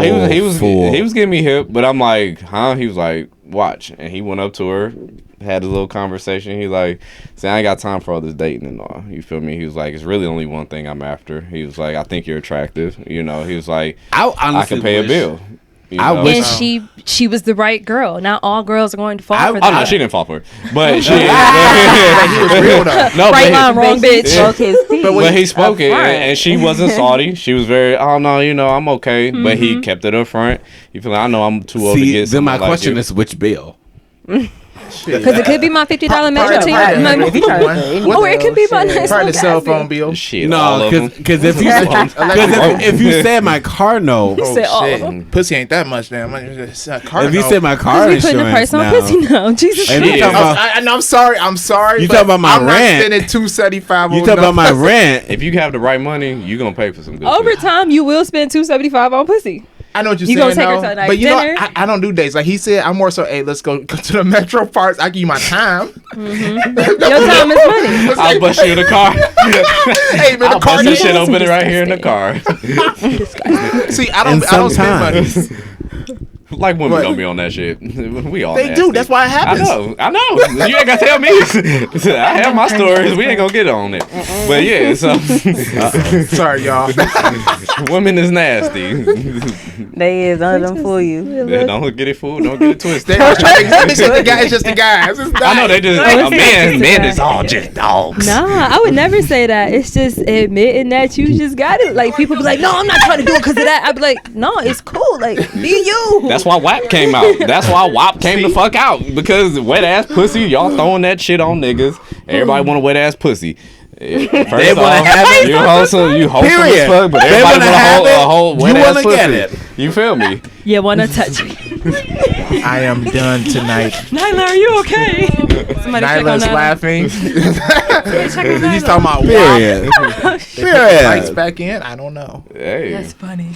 Oh, he was fool. getting me hip, but I'm like, huh? He was like, watch, and he went up to her, had a little conversation. He like, see, I ain't got time for all this dating and all. You feel me? He was like, it's really only one thing I'm after. He was like, I think you're attractive. You know, he was like, I can pay a bill. You know? And she was the right girl. Not all girls are going to fall for that. Oh no, she didn't fall for it, but she. He was real though. No, right line, wrong bitch. But he spoke it, and she wasn't salty. She was very, oh no, you know, I'm okay. But he kept it up front. You feel like, I know I'm too old to get. Then my like question you. is, which bill? Because it could be my $50 metro team. Or it could be my nice Probably little the cell gas phone bill. bill. Shit, all No, of them. because if you said my car note, Oh said all of shit, them. pussy ain't that much damn. if you said my car We insurance putting the price on now, pussy now. Jesus and you Christ. talking about, I'm sorry. You but talking about my I'm rent. not spending $275. you talking about my rent. If you have the right money, you gonna pay for some good. Over pussy. time, you will spend $275 on pussy. I know what you're You saying, gonna take her though. to a nice But you know, dinner? I don't do dates. Like he said, I'm more so, hey, let's go to the metro parts. I give you my time. Your time is money. I'll bust you in the car. Hey, man, I'll the car bust this needs shit open it right here in the car. See, I don't spend money. Like women What? don't be on that shit. We all They nasty. do. That's why it happens. I know. You ain't gotta tell me. I have my stories. We ain't gonna get on it. But yeah, so Sorry, y'all. women is nasty. They is. Don't let them fool you. Yeah, don't get it fooled. Don't get it twisted. They always try to make this the guy. It's just the guys. It's I know they just a man. Men that. is all just dogs. Nah, I would never say that. It's just admitting that you just got it. Like people be like, "No, I'm not trying to do it because of that." I'd be like, "No, it's cool. Like be you." That's why WAP came out. That's why WAP came the fuck out. Because wet ass pussy, y'all throwing that shit on niggas. Everybody want a wet ass pussy. First They wanna off, have it. you wholesome Period. as fuck, but They everybody wanna want have a it. whole You wet ass wanna pussy. get it. You feel me? You wanna touch me? I am done tonight. Nyla, are you okay? Somebody check on Nyla's Nyla. laughing. on He's talking about Period. lights Period. back in. I don't know. Hey. That's funny.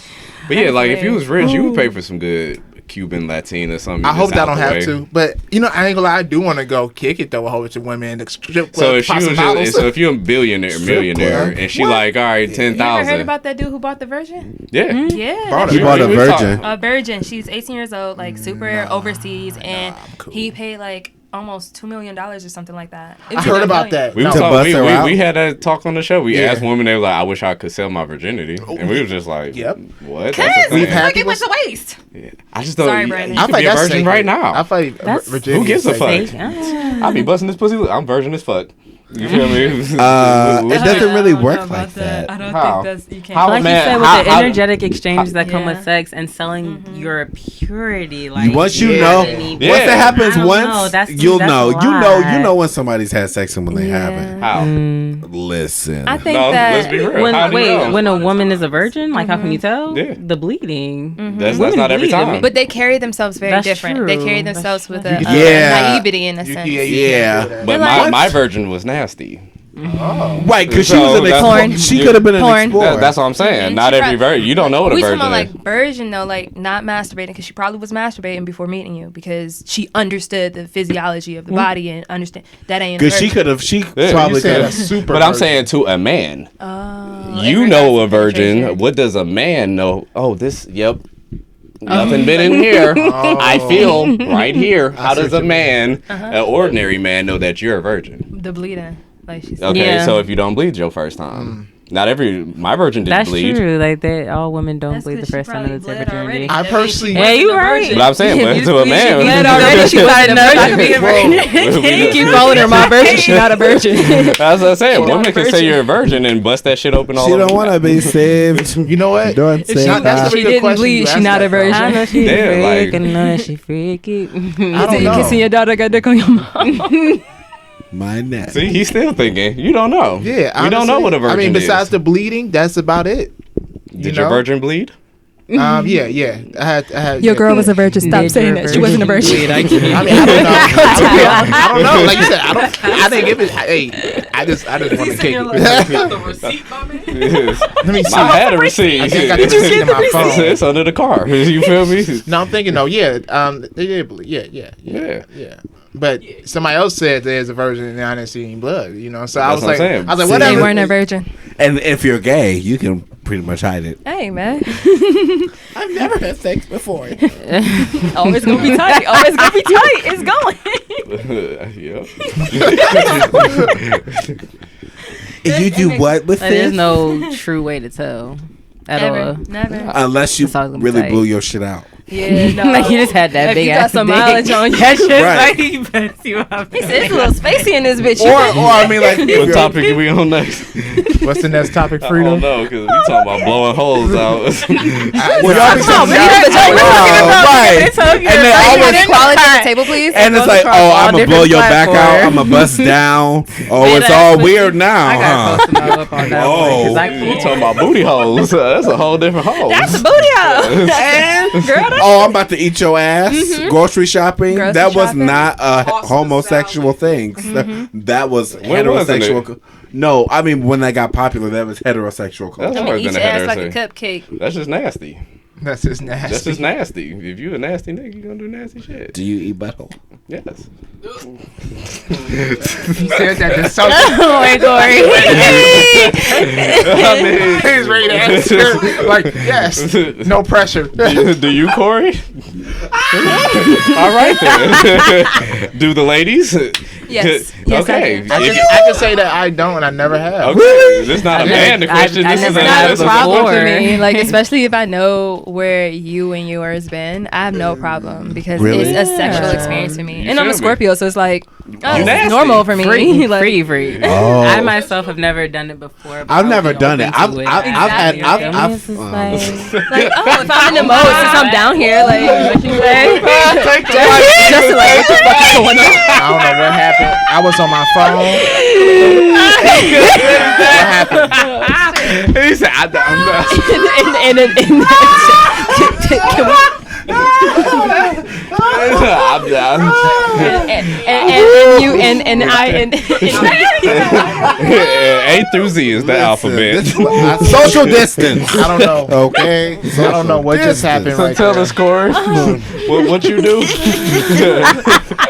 But yeah, like if you was rich, you would pay for some good Cuban, Latin, or something. I hope that's that out I don't the have way. to. But you know, I ain't gonna lie. I do want to go kick it though. A whole bunch of women in the strip club. So if pop you some was bottles. just, so if you're a millionaire, club. and she like, all right, You ever heard 10,000. about that dude who bought the Virgin? Yeah. Yeah. Bought He it. bought a We virgin. talking- A virgin. She's 18 years old, like super overseas, and he paid like almost $2 million or something like that. It I was heard like about $1 million. that. We, was To talking- bust her out? we had that talk on the show. We Yeah. asked women, they were like, I wish I could sell my virginity. And we was just like, Yep. what? Cause That's a We've thing. had like it people- went to waste. Yeah. I just don't. Sorry, you Brandon. could be a virgin sacred. right now. I fight That's- virginity. Who gives a is fuck? sacred. Yeah. I be busting this pussy. I'm virgin as fuck. You feel me? It doesn't really work like that. I don't How? think that's you can't. How Like man, you said, with how- the how- energetic exchanges that come Yeah. with sex and selling your purity, like Once you Yeah. know, I mean, Yeah. once that happens I don't once, know. That's- you'll that's know. a You know. You lot. know when somebody's had sex and when they haven't. How? Listen. I think No, that let's be real. How do you know? when a woman is a virgin, like how can you tell? Yeah. The bleeding. That's Women not every bleed. I time. mean, but they carry themselves very That's different. They true. carry That's themselves true. with a Yeah. naivety in a sense. Yeah. But like- my virgin was nasty. Right, because she So was an that's- Porn. She could have been an Porn. explorer. That's what I'm saying. And Not she every virgin. You don't know what a we virgin talking is. about like virgin though, like not masturbating because she probably was masturbating before meeting you because she understood the physiology of the body and understand that ain't. Because she could have. She Yeah. probably You said could a have. super. But I'm virgin. saying to a man, Oh, you know a virgin. What does a man know? Oh, this. Yep. Nothing been in here. I feel right here. How does a man, an ordinary man, know that you're a virgin? the bleeding, like she said. Okay, Yeah. so if you don't bleed your first time, not my virgin didn't That's bleed. true. Like that, all women don't That's bleed the 'cause she first time probably of their bled virginity. already. I That means personally- she Yeah, you wasn't a right. virgin. But I'm saying, but to a man, bled already. She wasn't enough to be a virgin. we- Keep calling her my virgin. She's not a virgin. that's what I'm saying. She not Women a can say virgin. you're a virgin and bust that shit open all She over. don't want to be saved. You know what? Don't If say she- that. that's the She good didn't question bleed. you She asked not that a from. virgin. I know she's Yeah, like- freak, and I know she freaky. I don't know. Kissing your daughter got dick on your mom. My neck. See, he's still thinking. You don't know. Yeah, we don't know honestly, what a virgin I mean, besides is. the bleeding, that's about it. Did your virgin bleed? Yeah. I had. Your girl was a virgin. Stop saying that. She wasn't a virgin. I don't know. Like you said, I didn't give it. Hey, I just want to kick it. The receipt, my man. Let me see. I had a receipt. I got the receipt in my phone. It's under the car. You feel me? No, I'm thinking. No, yeah. They did believe. Yeah. But somebody else said there's a virgin and I didn't see any blood. You know, so I was like, whatever. They weren't a virgin. And if you're gay, you can pretty much hide it. Hey, man. I've never had sex before. Always gonna be tight. Always gonna be tight. It's going. If you do what with There's this? no true way to tell at all. Never. Unless you That's all I'm gonna really say. blew your shit out. Yeah, no. Like you just had that If big you got ass some dick. mileage on you. That's just Right. like you better see what happens. He said it's a little spacey in this bitch. Or I mean, like, if What you're- topic are we on next? What's the next topic, I don't Frito? know, because we talking about blowing holes out. Well, y'all be Oh, but you have a joke. right. And then always Quality at the table, please. and it's like, oh, I'm gonna blow your back out. I'm gonna bust down. Oh, it's all weird now, I gotta post another up on that Oh. one, 'cause I You can't. talking about booty holes. That's a whole different hole. That's a booty hole. Girl, that's Oh, I'm about to eat your ass. Grocery shopping. Grocery that was shopping. not a Awesome homosexual thing. That was When wasn't heterosexual. it? No, I mean when that got popular, that was heterosexual culture. That's I worse mean, eat than your a ass like a heterosexual. cupcake. That's just nasty. That's just nasty. That's just nasty. If you a nasty nigga, you gonna do nasty shit. Do you eat butthole? Yes. You said that just so. Oh my Corey. He's ready to answer. Like, yes. No pressure. Do you, Corey? All right then. Do the ladies? Yes. Yes, Okay. I do. I can say that I don't and I never have. Okay. This is not a man question. I This is never a had Not a a problem for before. me. Like, especially if I know where you and yours been, I have no problem because Really? it's a sexual experience for me. You And I'm a feel me? Scorpio, so it's like, oh, You nasty. it's normal for me. Free, Like, free. Oh. I myself have never done it before. but I've I would never be done it. open to I've had Exactly. I've You feel me? It's just like- like, oh, if I'm in the mode, since I'm down here, like, what you say? Just like, what the fuck is going on? I don't know what happened. I was on my phone. What happened? He said, I'm not. I'm down. and you and I and A through Z is the alphabet. social distance. I don't know. Okay. I don't know what just happened So right tell there. us, Corey, what you do?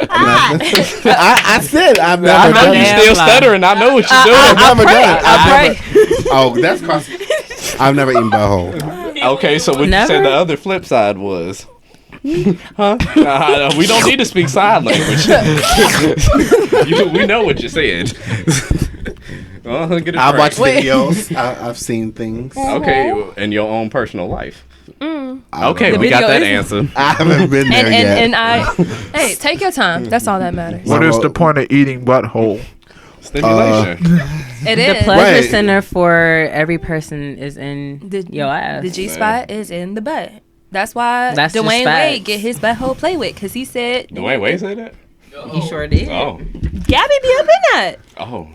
I said I've I never know done you it. still stuttering. I know what you doing. I've never done it. I Oh, that's cause I've never eaten butthole. Okay, so what you Never? said the other flip side was? Huh? We don't need to speak sign language. We know what you said. Get a I've watched drink. videos. I've seen things. Okay, in your own personal life. I Okay, The we got video that is- answer. I haven't been there yet. and I hey, take your time. That's all that matters. What is the point of eating butthole? Stimulation. It The is. pleasure Right. center for every person is in your ass. The G spot is in the butt. That's why That's just Dwayne facts. Wade get his butthole play with, because he said Dwayne Wade said that? He sure did. Oh. Gabby be up in that. Oh.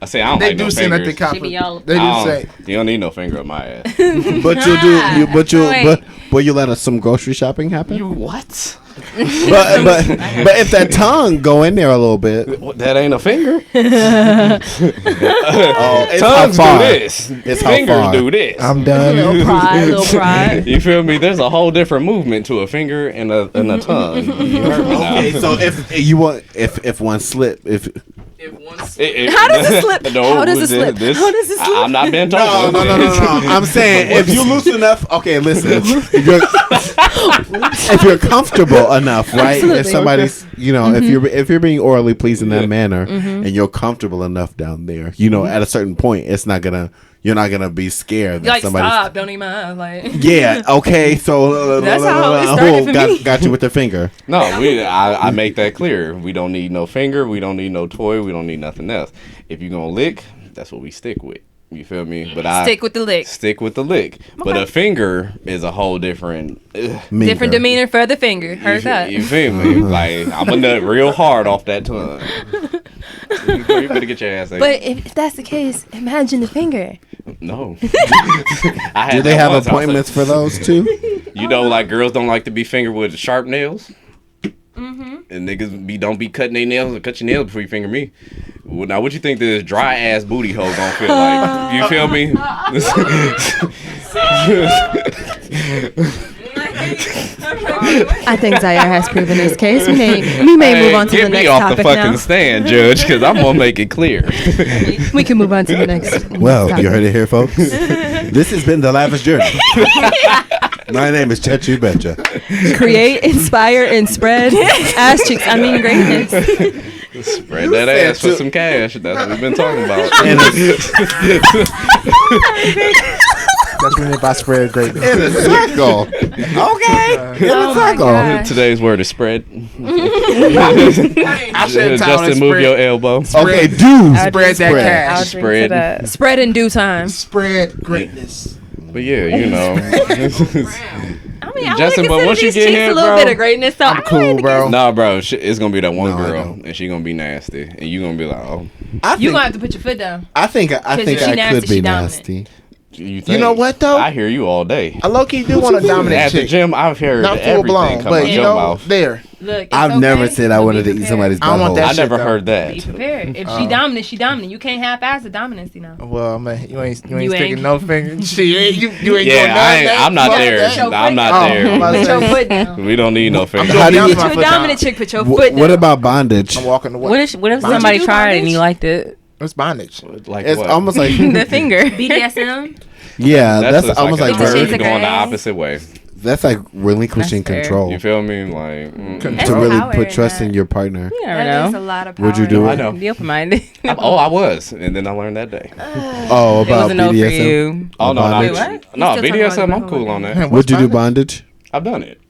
I say I don't They like do no sing at the fingers. cop. She be all- They do I say. don't- You don't need no finger on my ass. But you let some grocery shopping happen? What? but if that tongue go in there a little bit, That ain't a finger. it's Tongues how far. do this. It's how Fingers far. do this. I'm done. Little pride. You feel me? There's a whole different movement to a finger and a tongue. You heard me now. Okay, so if you want, if one slip, if How does it slip? How does it slip? How does it slip? I'm not bent over. no. I'm saying if you loose enough. Okay, listen. If you're comfortable enough, right? Absolutely. If somebody's, if you're being orally pleased in that manner, and you're comfortable enough down there, at a certain point, you're not gonna be scared that Like, somebody. stop, don't even mind. Like, Yeah. Okay. So That's how it started for me. got you with the finger. No, I make that clear. We don't need no finger. We don't need no toy. We don't need nothing else. If you're gonna lick, that's what we stick with. You feel me? But I stick with the lick. stick with the lick. But a finger is a whole different. Different demeanor for the finger. Heard that. You feel me? Like I'm a nut real hard off that tongue. You better get your ass ate. But if that's the case, imagine the finger. No. Do they have appointments for those too? You know, like girls don't like to be fingered with sharp nails. And niggas don't be cutting their nails or cut your nails before you finger me. Well, now, what you think this dry ass booty hole gonna feel like? You feel me? I think Zaire has proven his case. We may move on to the next topic now. Get me off the fucking stand, Judge, because I'm gonna make it clear. We can move on to the next. Well, you heard it here, folks. This has been the Lavish Journey. My name is Chechu Betcha. Create, inspire, and spread ass cheeks. I mean greatness. Spread that ass for some cash. That's what we've been talking about. That's when if I spread greatness. In a circle. Okay. In a circle. Today's word is spread. I should Justin, move your elbow. Okay, do spread that cash. Spread. Spread in due time. Spread greatness. But yeah, you know. I mean, I Justin, but once you get here, a little bit of greatness. So I'm cool, bro. Nah, bro, it's gonna be that one girl, and she gonna be nasty, and you gonna be like, oh. You gonna have to put your foot down. I think I could be nasty. You know what though? I hear you all day. I low key do want a dominant At chick. the gym, I've heard Not full everything blown, come but out you your know, mouth. there. Look, I've never said I wanted to eat somebody's I don't want butthole. that I shit, never though. heard that. Be prepared. If she dominant, she dominant. You can't half-ass the dominance, you know. Well, man, you ain't You sticking ain't. no finger. Shit, you ain't doing Yeah, nothing. I'm not Fuck there. that. I'm not there. Put your foot down. We don't need no finger. How do you? Get you a dominant chick, put your foot down. What about bondage? I'm walking away. What if somebody you do tried and bondage? you liked it? What's bondage? Like It's what? almost like The finger. BDSM? yeah. That's just almost like a bird Shades of going the Grey. opposite way. that's like relinquishing That's fair. control You feel me? Like, That's to really power put in trust that. in your partner. You never That is a know. lot of power. Would you do in it? I know. Be open-minded. I was, and then I learned that day. Oh, It about was a no for BDSM. you. Oh no, Bondage? Wait, what? no, He's still talking BDSM. I'm about cool the on that. Would you do bondage? I've done it.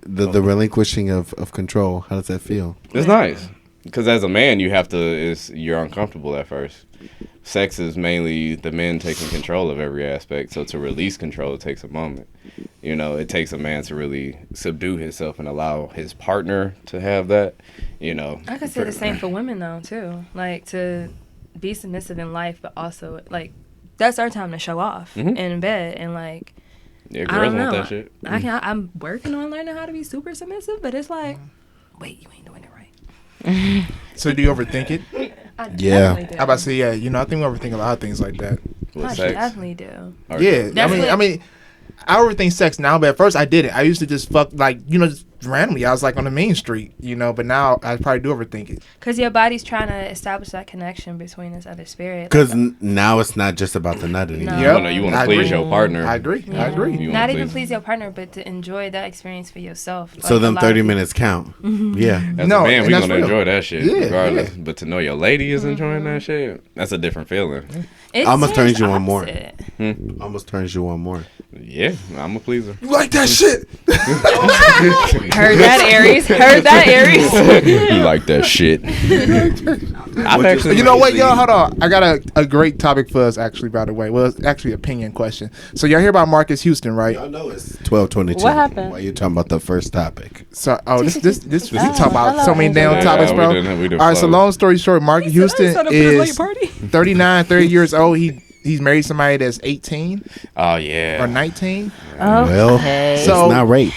The relinquishing of control. How does that feel? It's nice because as a man, you're uncomfortable at first. Sex is mainly the men taking control of every aspect. So to release control, it takes a moment. You know, it takes a man to really subdue himself and allow his partner to have that. You know, I could say the same for women though too. Like to be submissive in life, but also like that's our time to show off in bed and like. Yeah, I girls don't know. want that shit. I'm working on learning how to be super submissive, but it's like, wait, you ain't doing it right. So do you overthink it? I Yeah. definitely do. I'm about to say, yeah. You know, I think we overthink a lot of things like that. With I sex. definitely do. Or- Yeah, Definitely. I mean, I overthink sex now, but at first I didn't. I used to just fuck like just randomly. I was like on the main street, but now I probably do overthink it. Because your body's trying to establish that connection between this other spirit. Because now it's not just about the nut anymore. No. You want I to please agree. your partner. I agree. I agree. You Not wanna even please your partner, but to enjoy that experience for yourself. So Like, them a lot 30 of minutes count. Yeah. As No, a man, and we're that's gonna real. enjoy that shit Yeah, regardless. yeah. But to know your lady is enjoying that shit, that's a different feeling. It's Almost turns just you on more. opposite. Almost turns you on more. Yeah, I'm a pleaser. You like that shit? Heard that, Aries. Heard that, Aries. You like that shit? I've actually, You know what, y'all? Hold on. I got a great topic for us, actually, by the way. Well, it's actually an opinion question. So, y'all hear about Marcus Houston, right? Y'all know it's 12:22. What happened? Why you talking about the first topic? So, this we talk about so many damn Yeah, topics, we bro. didn't All right, so flow. long story short, Marcus Houston is 39, 30 years old. He's married somebody that's 18 Oh or yeah. 19. Well, Okay. it's So- not rape.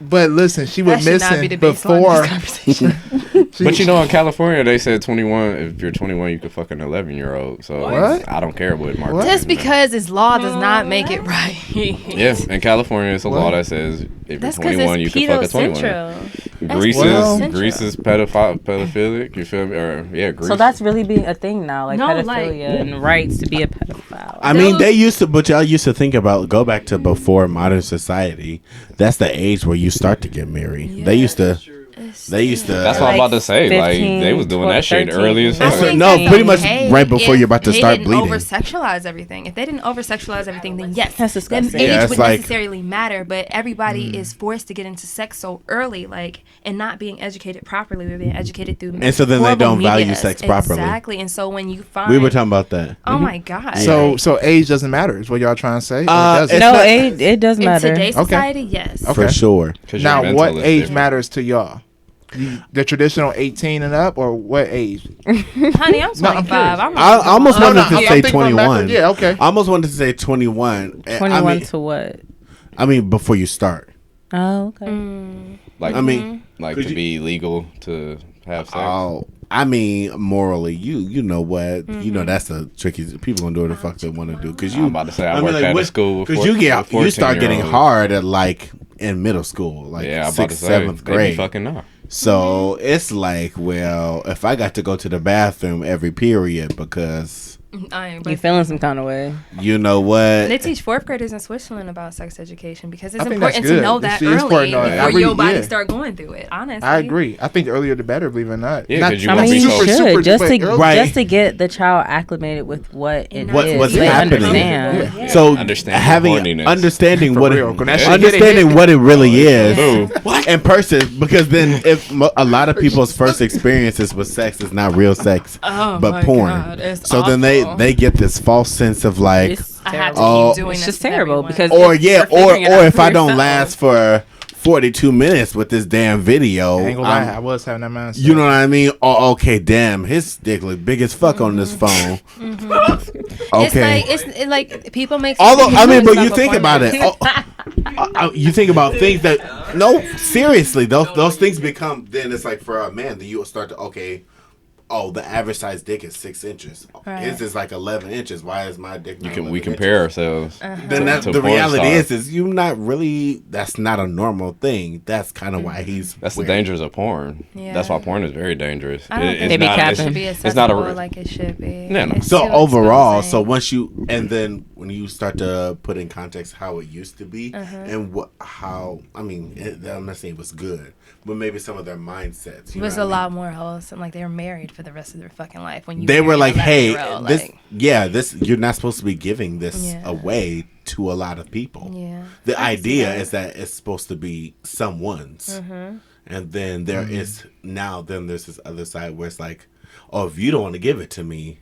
But listen, she That was should not be missing the baseline of this before. conversation. But you know, in California, they said 21. If you're 21, you can fuck an 11-year-old. So What? I don't care what Mark. Just because it's law does not make it right. Yeah, in California, it's a law that says if That's you're because 21, you it's can fuck a 21. pedocentral. Greece Well- is Greece is pedophilic. You feel me? Or yeah, Greece. So that's really being a thing now, like No, pedophilia like- and rights to be a pedophile. I mean, they used to, but y'all used to think about, go back to before modern society. That's the age where you start to get married. They used to. That's what I'm about to say. Like 15, they was doing that shit 13. early as I fuck. think No, that's pretty much okay right before if you're about to they start didn't bleeding. over-sexualize everything. If they didn't over-sexualize everything, then yes, That's then disgusting. age Yeah, it's would like- necessarily matter. But everybody is forced to get into sex so early, like, and not being educated properly. We're being educated through And so then they horrible don't value media. sex properly. Exactly, and so when you find We were talking about that. oh my god, So age doesn't matter, is what y'all trying to say? Or it doesn't? it's no, not- it does in matter. today's Okay. society, yes. Okay. For sure. 'Cause your Now, mental what is age different. matters to y'all? The traditional 18 and up, or what age? Honey, I'm 25. I almost wanted to say 21. Yeah, okay. I almost wanted to say 21. 21 to what? I mean, before you start. Oh, okay. Like, I mean, like to be legal to have sex. Oh, I mean, morally, you know what? You know that's a tricky. People gonna do what the fuck they want to do because you. I'm about to say I worked at a school because you start getting hard at like in middle school, like 6th, 7th grade. They be fucking up. So it's like, well, if I got to go to the bathroom every period because you feeling some kind of way. You know what? They teach 4th graders in Switzerland about sex education because it's I think important that's to know good. that It is early important to know. before your body start going through it. Honestly, I agree. I think the earlier the better. Believe it or not. Yeah, because you won't I mean, be you so should just right. to get the child acclimated with what it is. What's They happening? understand. Yeah. So understanding what it really is in person, because then if a lot of people's first experiences with sex is not real sex but porn. God, so then they get this false sense of like, I have to keep doing it's this just terrible because or if I don't last for 42 minutes with this damn video, I ain't gonna lie, I was having that mindset. You know what I mean? Oh, okay, damn, his dick look big as fuck on this phone. Okay, it's like people make. Although I mean, but you think about it. You think about things that seriously, those things become. Then it's like for a man, then you start to the average size dick is 6 inches. Right. His is like 11 inches. Why is my dick? We compare ourselves. Then the reality is you not really. That's not a normal thing. That's kind of why he's. That's the dangers of porn. Yeah. That's why porn is very dangerous. I don't think it should be accessible like it should be. No. So overall, once then when you start to put in context how it used to be and I'm not saying it was good, but maybe some of their mindsets. It was a lot more wholesome. Like they were married for the rest of their fucking life. When they were like, "Hey, this you're not supposed to be giving this away to a lot of people." Yeah. The idea is that it's supposed to be someone's, and then there's this other side where it's like, "Oh, if you don't want to give it to me,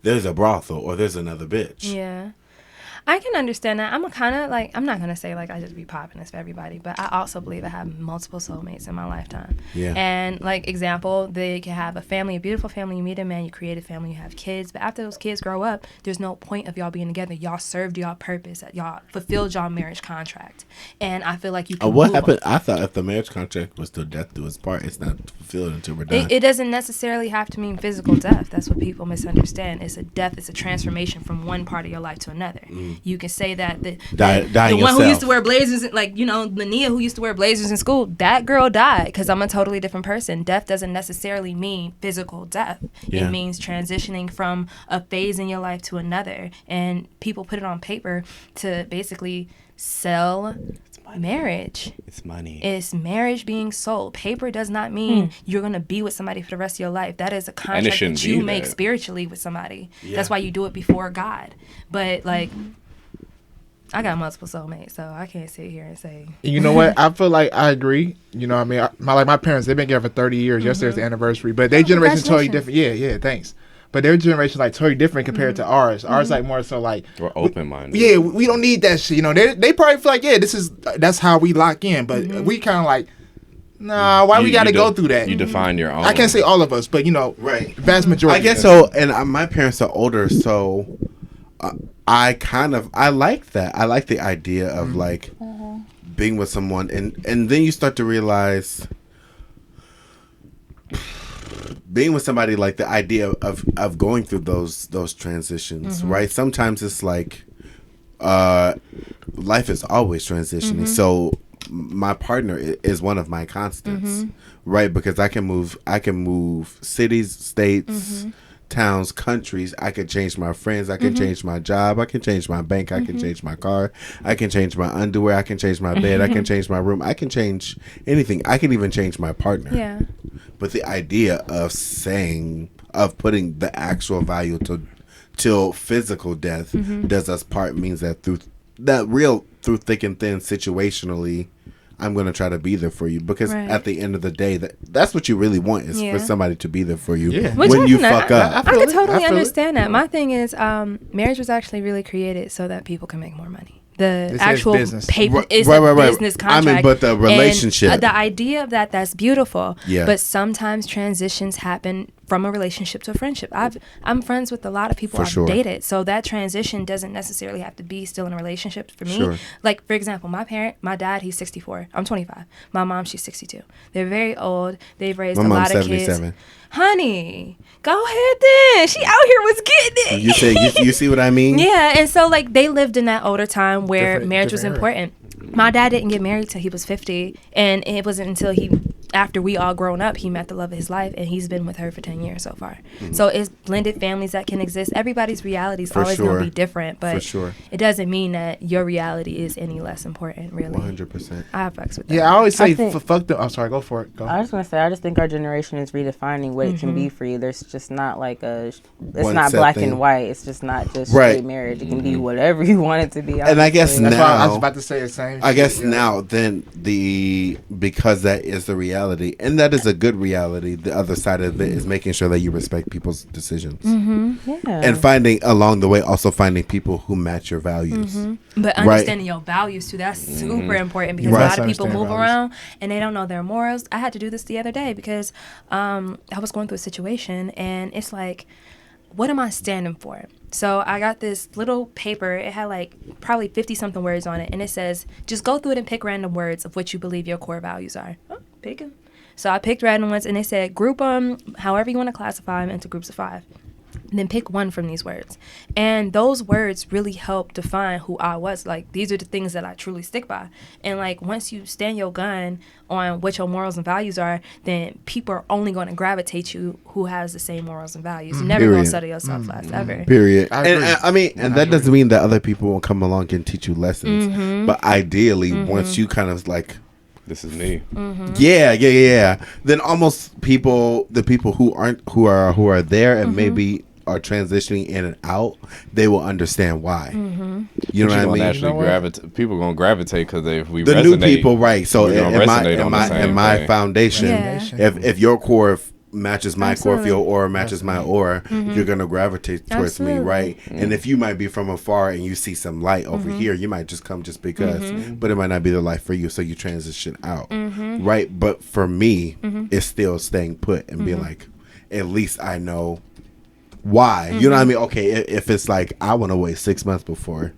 there's a brothel or there's another bitch." Yeah. I can understand that. I'm kind of like, I'm not going to say like I just be popping this for everybody, but I also believe I have multiple soulmates in my lifetime. Yeah. And like example, they can have a family, a beautiful family, you meet a man, you create a family, you have kids, but after those kids grow up, there's no point of y'all being together. Y'all served y'all purpose, y'all fulfilled y'all marriage contract. And I feel like you can what happened? I thought if the marriage contract was till death do its part, it's not fulfilled until we're done. It doesn't necessarily have to mean physical death. That's what people misunderstand. It's a death, it's a transformation from one part of your life to another. You can say that the one who used to wear blazers, like, Lania who used to wear blazers in school, that girl died because I'm a totally different person. Death doesn't necessarily mean physical death. Yeah. It means transitioning from a phase in your life to another. And people put it on paper to basically sell marriage. It's money. It's marriage being sold. Paper does not mean you're going to be with somebody for the rest of your life. That is a contract that you make spiritually with somebody. Yeah. That's why you do it before God. But like, I got multiple soulmates, so I can't sit here and say. You know what? I feel like I agree. You know what I mean? My parents, they've been together for 30 years. Yesterday's the anniversary. But their generation totally different. Yeah, thanks. But their generation like totally different compared to ours. Ours like more so like we're open minded. Yeah, we don't need that shit. They probably feel like that's how we lock in. But we kind of like, nah, why we got to go through that? You define your own. I can't say all of us, but right, vast majority. I guess so. And my parents are older, so I like that. I like the idea of like being with someone, and then you start to realize. Being with somebody, like the idea of going through those transitions, right? Sometimes it's like life is always transitioning. So my partner is one of my constants, right? Because I can move cities, states, towns, countries. I can change my friends. I can change my job. I can change my bank. I can change my car. I can change my underwear. I can change my bed. I can change my room. I can change anything. I can even change my partner. Yeah. But the idea of putting the actual value till physical death does us part means that through thick and thin situationally, I'm going to try to be there for you, because at the end of the day, that's what you really want is for somebody to be there for you when you fuck up. I can totally understand that. My thing is, marriage was actually really created so that people can make more money. the actual business. paper is Right. a business contract. I mean, but the relationship. And, the idea of that's beautiful. Yeah. But sometimes transitions happen from a relationship to a friendship. I'm friends with a lot of people For I've sure. dated, so that transition doesn't necessarily have to be still in a relationship for me. Sure. Like, for example, my dad, he's 64. I'm 25. My mom, she's 62. They're very old. They've raised My a mom's lot of 77. kids. Honey, go ahead then. She out here was getting it. You say you see what I mean? Yeah, and so like they lived in that older time where Different- marriage was different important. My dad didn't get married till he was 50, and it wasn't until after we all grown up, he met the love of his life, and he's been with her for 10 years so far. So it's blended families that can exist. Everybody's reality is For always sure. going to be different, but For sure. it doesn't mean that your reality is any less important, really. 100%. I have fucks with that. Yeah, I always say I think- fuck them. I'm sorry, go for it. Go. I was gonna say, I just think our generation is redefining what it can be for you. There's just not like it's One not set black thing. and white. It's just not just Right. straight marriage. It can be whatever you want it to be. And I guess honestly. That's why I was now- about to say the same. I shit, guess yeah. now then because that is the reality, and that is a good reality. The other side of it is making sure that you respect people's decisions, Yeah. and finding along the way also finding people who match your values. But Right. understanding your values too, that's super important because Right. a lot of people Understand move values. around and they don't know their morals. I had to do this the other day because I was going through a situation and it's like, what am I standing for? So I got this little paper. It had like probably 50 something words on it. And it says, just go through it and pick random words of what you believe your core values are. Oh, pick them. So I picked random ones and they said, group them however you want to classify them into groups of 5. And then pick one from these words. And those words really help define who I was. Like, these are the things that I truly stick by. And, like, once you stand your gun on what your morals and values are, then people are only going to gravitate you who has the same morals and values. You're never going Period. to settle yourself last, ever. Period. I And agree. I mean, and that doesn't mean that other people won't come along and teach you lessons. But ideally, once you kind of like, This is me. yeah, then almost the people who are there and maybe are transitioning in and out, they will understand why. You know what I mean? Naturally people gonna gravitate because if we The resonate, new people, right? So we're gonna resonate on the same in my thing. foundation, Yeah. if your core matches my core, if Absolutely. your aura matches my aura, you're gonna gravitate towards me, Absolutely. right? And if you might be from afar and you see some light over here, you might just come just because, but it might not be the light for you, so you transition out, right? But for me, it's still staying put and being like, at least I know why. You know what I mean? Okay, if it's like I want to wait 6 months before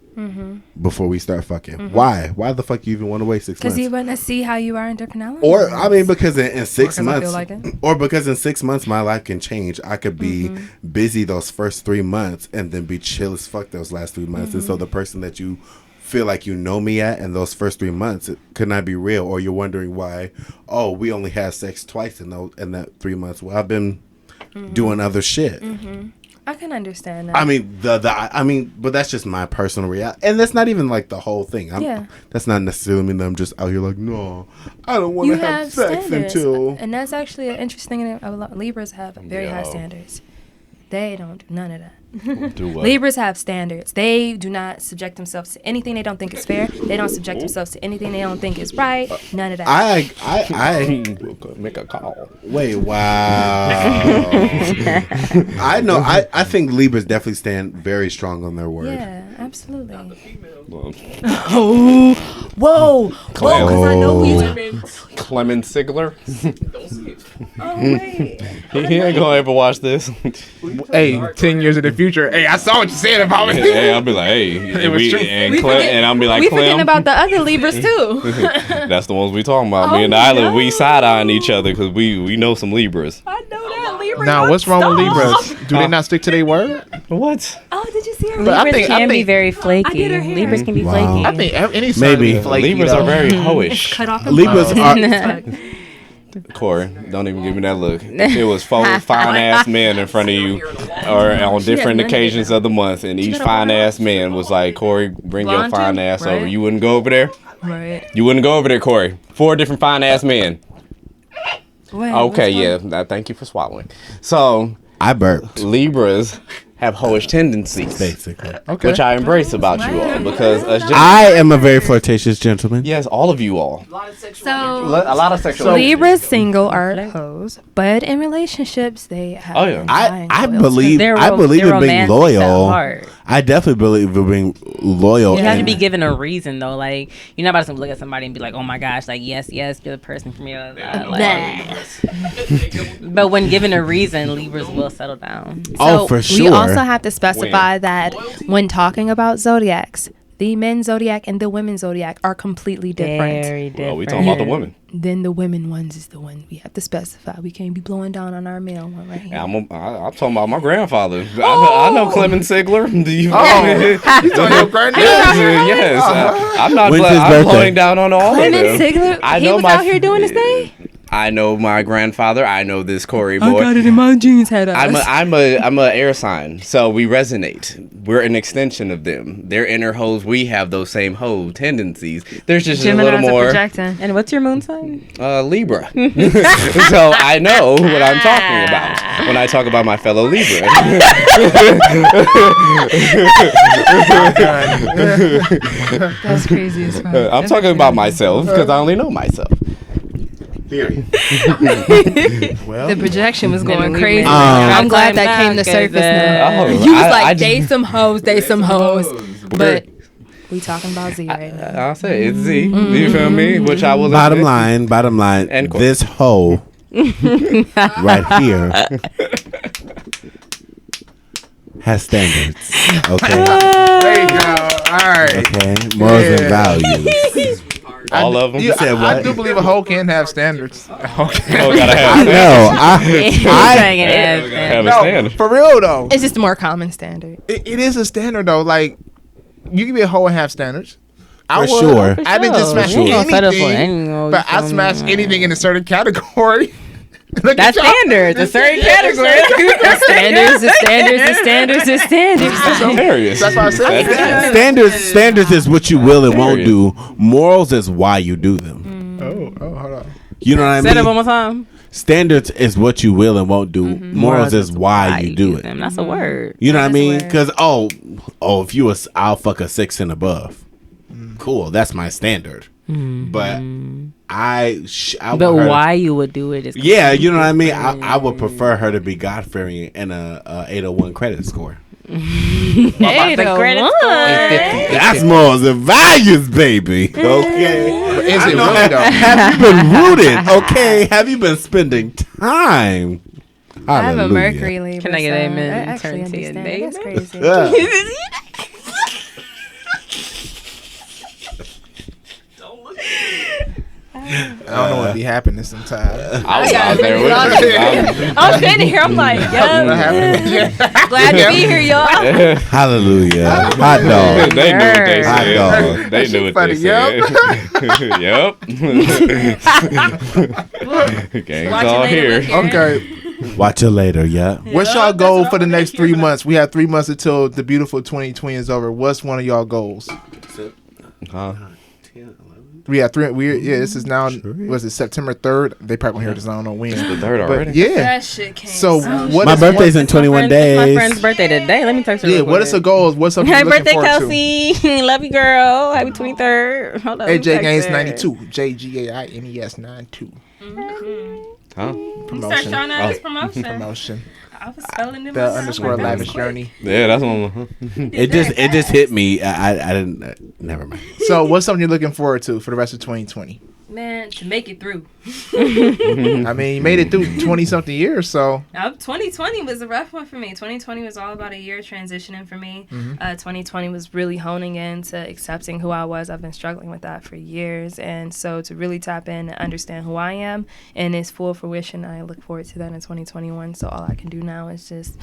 we start fucking, why the fuck you even want to wait 6 months? Because you want to see how you are in different elements. Or I mean, because in 6 'cause I months, feel like it. or because in 6 months my life can change. I could be busy those first 3 months and then be chill as fuck those last 3 months. And so the person that you feel like you know me at in those first 3 months, it could not be real. Or you're wondering why, oh, we only had sex twice in that 3 months. Well, I've been doing other shit. I can understand that. I mean, but that's just my personal reality, and that's not even like the whole thing. That's not necessarily mean that I'm just out here like, no, I don't want to have sex until. And that's actually an interesting thing. Libras have very high standards. They don't do none of that. Do what? Libras have standards. They do not subject themselves to anything they don't think is fair. They don't subject themselves to anything they don't think is right. None of that. I Make a call. wait. Wow. I know. I think Libras definitely stand very strong on their word. Yeah, absolutely. Well, Whoa, because I know who you're Clement Sigler. Oh, wait. He ain't gonna ever watch this. Hey, 10 years in the future. Hey, I saw what you said about me. Hey, I'll be like, hey, It was true. and I'll be like, We forgetting Clem. about the other Libras, too. That's the ones we talking about. Oh, Me and the island, we no. side eyeing each other because we know some Libras. I know that, Libras. Now, what's wrong with Stop. Libras? Do they not stick to their word? What? Oh, did you see her? But I Libras think- can be think- very I flaky. did her hair. Libras can be Wow. flaky. I think any sign Maybe. is flaky, Libras though. are very It's hoish. cut off and Libras blown. are. Corey, don't even give me that look. If it was 4 fine ass men in front of you, or on different none of it occasions of the month, and each got a fine blonde ass man was like, Corey, bring your Blonde fine too, ass right? over. You wouldn't go over there? Right. You wouldn't go over there, Corey. 4 different fine ass men. Wait, Okay, which one? yeah. Thank you for swallowing. So, I burped. Libras have hoish tendencies, basically. Okay. which I embrace about you all because us I am a very flirtatious gentleman. yes, all of you all. So A lot of sexual. Libras single are hoes, but in relationships they have. Oh, yeah. I believe They're in being romantic at loyal. heart. I definitely believe in being loyal. You have to and- be given a reason though. Like you're not about to look at somebody and be like, "Oh my gosh, like yes, you're the person for me." But when given a reason, Libras will settle down. Oh, for sure. We also have to specify that when talking about zodiacs, the men's zodiac and the women's zodiac are completely different. Very different. Oh, we talking about the women. Then the women ones is the one we have to specify. We can't be blowing down on our male one right here. Yeah, I'm talking about my grandfather. I know Clement Sigler. Do you? You talking about granddad? Yes. I'm not. When's his I'm birthday? blowing down on all of them. Clement Sigler, I he know was my- out here doing his thing. I know my grandfather. I know this Corey boy. I got it in my jeans head. I'm a air sign, so we resonate. We're an extension of them. They're inner hoes. We have those same hoe tendencies. There's just a little more And what's your moon sign? Libra. So I know what I'm talking about when I talk about my fellow Libra. That's crazy as fuck. I'm talking about myself because I only know myself. Period. Well, The projection was going we crazy. made I'm glad it. that came to surface now. Oh, You was I like, just- they some hoes, they some hoes. But we talking about Z right now. I'll say it's Z. You feel me? Which I will. Bottom admit. line. And quote. This hoe right here has standards. Okay. there you go. All right. Okay. Morals and values. All of them. You said I what? do believe a hoe can have standards. Okay. Oh, gotta have No, have a No, standard. for real though, It's just a more common standard. it is a standard though. Like you can be a hoe and have standards. I For would. sure. I didn't just smash You ain't gonna settle for anything, anything, but I you smashed feel me? anything in a certain category. Look That's at y'all. standards. A certain category. The standards. That's hilarious. That's what I said. Standards is what you will and won't do. Morals is why you do them. Oh, hold on. You know what I Say that one mean? more time. Standards is what you will and won't do. Morals is why you do it. them. That's a word. You know what I That's a mean? word. Because if you was, I'll fuck a 6 and above. Cool, that's my standard. But I But want her why you would do it is yeah, you know what I mean. I would prefer her to be God fearing and a 801 credit score. the credit score. That's morals and values, baby. Okay. Is I it know, really though? have you been rooted? Okay. Have you been spending time? I have a Hallelujah. Mercury Libra. Can I get so amen? I actually Turn to your understand. That's neighbor. crazy. Yeah. I don't know what be happening sometimes. I was out there with you. I'm standing here. I'm like, What yo, happened? Yeah. glad to be here, y'all. Hallelujah. Hot dog. They knew what they Hot said. dog. They knew what funny, they said. Yep. Gang's all here. Okay. Watch you later. Yeah. What's y'all goal for the next 3 months? We have 3 months until the beautiful 2020 is over. What's one of y'all goals? Huh? We have three. This is now. Was it September 3rd? They probably gonna hear this. I don't know when. The third But already. yeah. That shit came. So what My is birthday's one, in 21 days. My friend's birthday today. Let me text her. Yeah. real What is the quick. goals? What's something Happy you're looking birthday, forward to? Kelsey. Love you, girl. Happy 23rd. Hold on. AJ Gaines text her. 92. JGAINES 92. Huh? Promotion. promotion. Promotion. I was spelling them The myself. underscore Lavish Journey. Yeah, that's one. It just hit me. I didn't. Never mind. So what's something you're looking forward to for the rest of 2020? Man, to make it through. I mean, you made it through 20-something years, so 2020 was a rough one for me. 2020 was all about a year transitioning for me. 2020 was really honing into accepting who I was. I've been struggling with that for years. And so to really tap in and understand who I am in its full fruition, I look forward to that in 2021. So all I can do now is just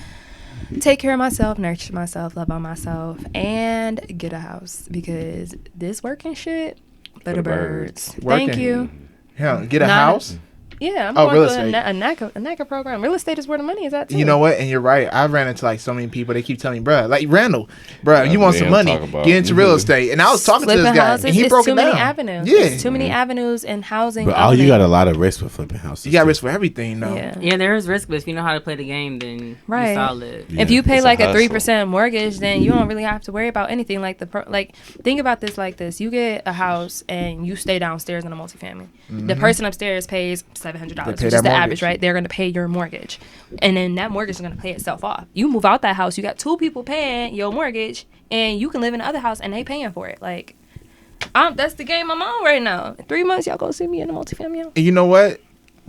take care of myself, nurture myself, love on myself, and get a house. Because this working shit, for the birds. Working. Thank you. hell, get a Not- house. Yeah, I'm real going estate. through a NACA program. Real estate is where the money is at too. You know what? And you're right. I ran into like so many people. They keep telling me, bruh, like Randall, bruh, you want some money? Get into real estate. And I was talking to this guy, houses, and he broke it down. Too many avenues. Yeah, It's too many avenues in housing. But you got a lot of risk with flipping houses. You got risk for everything, though. Yeah, there is risk, but if you know how to play the game, then you're solid. If you pay like a 3% mortgage, then you don't really have to worry about anything. Like think about this like this: you get a house and you stay downstairs in a multifamily. The person upstairs pays $700, which is the average, right? They're going to pay your mortgage, and then that mortgage is going to pay itself off. You move out that house, you got 2 people paying your mortgage, and you can live in the other house and they paying for it. Like, that's the game I'm on right now. In 3 months, y'all gonna see me in a multifamily. And you know what?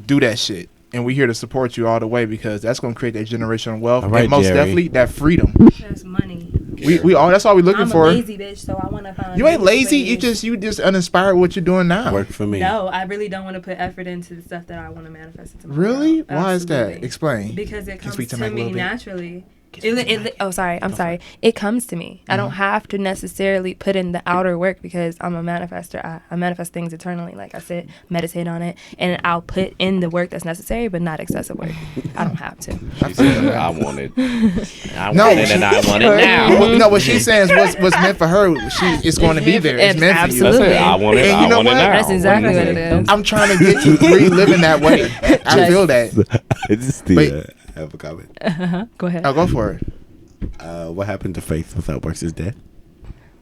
Do that shit. And we're here to support you all the way because that's going to create that generational wealth. Right, and most definitely that freedom. That's money. We all that's all we're looking for. I'm a lazy bitch, so I want to find. You ain't lazy. You just uninspired what you're doing now. Work for me. No, I really don't want to put effort into the stuff that I want to manifest into my Really? world. Why is that? Explain. Because it comes to me naturally. It comes to me. I don't have to necessarily put in the outer work because I'm a manifester. I manifest things eternally. Like I said, meditate on it, and I'll put in the work that's necessary, but not excessive work. I don't have to. I want it. I want it, and I want it now. No, what she's saying is what's meant for her. It's going to be there. It's meant for you. That's it. I want it. And you know what? That's exactly what it is. I'm trying to get you reliving that way. I feel that. I have a comment. Go ahead. I'll go for it. What happened to faith without works is dead?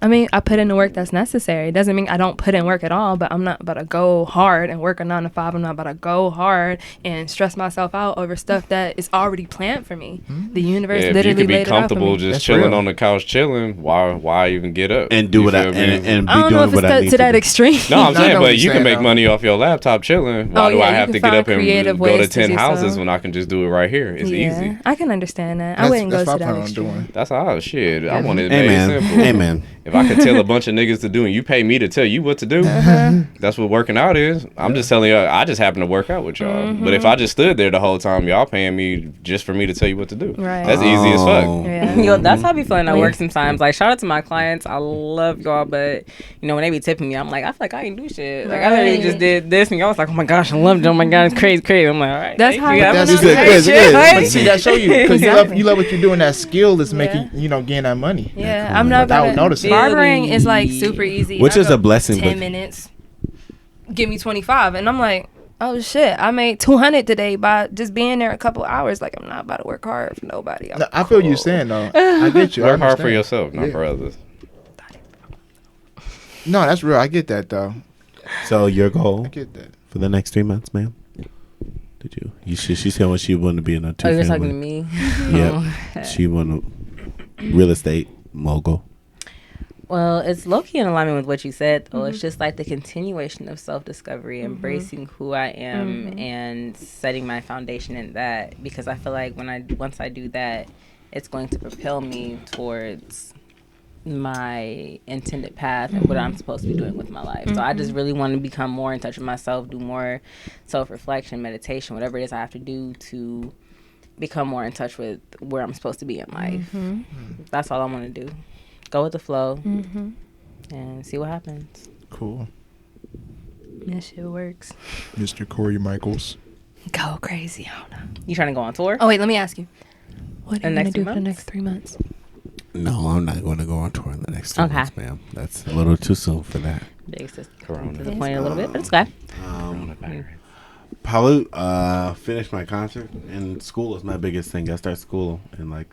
I mean, I put in the work that's necessary. It doesn't mean I don't put in work at all, but I'm not about to go hard and work a 9 to 5. I'm not about to go hard and stress myself out over stuff that is already planned for me. The universe literally laid it out for me. If you could be comfortable just chilling on the couch, chilling, why even get up? And do what I and be I don't know if it's to that extreme. No, I'm saying, but you can make money off your laptop chilling. Why do I have to get up and go to 10 houses when I can just do it right here? It's easy. I can understand that. I wouldn't go to that extreme. That's how shit. I want it made simple. Amen. If I could tell a bunch of niggas to do and you pay me to tell you what to do, that's what working out is. I'm just telling you, I just happen to work out with y'all. But if I just stood there the whole time, y'all paying me just for me to tell you what to do. Right. That's easy as fuck. Yeah. Yo, that's how I be feeling at work sometimes. Like, shout out to my clients. I love y'all, but, you know, when they be tipping me, I'm like, I feel like I ain't do shit. Like, I literally just did this, and y'all was like, oh my gosh, I loved it. Oh my God, it's crazy. I'm like, all right. That's how that's good. But see, that show you, because you love what you're doing. That skill is making, gain that money. Yeah, I'm not about to. Barbering is like super easy. Which is a blessing. 10 minutes. Give me 25. And I'm like, oh shit, I made 200 today by just being there a couple hours. Like, I'm not about to work hard for nobody. No, I feel you saying though. I get you. Work hard for yourself, not for others. No, that's real. I get that though. So your goal I get that. for the next 3 months, ma'am? Did you? She said what she wanted to be in a 2 family. Oh, you're talking to me? Yep. She wanted real estate mogul. Well, it's low-key in alignment with what you said, though. It's just like the continuation of self-discovery, embracing who I am, and setting my foundation in that. Because I feel like once I do that, it's going to propel me towards my intended path and what I'm supposed to be doing with my life. So I just really want to become more in touch with myself, do more self-reflection, meditation, whatever it is I have to do to become more in touch with where I'm supposed to be in life. That's all I want to do. Go with the flow and see what happens. Cool. That shit works. Mr. Corey Michaels. Go crazy. I don't know. You trying to go on tour? Oh, wait, let me ask you. What are you going to do for the months? next 3 months? No, I'm not going to go on tour in the next 2 months, ma'am. That's a little too soon for that. Big sister. Disappointed a little bit, but it's okay. Probably finish my concert, and school is my biggest thing. I start school in like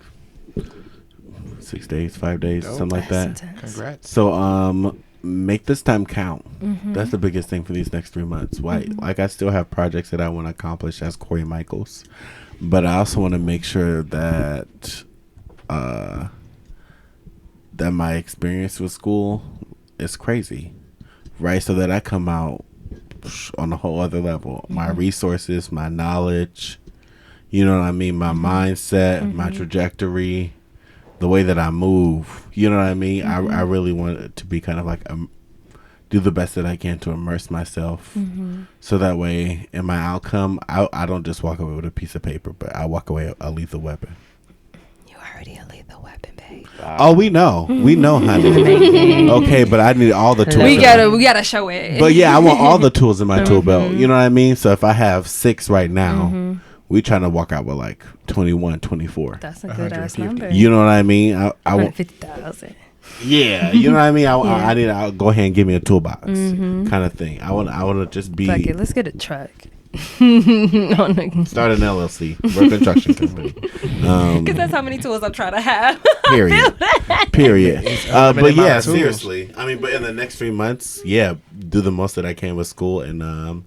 6 days, 5 days, something like that. Intense. Congrats. So make this time count. That's the biggest thing for these next 3 months. Why? Like, I still have projects that I want to accomplish as Corey Michaels, but I also want to make sure that that my experience with school is crazy, right? So that I come out on a whole other level. My resources, my knowledge, you know what I mean? My mindset, my trajectory, the way that I move, you know what I mean? I really want it to be kind of like do the best that I can to immerse myself, so that way in my outcome, I don't just walk away with a piece of paper, but I walk away a lethal weapon. You already a lethal weapon, baby. Oh, we know, honey. Okay, but I need all the tools. We gotta show it. But yeah, I want all the tools in my tool belt. You know what I mean? So if I have 6 right now, we trying to walk out with like 21, 24. That's a good ass number. You know what I mean? I want 150,000. Yeah, you know what I mean. I need. I'll go ahead and give me a toolbox kind of thing. I want to just be. Fuck it, let's get a truck. Start an LLC, work construction company. Because that's how many tools I'm trying to have. Period. But yeah, seriously. I mean, but in the next 3 months, yeah, do the most that I can with school and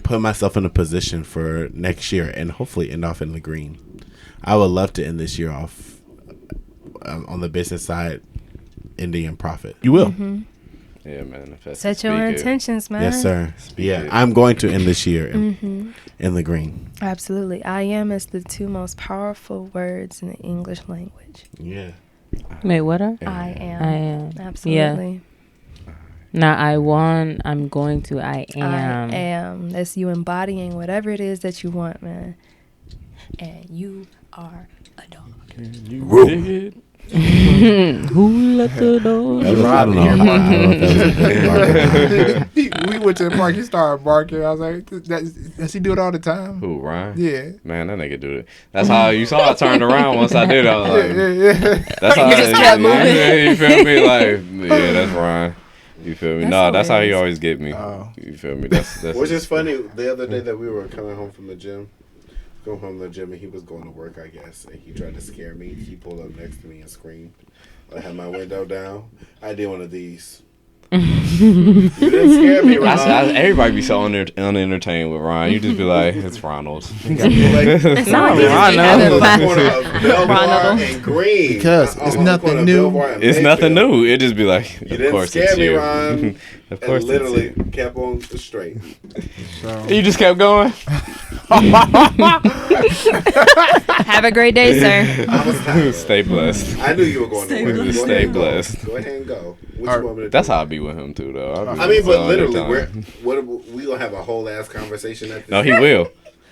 put myself in a position for next year and hopefully end off in the green. I would love to end this year off on the business side, ending in profit. You will. Yeah, man. Set your intentions, man. Yes, sir. Yeah, I'm going to end this year in the green. Absolutely. I am is the 2 most powerful words in the English language. Yeah. Wait, what are? I am. I am. Absolutely. Yeah. Not I want, I'm going to, I am. I am. That's you embodying whatever it is that you want, man. And you are a dog. You dig it? Who let the dog? I don't know. We went to the park. He started barking. I was like, does he do it all the time? Who, Ryan? Yeah. Man, that nigga do it. That's how you saw I turned around once I did it. I was like, Yeah. that's how You just kept moving. You feel me? Like, yeah, that's Ryan. You feel me? That's That's how he hilarious. always get me. You feel me? That's Which is funny. The other day that we were coming home from the gym, and he was going to work, I guess, and he tried to scare me. He pulled up next to me and screamed. I had my window down. I did one of these. You didn't scare me, Ron. Everybody be so unentertained with Ryan. You just be like, it's Ronald. It's not Ronald and Green. Because it's nothing new. It's nothing new. It just be like, You of didn't course scare it's me, you. Ron. Of course And literally it's you. kept on straight. You just kept going? Have a great day, sir. I was tired. Stay blessed. I knew you were going to work. Go Stay ahead and go. blessed. Go ahead and go. What you want me to That's do? how I be with him too, though. I mean, but literally, we gonna have a whole ass conversation at this. No, he will.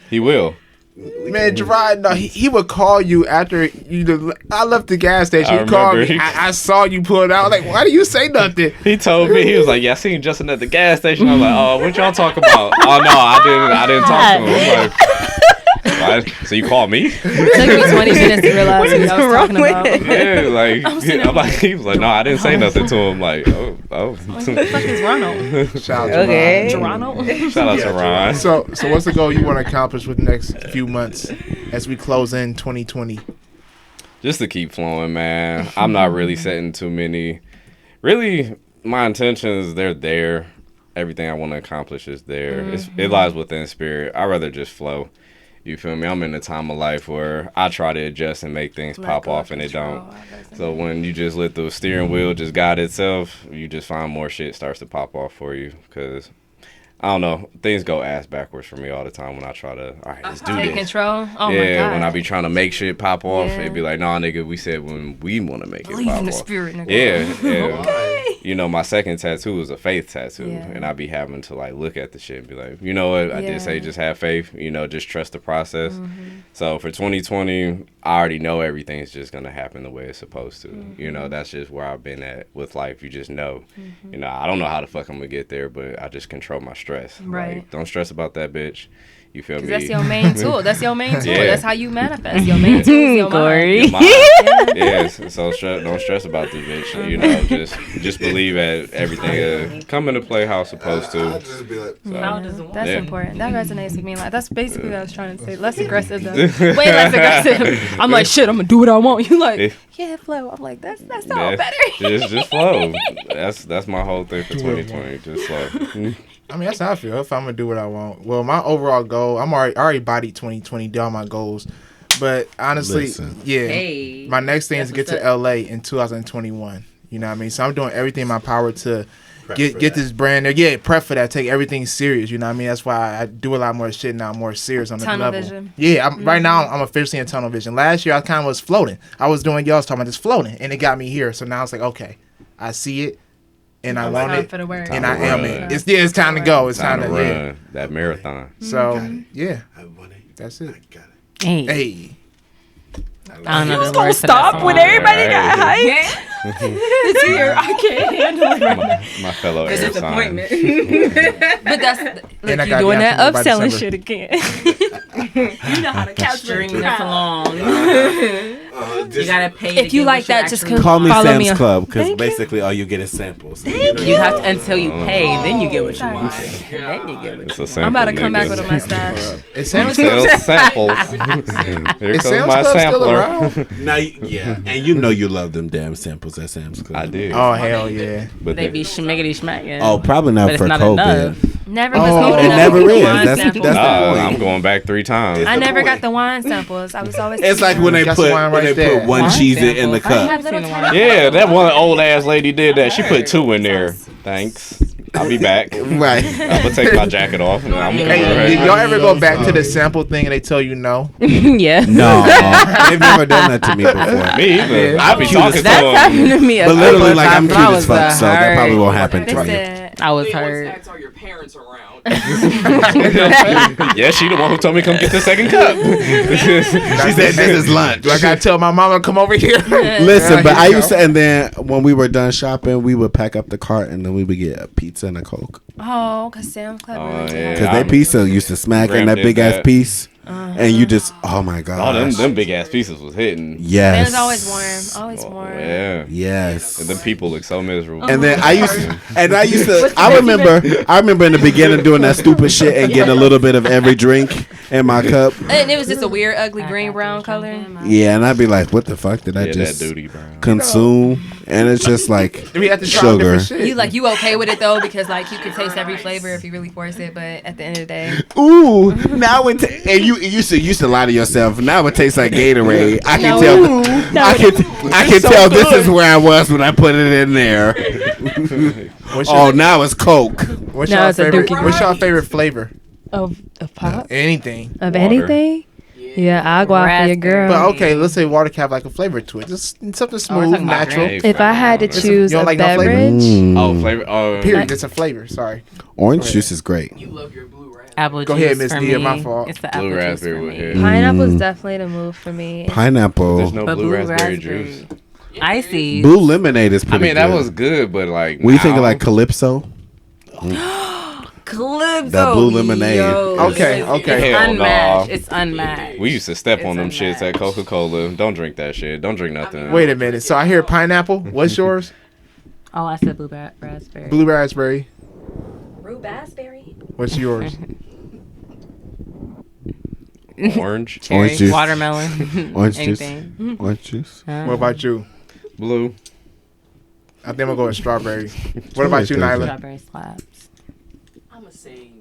He will. Man, Gerard, no, he would call you after you. I left the gas station. I He called remember. me. I saw you pull it out. Like, why do you say nothing? He told me, he was like, yeah, I seen Justin at the gas station. I was like, oh, what y'all talk about? Oh, no, I didn't talk to him. I'm like, what? So you called me? It took me 20 minutes to realize what I was talking about. Yeah, like, he was like, no, I didn't say nothing to him. Like, oh. What the fuck is Ronald? Shout out to Okay. Toronto? Shout out to Ron. So what's the goal you want to accomplish with the next few months as we close in 2020? Just to keep flowing, man. I'm not really setting too many. Really, my intentions, they're there. Everything I want to accomplish is there. It lies within spirit. I'd rather just flow. You feel me? I'm in a time of life where I try to adjust and make things pop off and it don't. So when you just let the steering wheel just guide itself, you just find more shit starts to pop off for you. Because, I don't know, things go ass backwards for me all the time when I try to, all right, let's do Take this. control? Oh, Yeah, my God. when I be trying to make shit pop off, Yeah. it'd be like, nah, nigga, we said when we want to make it Believe pop in the off. spirit, nigga. Yeah. You know, my second tattoo is a faith tattoo, Yeah. and I be having to like look at the shit and be like, you know what? I did say just have faith. You know, just trust the process. So for 2020, I already know everything's just gonna happen the way it's supposed to. You know, that's just where I've been at with life. You just know. You know, I don't know how the fuck I'm gonna get there, but I just control my stress. Right. Like, don't stress about that bitch. You feel me? That's your main tool. That's your main tool. Yeah. That's how you manifest. Your main tool is your Corey. mind. Your mind. Yes. So don't stress about this bitch. You know, just believe that everything come into play how it's supposed to. I'd just be like, That's Yeah. important. That resonates with me. Like that's basically what I was trying to say. Less aggressive though. Way less aggressive. I'm like, shit, I'm gonna do what I want. You like, yeah, flow. I'm like, that's all Yeah. better. Just flow. That's my whole thing for 2020. Just flow. I mean, that's how I feel. If I'm gonna do what I want, well, my overall goal, I already bodied 2020, did all my goals, but honestly, Listen. yeah, Hey. my next thing is to get That's to what's LA in 2021. You know what I mean? So I'm doing everything in my power to for get that. this brand there. Yeah, prep for that. Take everything serious. You know what I mean? That's why I do a lot more shit now, more serious on the Tunnel level. vision. Yeah, right now I'm officially in tunnel vision. Last year I kind of was floating. I was doing y'all's talking about just floating, and it got me here. So now it's like, okay, I see it, and I want Time it, for the work. and Time I to am run. it. It's time to go. It's Time time to to run that marathon. So yeah, I want it. that's it. I got it. Hey. Hey, I don't know. It's gonna stop when everybody got hyped. It's here. I can't handle it right now. My fellow air sign. Disappointment. But that's And I you got doing that nothing by upselling December. shit again. You know how to capture String the this crowd. along. You gotta pay. If to you get like what that, you just actually Call me Follow me Sam's on- Club because Thank you. basically all you get is samples. You have to until you pay, then you get what you want. Then you get what It's you a want. sample, I'm about to come back nigga. with a mustache. Is Sam's Club, Sales samples. Here is comes Sam's my Club still sampler. around? Now, yeah, and you know you love them damn samples at Sam's Club. I did. Oh hell yeah! But They be schmiggity smacking. Oh, probably but not it's for not COVID. enough. Never Oh, was old it enough never to get is. the wine That's- samples. that's the point. I'm going back 3 times. I the never point. got the wine samples. I was always. It's like when they Got put some wine right there. one Wine cheese in the samples. I cup. have seen the wine. Yeah, that one old ass lady did that. She put 2 in there. Thanks. I'll be back. Right. I'm gonna take my jacket off. And I'm gonna Hey, did y'all ever go back to the sample thing and they tell you no? Yeah. No, they've never done that to me before. Me either. I'll be cute talking as to That's him. happened to me. But literally, like I'm I cute as was fuck, so that probably won't happen They to me. said, I was hurt. Are your parents around? Yeah, she the one who told me come get the second cup. She said, "This is lunch." Do I gotta tell my mama to come over here? Listen, but Here I you used go. to, and then when we were done shopping, we would pack up the cart and then we would get a pizza and a Coke. Oh, cause Sam's Club. Oh, really yeah. did. Because that pizza used to smack in Graham that did big ass that. piece. And you just, oh my Oh, god. them big ass pieces was hitting. Yes. It was always warm. Always warm. Yeah. Yes. And them people look so miserable. And then I used to, I remember in the beginning doing that stupid shit and getting a little bit of every drink in my cup. And it was just a weird, ugly green brown color. Yeah, and I'd be like, what the fuck did I Yeah, just that duty brown. consume? And it's just like We had to try sugar. different shit. You okay with it though because like you can taste every flavor if you really force it, but at the end of the day, Ooh, now it and you used to lie to yourself. Now it tastes like Gatorade. I can tell. I can tell this is where I was when I put it in there. Oh, now it's Coke. What's Now your it's a favorite? dookie. What's your favorite flavor? of pop Anything. of Water. anything. Yeah, agua for your girl. But okay, let's say water can have like a flavor to it. Just something we're smooth, talking about natural. drink. If I had to choose You don't a like no flavor? beverage, Oh, flavor. Oh, Period. It's a flavor. Sorry. Orange juice is great. Apple Go juice ahead, Miss for Nia, me. my fault. It's the blue apple juice raspberry for would me. hit. pineapple is definitely the move for me. Pineapple. There's no But blue raspberry juice. Icy. Blue lemonade is I pretty mean, that good. was good, but like. When you think of now- like Calypso, Calypso. That blue lemonade. Yo, Okay, okay. It's Hell unmatched. nah. It's unmatched. We used to step It's on them shits at unmatched. Coca-Cola. Don't drink that shit. Don't drink nothing. Wait a minute. So I hear pineapple. What's yours? Oh, I said blue raspberry. Blue raspberry. Raspberry. What's yours? Orange. Cherry, Orange juice. watermelon, Orange juice. anything. Orange juice. What about you? Blue. I think I'm gonna go with strawberry. What about you, Nyla? Strawberry slaps. I'm gonna say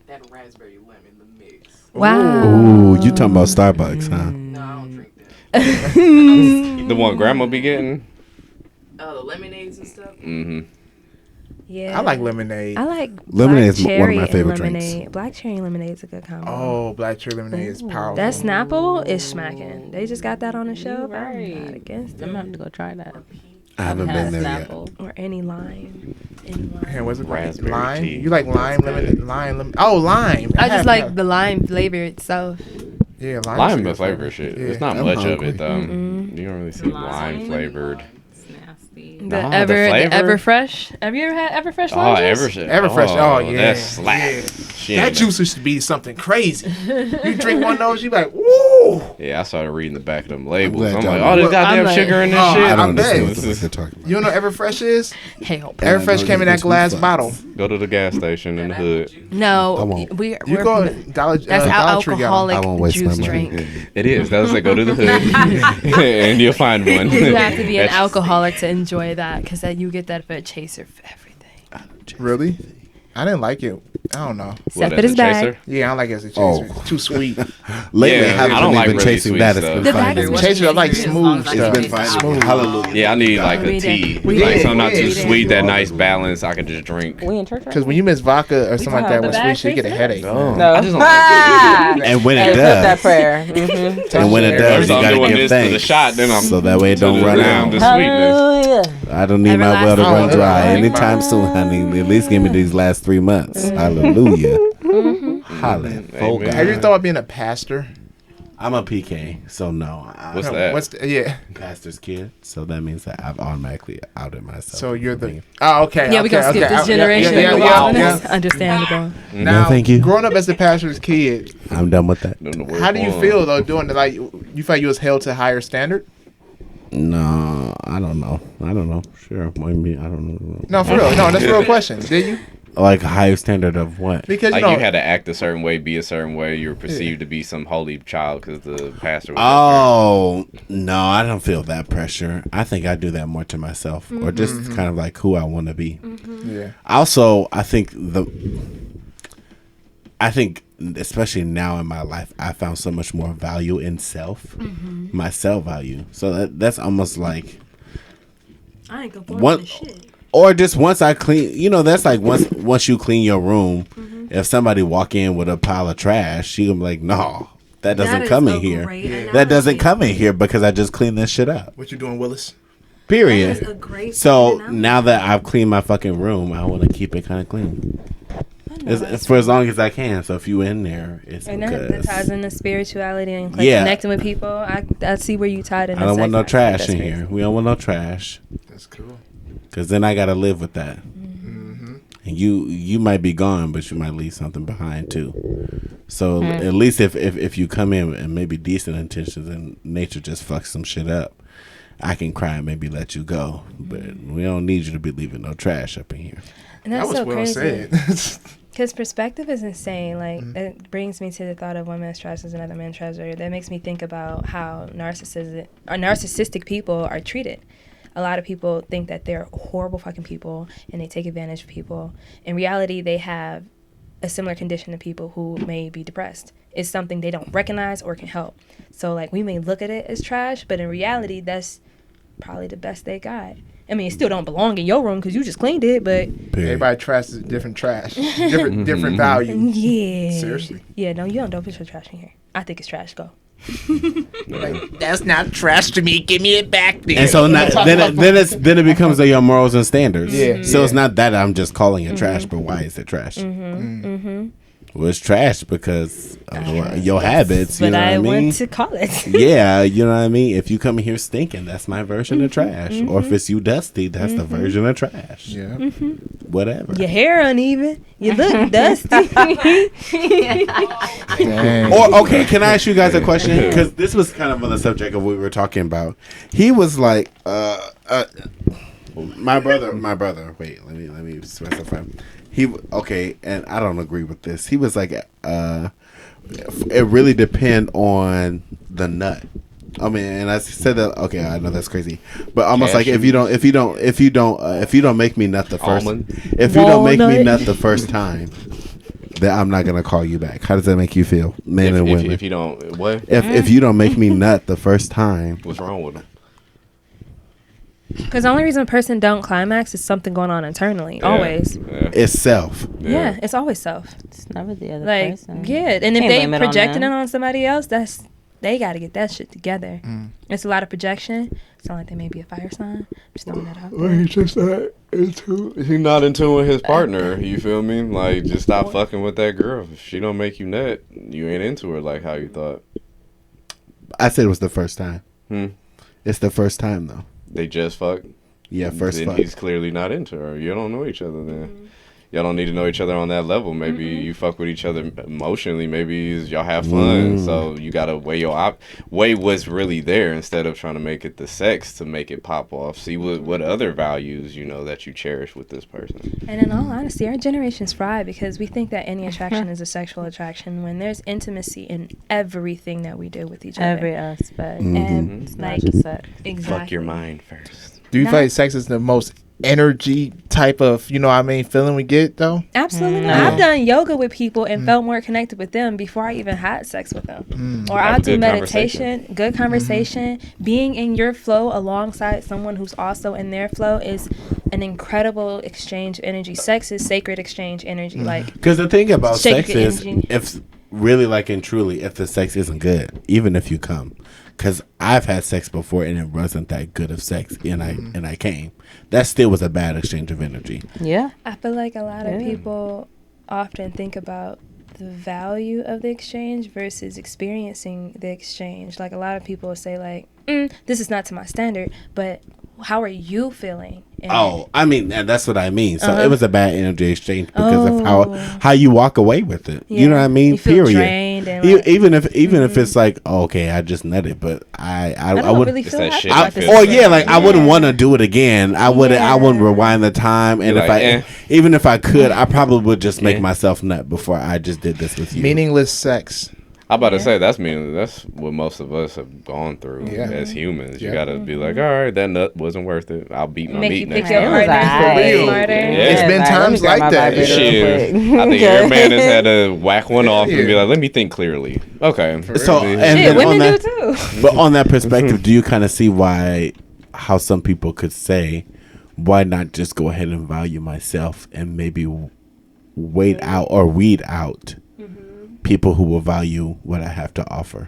that raspberry lemon, the mix. Wow. Ooh, you talking about Starbucks, huh? No, I don't drink that. The one grandma be getting. The lemonades and stuff. Mm-hmm. Yeah. I like lemonade. I like Lemonade black is one of cherry my and favorite lemonade. drinks. Black cherry and lemonade is a good combo. Oh, black cherry lemonade is powerful. That Snapple is smacking. They just got that on the shelf. right. I'm not against I'm it. gonna have to go try that. I haven't Had been there yet. Snapple. Or any lime. Any lime. Man, what's it called? Raspberry Lime. tea. You like lime lemon? Lime. Oh, lime. I just have- like the lime flavor itself. Yeah, lime. Lime is a is good flavor shit. Yeah. It's not I'm much hungry. of it though. You don't really see lime flavored. It's nasty. The Nah, the ever the flavor? Everfresh. Have you ever had Everfresh Oh, lime juice? Everfresh. Everfresh. Oh, yeah. That slap. Yeah. She That ain't- juice used to be something crazy. You drink one of those, you be like, woo! Yeah, I started reading the back of them labels. glad I'm y'all like, know. oh, there's Well, goddamn I'm like- sugar in this Oh, shit. I don't I understand bet. what the fuck they're talking about. You know what Everfresh is? Help. Everfresh came in that glass bottle. Go to the gas station in the hood. No, I won't. we're You go Dollar Dollar Tree got 'em. alcoholic I won't waste my juice money. drink. It is. That was like, go to the hood and you'll find one. You have to be an That's- alcoholic to enjoy that because you get that for a chaser for everything. Really? I didn't like it. I don't know. What, Except as for this a bag. chaser? Yeah, I don't like it as a chaser. Oh. It's too sweet. Lately, Yeah, I haven't I don't been like even really chasing sweet that. It's stuff. been The fine. bag is Chaser, I like As long smooth as I It's stuff. been fine. Smooth. Hallelujah. Yeah, I need like a We tea. did. We Like did. something not We too did. sweet, that nice balance I can just drink. We in church right Because when you miss vodka or something like that the with sweet bag shit, you get a face headache. Oh. No. I just don't like it. And when Hey, it put that does, prayer. Mm-hmm. and when it does, So you I'm gotta doing give this to the thanks. shot, then I'm So that way it to don't the run down out. the sweetness. I don't need my well to run Everlasting. dry Oh, anytime soon, honey. At least give me these last 3 months. Hallelujah. Hallelujah. Amen. Have you thought about being a pastor? I'm a PK, so no. What's that? What's the, Pastor's kid, so that means that I've automatically outed myself. So you're the okay. Yeah, we gonna skip this generation. Understandable. Now, No, thank you. Growing up as the pastor's kid, I'm done with that. how do you feel though doing it? Like, you feel like you was held to a higher standard? No, I don't know. Sure, maybe I don't know. No, for real. No, that's a real question. Did you? Like a higher standard of what? Because Like you had to act a certain way, be a certain way. You were perceived to be some holy child because the pastor was Oh no, I don't feel that pressure. I think I do that more to myself, or just kind of like who I want to be. Yeah. Also, I think especially now in my life, I found so much more value in self, my self value. So that's almost like I ain't gonna one, or just once I clean. That's like once you clean your room. If somebody walk in with a pile of trash, she gonna be like, "No, that doesn't come in here. That doesn't come in here because I just cleaned this shit up." What you doing, Willis? Period. That is a great So analogy. now that I've cleaned my fucking room, I want to keep it kind of clean. It's for as long as I can. So if you in there, it's And that because ties into spirituality and Yeah. connecting with people. I see where you tied in. I don't want no trash in here. We don't want no trash. That's cool. Because then I got to live with that. And you might be gone, but you might leave something behind too. So at least if you come in and maybe decent intentions and nature just fucks some shit up, I can cry and maybe let you go. But we don't need you to be leaving no trash up in here. And that's That was so well crazy. said. Because perspective is insane. Like, it brings me to the thought of one man's trash is another man's treasure. That makes me think about how narcissistic people are treated. A lot of people think that they're horrible fucking people and they take advantage of people. In reality, they have a similar condition to people who may be depressed. It's something they don't recognize or can help. So, like, we may look at it as trash, but in reality, that's probably the best they got. I mean, it still don't belong in your room because you just cleaned it, but... Everybody trash is different trash. Different value. Yeah. Seriously. Yeah, no, you don't put your trash in here. I think it's trash. Go. Like, that's not trash to me. Give me it back then. And so then it becomes your morals and standards. Yeah. So it's not that I'm just calling it trash, but why is it trash? Well, it's trash because of your habits. You But know what I I mean? want to call it. Yeah, you know what I mean? If you come in here stinking, that's my version of trash. Or if it's you dusty, that's the version of trash. Yeah. Whatever. Your hair uneven. You look dusty. Or, okay, can I ask you guys a question? Because this was kind of on the subject of what we were talking about. He was like, my brother. Wait, let me specify. And I don't agree with this. He was like, it really depend on the nut. I mean, and I said that. Okay, I know that's crazy, but almost like if you don't make me nut the first, if you don't make me nut the first time, then I'm not gonna call you back. How does that make you feel, men and women? If you don't, what? If you don't make me nut the first time, What's wrong with them? Because the only reason a person don't climax is something going on internally. Yeah. Always. Yeah. it's self. Yeah, it's always self. It's never the other Like, person. yeah. And if Can't they blame it on projecting it them. on somebody else, they got to get that shit together. It's a lot of projection. Sound like they may be a fire sign. Just throwing that out there. He's just not into. He's not in tune with his partner. You feel me? Like, just stop fucking with that girl. If she don't make you nut, you ain't into her like how you thought. I said it was the first time. It's the first time though. They just fucked. Yeah, first Then fuck. he's clearly not into her. You don't know each other then. Y'all don't need to know each other on that level. Maybe you fuck with each other emotionally. Maybe y'all have fun. So you gotta weigh what's really there instead of trying to make it the sex to make it pop off. See what other values that you cherish with this person. And in all honesty, our generation's fried because we think that any attraction is a sexual attraction when there's intimacy in everything that we do with each other. Every aspect. And It's like, not just sex. exactly. Fuck your mind first. Do you feel like sex is the most energy type of, feeling we get though? Absolutely not. I've done yoga with people and felt more connected with them before I even had sex with them. Or I'll do meditation, good conversation. Being in your flow alongside someone who's also in their flow is an incredible exchange of energy. Sex is sacred exchange energy. Like, Because the thing about sex sacred is, energy. if really like and truly, if the sex isn't good, even if you come, because I've had sex before and it wasn't that good of sex, and I came, that still was a bad exchange of energy. Yeah. I feel like a lot of people often think about the value of the exchange versus experiencing the exchange. Like a lot of people will say like, this is not to my standard, but how are you feeling? And I mean, and that's what I mean. So it was a bad energy exchange because of how you walk away with it. Yeah. You know what I mean? You feel drained and even if it's like, okay, I just nutted, but I would really feel happy I wouldn't want to do it again. I wouldn't rewind the time, and even if I could, I probably would just make myself nut before I just did this with you. Meaningless sex. I'm about to say that's what most of us have gone through as humans. You gotta be like, all right, that nut wasn't worth it. I'll beat my meat next time. It's been times like that. Shit. I think every man has had to whack one off and be like, let me think clearly. Okay. So women do too. But on that perspective, do you kind of see how some people could say, why not just go ahead and value myself and maybe weed out people who will value what I have to offer?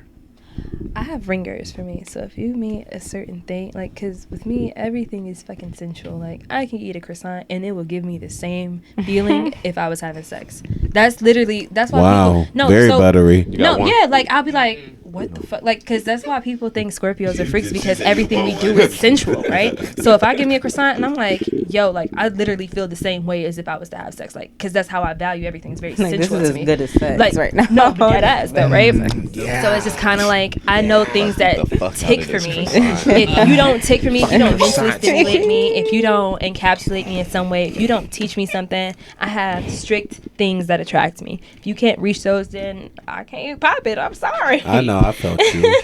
I have ringers for me. So if you meet a certain thing, like, because with me, everything is fucking sensual. Like, I can eat a croissant and it will give me the same feeling if I was having sex. That's why people... No, very buttery. Like, I'll be like, what the fuck? Like, because that's why people think Scorpios are freaks, because everything we do is sensual, right? So if I give me a croissant and I'm like, yo, like, I literally feel the same way as if I was to have sex. Like, because that's how I value everything. It's very sensual to me. This is as good as sex like, right now. No, but dead ass though, right? Yeah. So it's just kind of like, I know things that tick for me. If you don't tick for me, if you don't mentally stimulate me, if you don't encapsulate me in some way, if you don't teach me something, I have strict things that attract me. If you can't reach those, then I can't pop it. I'm sorry. I know. I felt you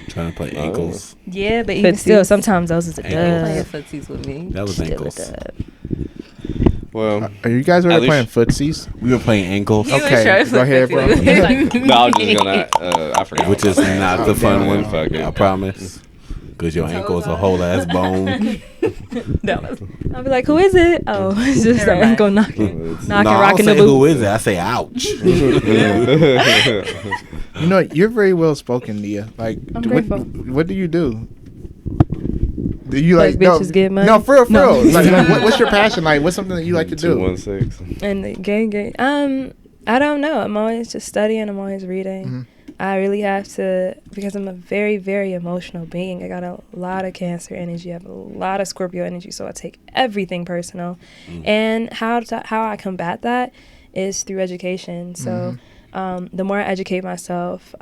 trying to play ankles. Yeah, but even still, sometimes those is a dub. Playing footsies with me. That was ankles. Well, are you guys already playing footsies? We were playing ankles. Okay, go ahead, bro. No, I was just gonna. I forgot. Which is not the fun one. I promise. Because your ankle is a whole ass bone. I'll be like, who is it? Oh, it's just that ankle knocking, rocking the boot. Who is it? I say, ouch. You know, you're very well spoken, Nia. Like, what do you do? Do you like bitches get money? No, for real. Like, what's your passion? Like, what's something that you like to do? 216. And the gay. I don't know. I'm always just studying. I'm always reading. Mm-hmm. I really have to, because I'm a very, very emotional being. I got a lot of Cancer energy. I have a lot of Scorpio energy, so I take everything personal. And how I combat that is through education. So the more I educate myself,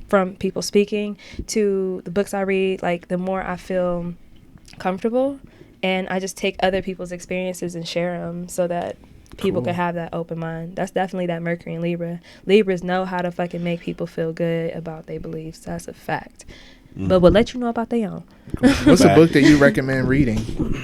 from people speaking to the books I read, like the more I feel comfortable, and I just take other people's experiences and share them so that people can have that open mind. That's definitely that Mercury and Libra. Libras know how to fucking make people feel good about their beliefs. That's a fact. But we'll let you know about their own. What's a book that you recommend reading?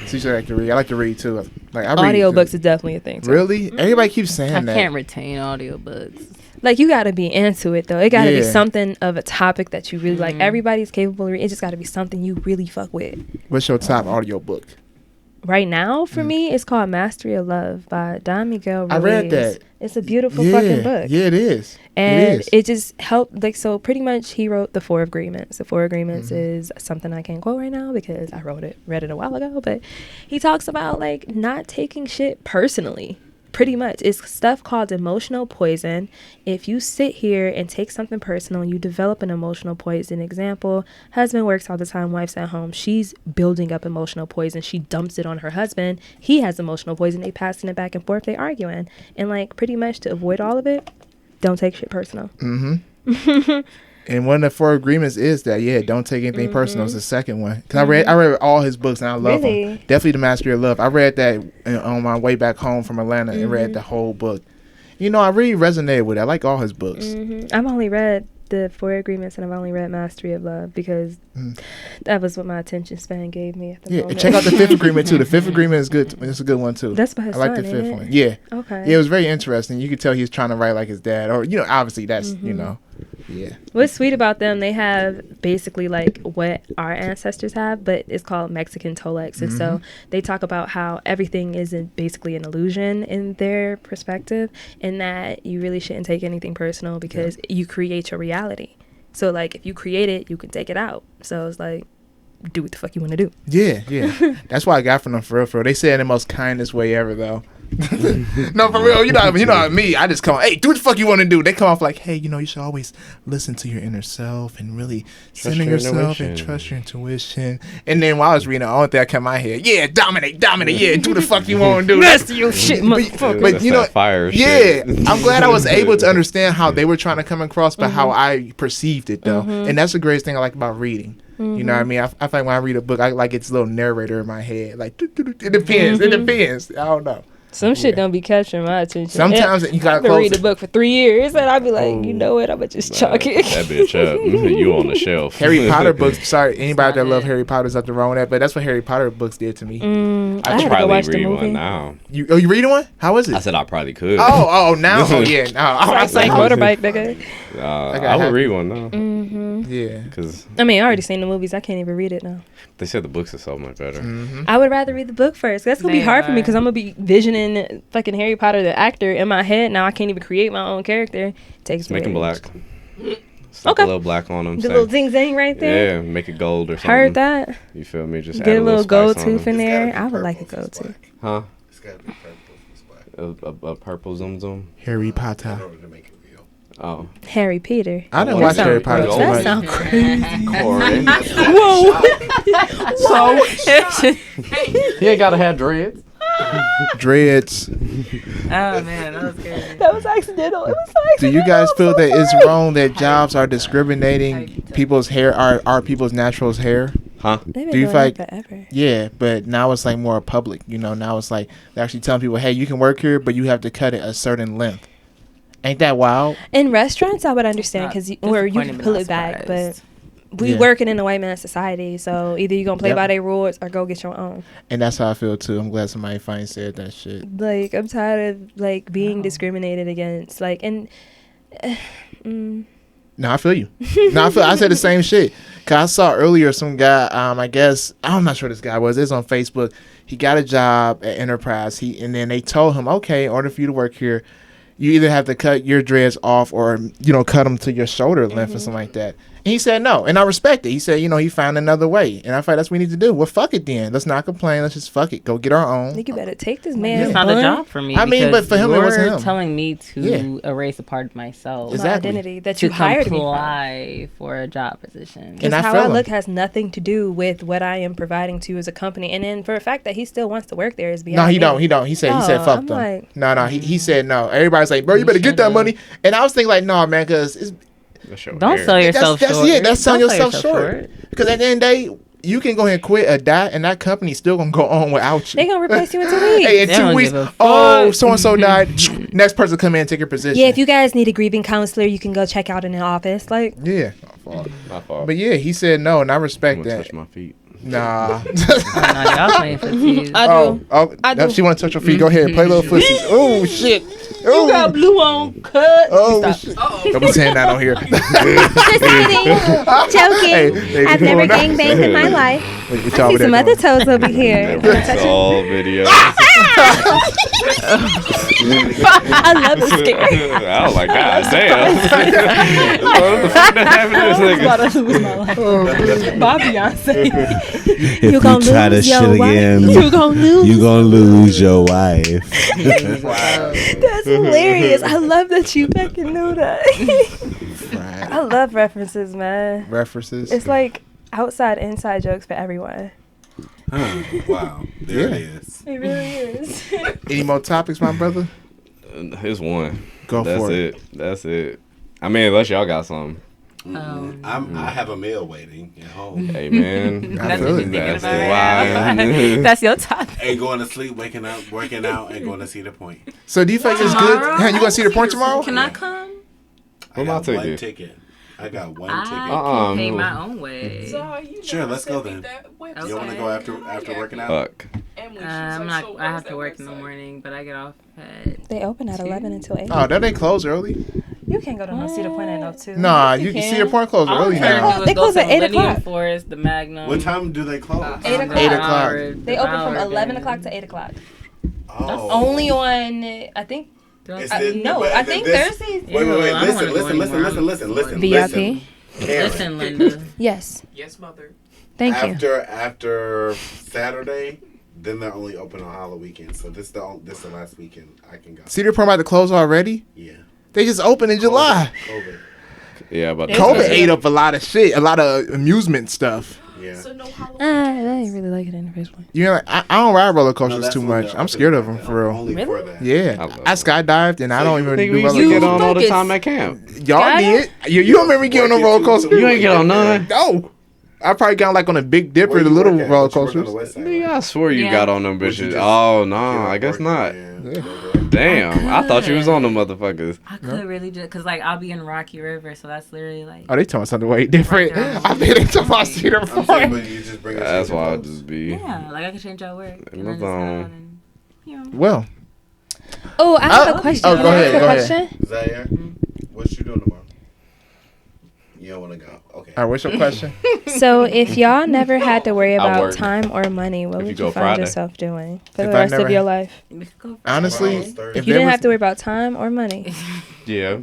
Since you like to read, I like to read too. Like, I read audiobooks is definitely a thing too. Really? Everybody keeps saying that. I can't retain audiobooks. Like, you gotta be into it though. It gotta be something of a topic that you really like. Everybody's capable of reading. It just gotta be something you really fuck with. What's your top audiobook? Right now, for me, it's called Mastery of Love by Don Miguel Ruiz. I read that. It's a beautiful fucking book. Yeah, it is. And it just helped, like, so pretty much he wrote the 4 Agreements. The 4 Agreements is something I can't quote right now because I read it a while ago, but he talks about, like, not taking shit personally. Pretty much. It's stuff called emotional poison. If you sit here and take something personal, you develop an emotional poison. Example, husband works all the time, wife's at home. She's building up emotional poison. She dumps it on her husband. He has emotional poison. They passing it back and forth. They arguing. And, like, pretty much to avoid all of it, don't take shit personal. And one of the 4 agreements is that, don't take anything personal. It's the second one. Because I read all his books and I love them. Definitely The Mastery of Love. I read that on my way back home from Atlanta and read the whole book. You know, I really resonated with it. I like all his books. I've only read the 4 Agreements and I've only read Mastery of Love because that was what my attention span gave me at the moment. And check out the 5th Agreement too. The 5th Agreement is good. It's a good one too. That's by his son, I like the 5th one. Yeah. Okay. Yeah, it was very interesting. You could tell he was trying to write like his dad, or obviously that's Yeah. What's sweet about them, they have basically like what our ancestors have, but it's called Mexican Tolex. And so they talk about how everything is basically an illusion in their perspective, and that you really shouldn't take anything personal because you create your reality. So like if you create it, you can take it out. So it's like, do what the fuck you want to do. Yeah. That's what I got from them for real. They say it in the most kindest way ever though. No, for real. You know me. I just come. Hey, do what the fuck you want to do. They come off like, hey, you should always listen to your inner self and really center yourself and trust your intuition. And then while I was reading, the only thing that came in my head, yeah, dominate. Yeah, do the fuck you want to do. That's your shit, motherfucker. But you know, fire. Yeah, I'm glad I was able to understand how they were trying to come across, but how I perceived it though, and that's the greatest thing I like about reading. You know what I mean? I feel like when I read a book, I like it's a little narrator in my head. Like, it depends. It depends. I don't know. Some shit don't be catching my attention. Sometimes you gotta close read a book for 3 years, and I'll be like, you know what? I'ma just chalk it. That bitch up. You on the shelf. Harry Potter books. Sorry, anybody that love Harry Potter's nothing wrong with that, but that's what Harry Potter books did to me. I should probably watch read one now. You reading one? How is it? I said I probably could. Oh, now? Oh, yeah. No, I like motorbike, nigga. I would read one now. Yeah. Because I mean, I already seen the movies. I can't even read it now. they said the books are so much better. I would rather read the book first. That's gonna be hard for me because I'm gonna be visioning fucking Harry Potter, the actor, in my head. Now I can't even create my own character. It takes Make me him black. Slap a little black on him. The little zing right there. Yeah, make it gold or something. Heard that. You feel me? Just get add a little gold tooth in It's there. gotta be I would like a purple gold if it's tooth. Huh? It's gotta be purple if it's black. A purple zoom. Harry Potter. In order to make it real. Oh. Harry Peter. I didn't watch Harry Potter too That much. sounds crazy. Corey. Whoa. He ain't gotta have dreads. Dreads. Oh man, that was good. That was accidental. It was so Do accidental. you guys feel that it's sorry. wrong that jobs are discriminating people's hair, are people's natural hair? Huh? They've been Do you doing fight- that forever. Yeah, but now it's like more public. Now it's like they're actually telling people, hey, you can work here, but you have to cut it a certain length. Ain't that wild? In restaurants, I would understand Not because where you can disappointed, but pull not it back, but surprised. we Yeah. working in a white man's society, so either you're gonna play Yep. by their rules or go get your own. And that's how I feel too. I'm glad somebody finally said that shit. Like, I'm tired of like being discriminated against. Like, and No, I feel you. I said the same shit. Cause I saw earlier some guy, I guess I'm not sure this guy was. It's on Facebook. He got a job at Enterprise. And then they told him, okay, in order for you to work here, you either have to cut your dreads off or cut them to your shoulder length or something like that. And he said no, and I respect it. He said, he found another way, and I thought that's what we need to do. Well, fuck it then. Let's not complain. Let's just fuck it. Go get our own. nigga better take this man. It's not a job for me. I mean, but for him, it wasn't you're him. telling me to Yeah. erase a part of myself. My Exactly. identity that To you hired me for. apply for a job position. And I How feel I him. look has nothing to do with what I am providing to you as a company. And then for a fact that he still wants to work there is beyond No, he me. don't. He don't. He said Oh, fuck I'm them. like- No. He said no. Everybody's like, bro, you better get that money. And I was thinking like, no, man, because it's Don't sell yourself that's short. it. That's selling Don't sell yourself short. Because at the end of the day, you can go ahead and quit or die, and that company's still gonna go on without you. They gonna replace you in 2 weeks. Hey, in They 2 don't weeks, give a oh, fuck. so and so died. Next person come in and take your position. Yeah, if you guys need a grieving counselor, you can go check out in the office. Like, Yeah, My fault. but yeah, he said no, and I I'm respect gonna that. touch my feet. Nah. Oh, no, y'all playing for thieves. I do. I do. She want to touch your feet. Go ahead, play little footsies. Oh shit. You got blue on cut. Oh Stop. shit. Don't be saying that on here. Just kidding. Joking. Hey, I've you never doing that? gangbanged in my life. What I y'all see over some there other doing? toes over here. It's all video. I love the scare. I was like, God damn. What the fuck that happened to this nigga? About to lose my life. By Beyonce. If You you gonna try lose this your shit wife. again, You gonna lose. you gonna lose your wife. That's hilarious. I love that you fucking knew that. Right. I love references, man. References. It's like outside, inside jokes for everyone. Wow. There it is. It really is. Any more topics, my brother? Here's one. Go That's for it. That's it. I mean, unless y'all got something. I have a meal waiting at home. Hey, man. I feel it. That's That's, why. that's your topic. Ain't going to sleep, waking up, working out, and going to see the point. So do you think it's good? Hey, you gonna see the point tomorrow? Can I come? What I my got one ticket? ticket. I got one I ticket. can pay my own way. Sure, let's go then. Okay. You want to go after working out? Fuck. I'm not. I have to work in the morning, but I get off at. They open at 11 until 8. Oh, that ain't close early. You can't go to no Cedar Point at no 2. Nah, you can see the point close All I'm early trying now. to do is They go close to at 8 Millennium o'clock. Forest, the Magnum. What time do they close? 8 o'clock. 8 o'clock. They open from 11 o'clock to 8 o'clock. Oh. Only on, I think, Is I it- no, but I think this- Thursdays. Wait, I don't wanna go listen. anymore. VIP. Listen, Linda. Yes. Yes, mother. Thank you. After Saturday, Then they're only open on Halloween weekend. So this the last weekend I can go. Cedar Point about to close already? Yeah. They just opened in July. COVID. Yeah, but COVID ate up a lot of shit, a lot of amusement stuff. Yeah. So no Halloween. I didn't really like it in the first place. You know, I don't ride roller No, coasters that's too when much. they're I'm open scared of them for real. only for that. Yeah, I skydived and I don't even Nigga, do we used roller to get coasters. on all the Focus. time at camp. Y'all did. You don't remember me getting on a roller coaster? You ain't get on none. No. I probably got on like on a Big Dipper, Where the you little work at? roller Don't you work on coasters. the west side, Nigga, right? I swear you Yeah. got on them Would you bitches. just Oh no, get I guess work? not. Yeah. Damn, I thought you was on them motherfuckers. I could really just because like I'll be in Rocky River, so that's literally like. Oh, they talking something way different. Right there. I think they talking about Cedar I'm saying, Point. but you just bring it to That's your why I'll house. just be. Yeah, like I can change out work. And then just No go problem. out and, you know. Well, Oh, I have Oh, a question. oh, go Can I ahead, ask a go ahead. question? Zaire, what you doing tomorrow? You don't want to go. Okay. all right, what's your question? So, if y'all never had to worry I about work. time or money, what If you would go you find Friday. yourself doing for the If I rest of never your had- life? We could go Honestly, Tomorrow's if Thursday. You there didn't was, have to worry about time or money. Yeah.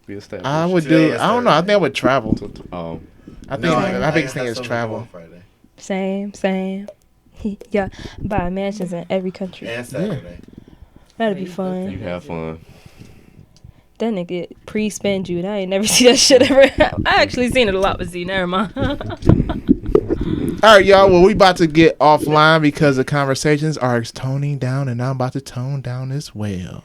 Be established. I would Today do. is I don't know. I Thursday. think I would travel. Oh, I think No, my biggest I thing have is something travel. on Friday Same. Yeah, buy mansions in every country. and Saturday. That'd be you fun. have fun. That nigga pre-spend you. I ain't never see that shit ever. I actually seen it a lot, but see, never mind. All right, y'all. Well, we about to get offline because the conversations are toning down, and I'm about to tone down as well.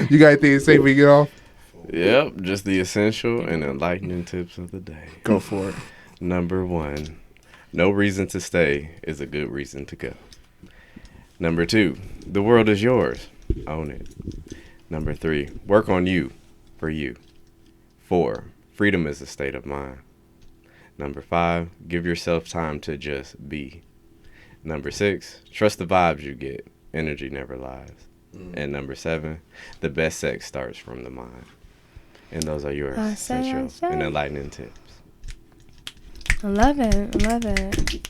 You got anything to say before we get off? Yep, just the essential and enlightening tips of the day. Go for it. Number 1, no reason to stay is a good reason to go. Number 2, the world is yours. Own it. Number 3, work on you for you. 4, freedom is a state of mind. Number 5, give yourself time to just be. Number 6, trust the vibes you get. Energy never lies. And number 7, the best sex starts from the mind. And those are your essential and enlightening tips. I love it.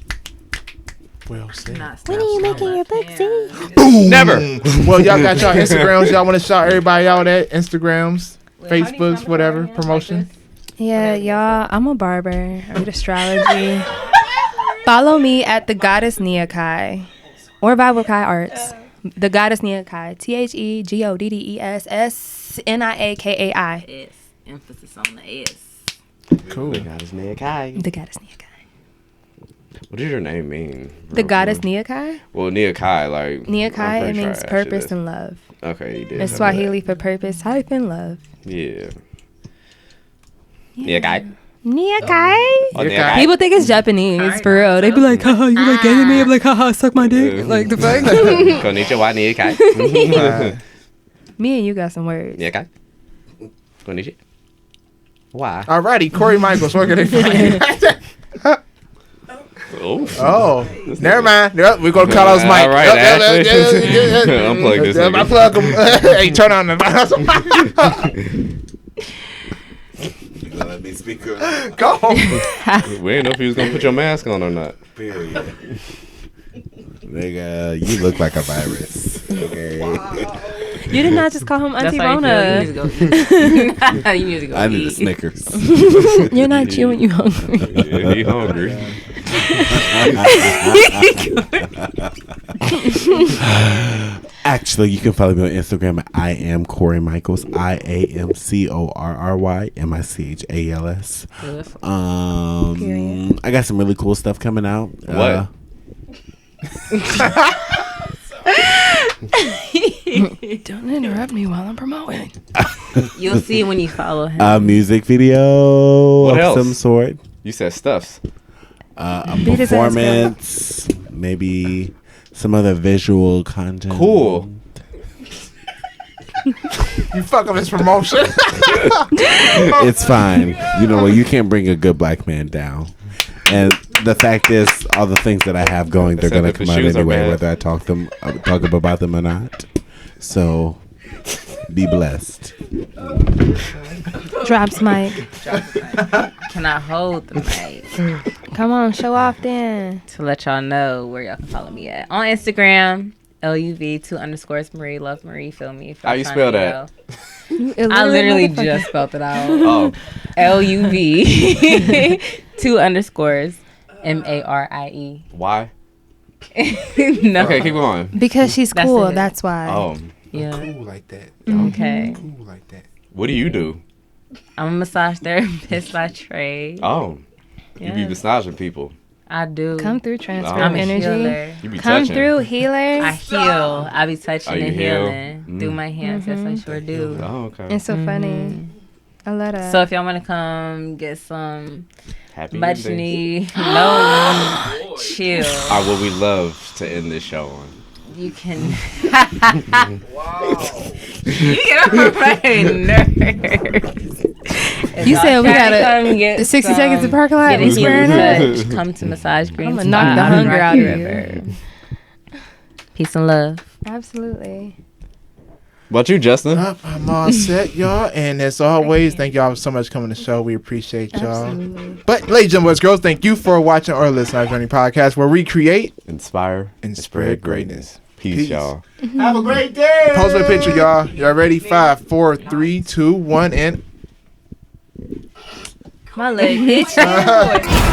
Well said. When are you making your book, see? Never. Well, y'all got y'all Instagrams. Y'all want to shout everybody out at Instagrams, Facebooks, whatever promotion. Yeah, y'all. I'm a barber. I read astrology. Follow me at the Goddess Neakai or Bible Kai Arts. The Goddess Neakai. TheGoddessNiakai. S. Emphasis on the S. Cool. The Goddess Neakai. What does your name mean? The Goddess Neakai. Well, Neakai, like Neakai, I'm it pretty sure means I asked you purpose this. and love. Okay, you did. It's tell me Swahili for purpose hyphen love. that. Yeah. Yeah. Neakai. Neakai. Oh, Neakai. People think it's Japanese, for real. They be like, haha, you like anime? I'm like, haha, suck my dick. Like the fuck? Konnichiwa, Neakai. Me and you got some words. Neakai. Konnichiwa. Why? Alrighty, Corey Michaels, where can they find you? Oh, never mind. Yep, we're gonna call those mic. All right, Ashley. Unplug this nigga. Unplug them. Hey, turn on the. Let me speak. Go. We didn't know if you was gonna put your mask on or not. Period. Nigga, you look like a virus. Okay. You did not just call him Auntie Rona. You need to go eat. You need to go I need a eat. Snickers. You're not chewing, you hungry. Yeah, he hungry. Actually, you can follow me on Instagram at I am Corey Michaels. IAMCORRYMICHALS. I got some really cool stuff coming out. What? Don't interrupt me while I'm promoting. You'll see when you follow him. A music video What of else? some sort. You said stuffs. A Beat his ass, girl. performance. Maybe some other visual content. Cool. You fuck up his promotion. It's fine. You know what? You can't bring a good black man down. And the fact is, all the things that I have going, they're Except going if to the come out shoes are anyway, bad. whether I talk about them or not. So, be blessed. Drops mic. Can I hold the mic Come on, show off then. to let y'all know where y'all can follow me at? On Instagram, LUV2_Marie. Love Marie. Feel me. If How y'all you trying spell to that? know. I literally just spelled it out. Oh, LUV 2 underscores Marie. Why? No. Okay, keep going. Because she's That's cool. it. That's why. Oh, Yeah. Cool like that. Okay. Cool like that. what do you do? I'm a massage therapist by trade. Oh, you be Yeah. massaging people. I do. Come through, transfer I'm a energy. healer. You be Come touching. through, healer. I heal. I be touching Oh, you and heal? healing through my hands. Yes, I sure do. Oh, okay. It's so funny. I love that. So if y'all want to come get some Happy much endings. need, no, chill. What we love to end this show on. You can. You get on my nerves. You said we got come get 60 seconds to parking lot. Get a We squaring healing up. touch. Come to Massage Green. I'ma knock the hunger out of you. Peace and love. Absolutely. What you, Justin? I'm all set, y'all. And as always, thank y'all so much for coming to the show. We appreciate y'all. Absolutely. But, ladies and gentlemen, boys, girls, thank you for watching or listening to our Journey podcast, where we create Inspire and spread greatness. Peace, y'all. Have a great day. Post my picture, y'all. Y'all ready? 5, 4, 3, 2, 1, and. My leg itching.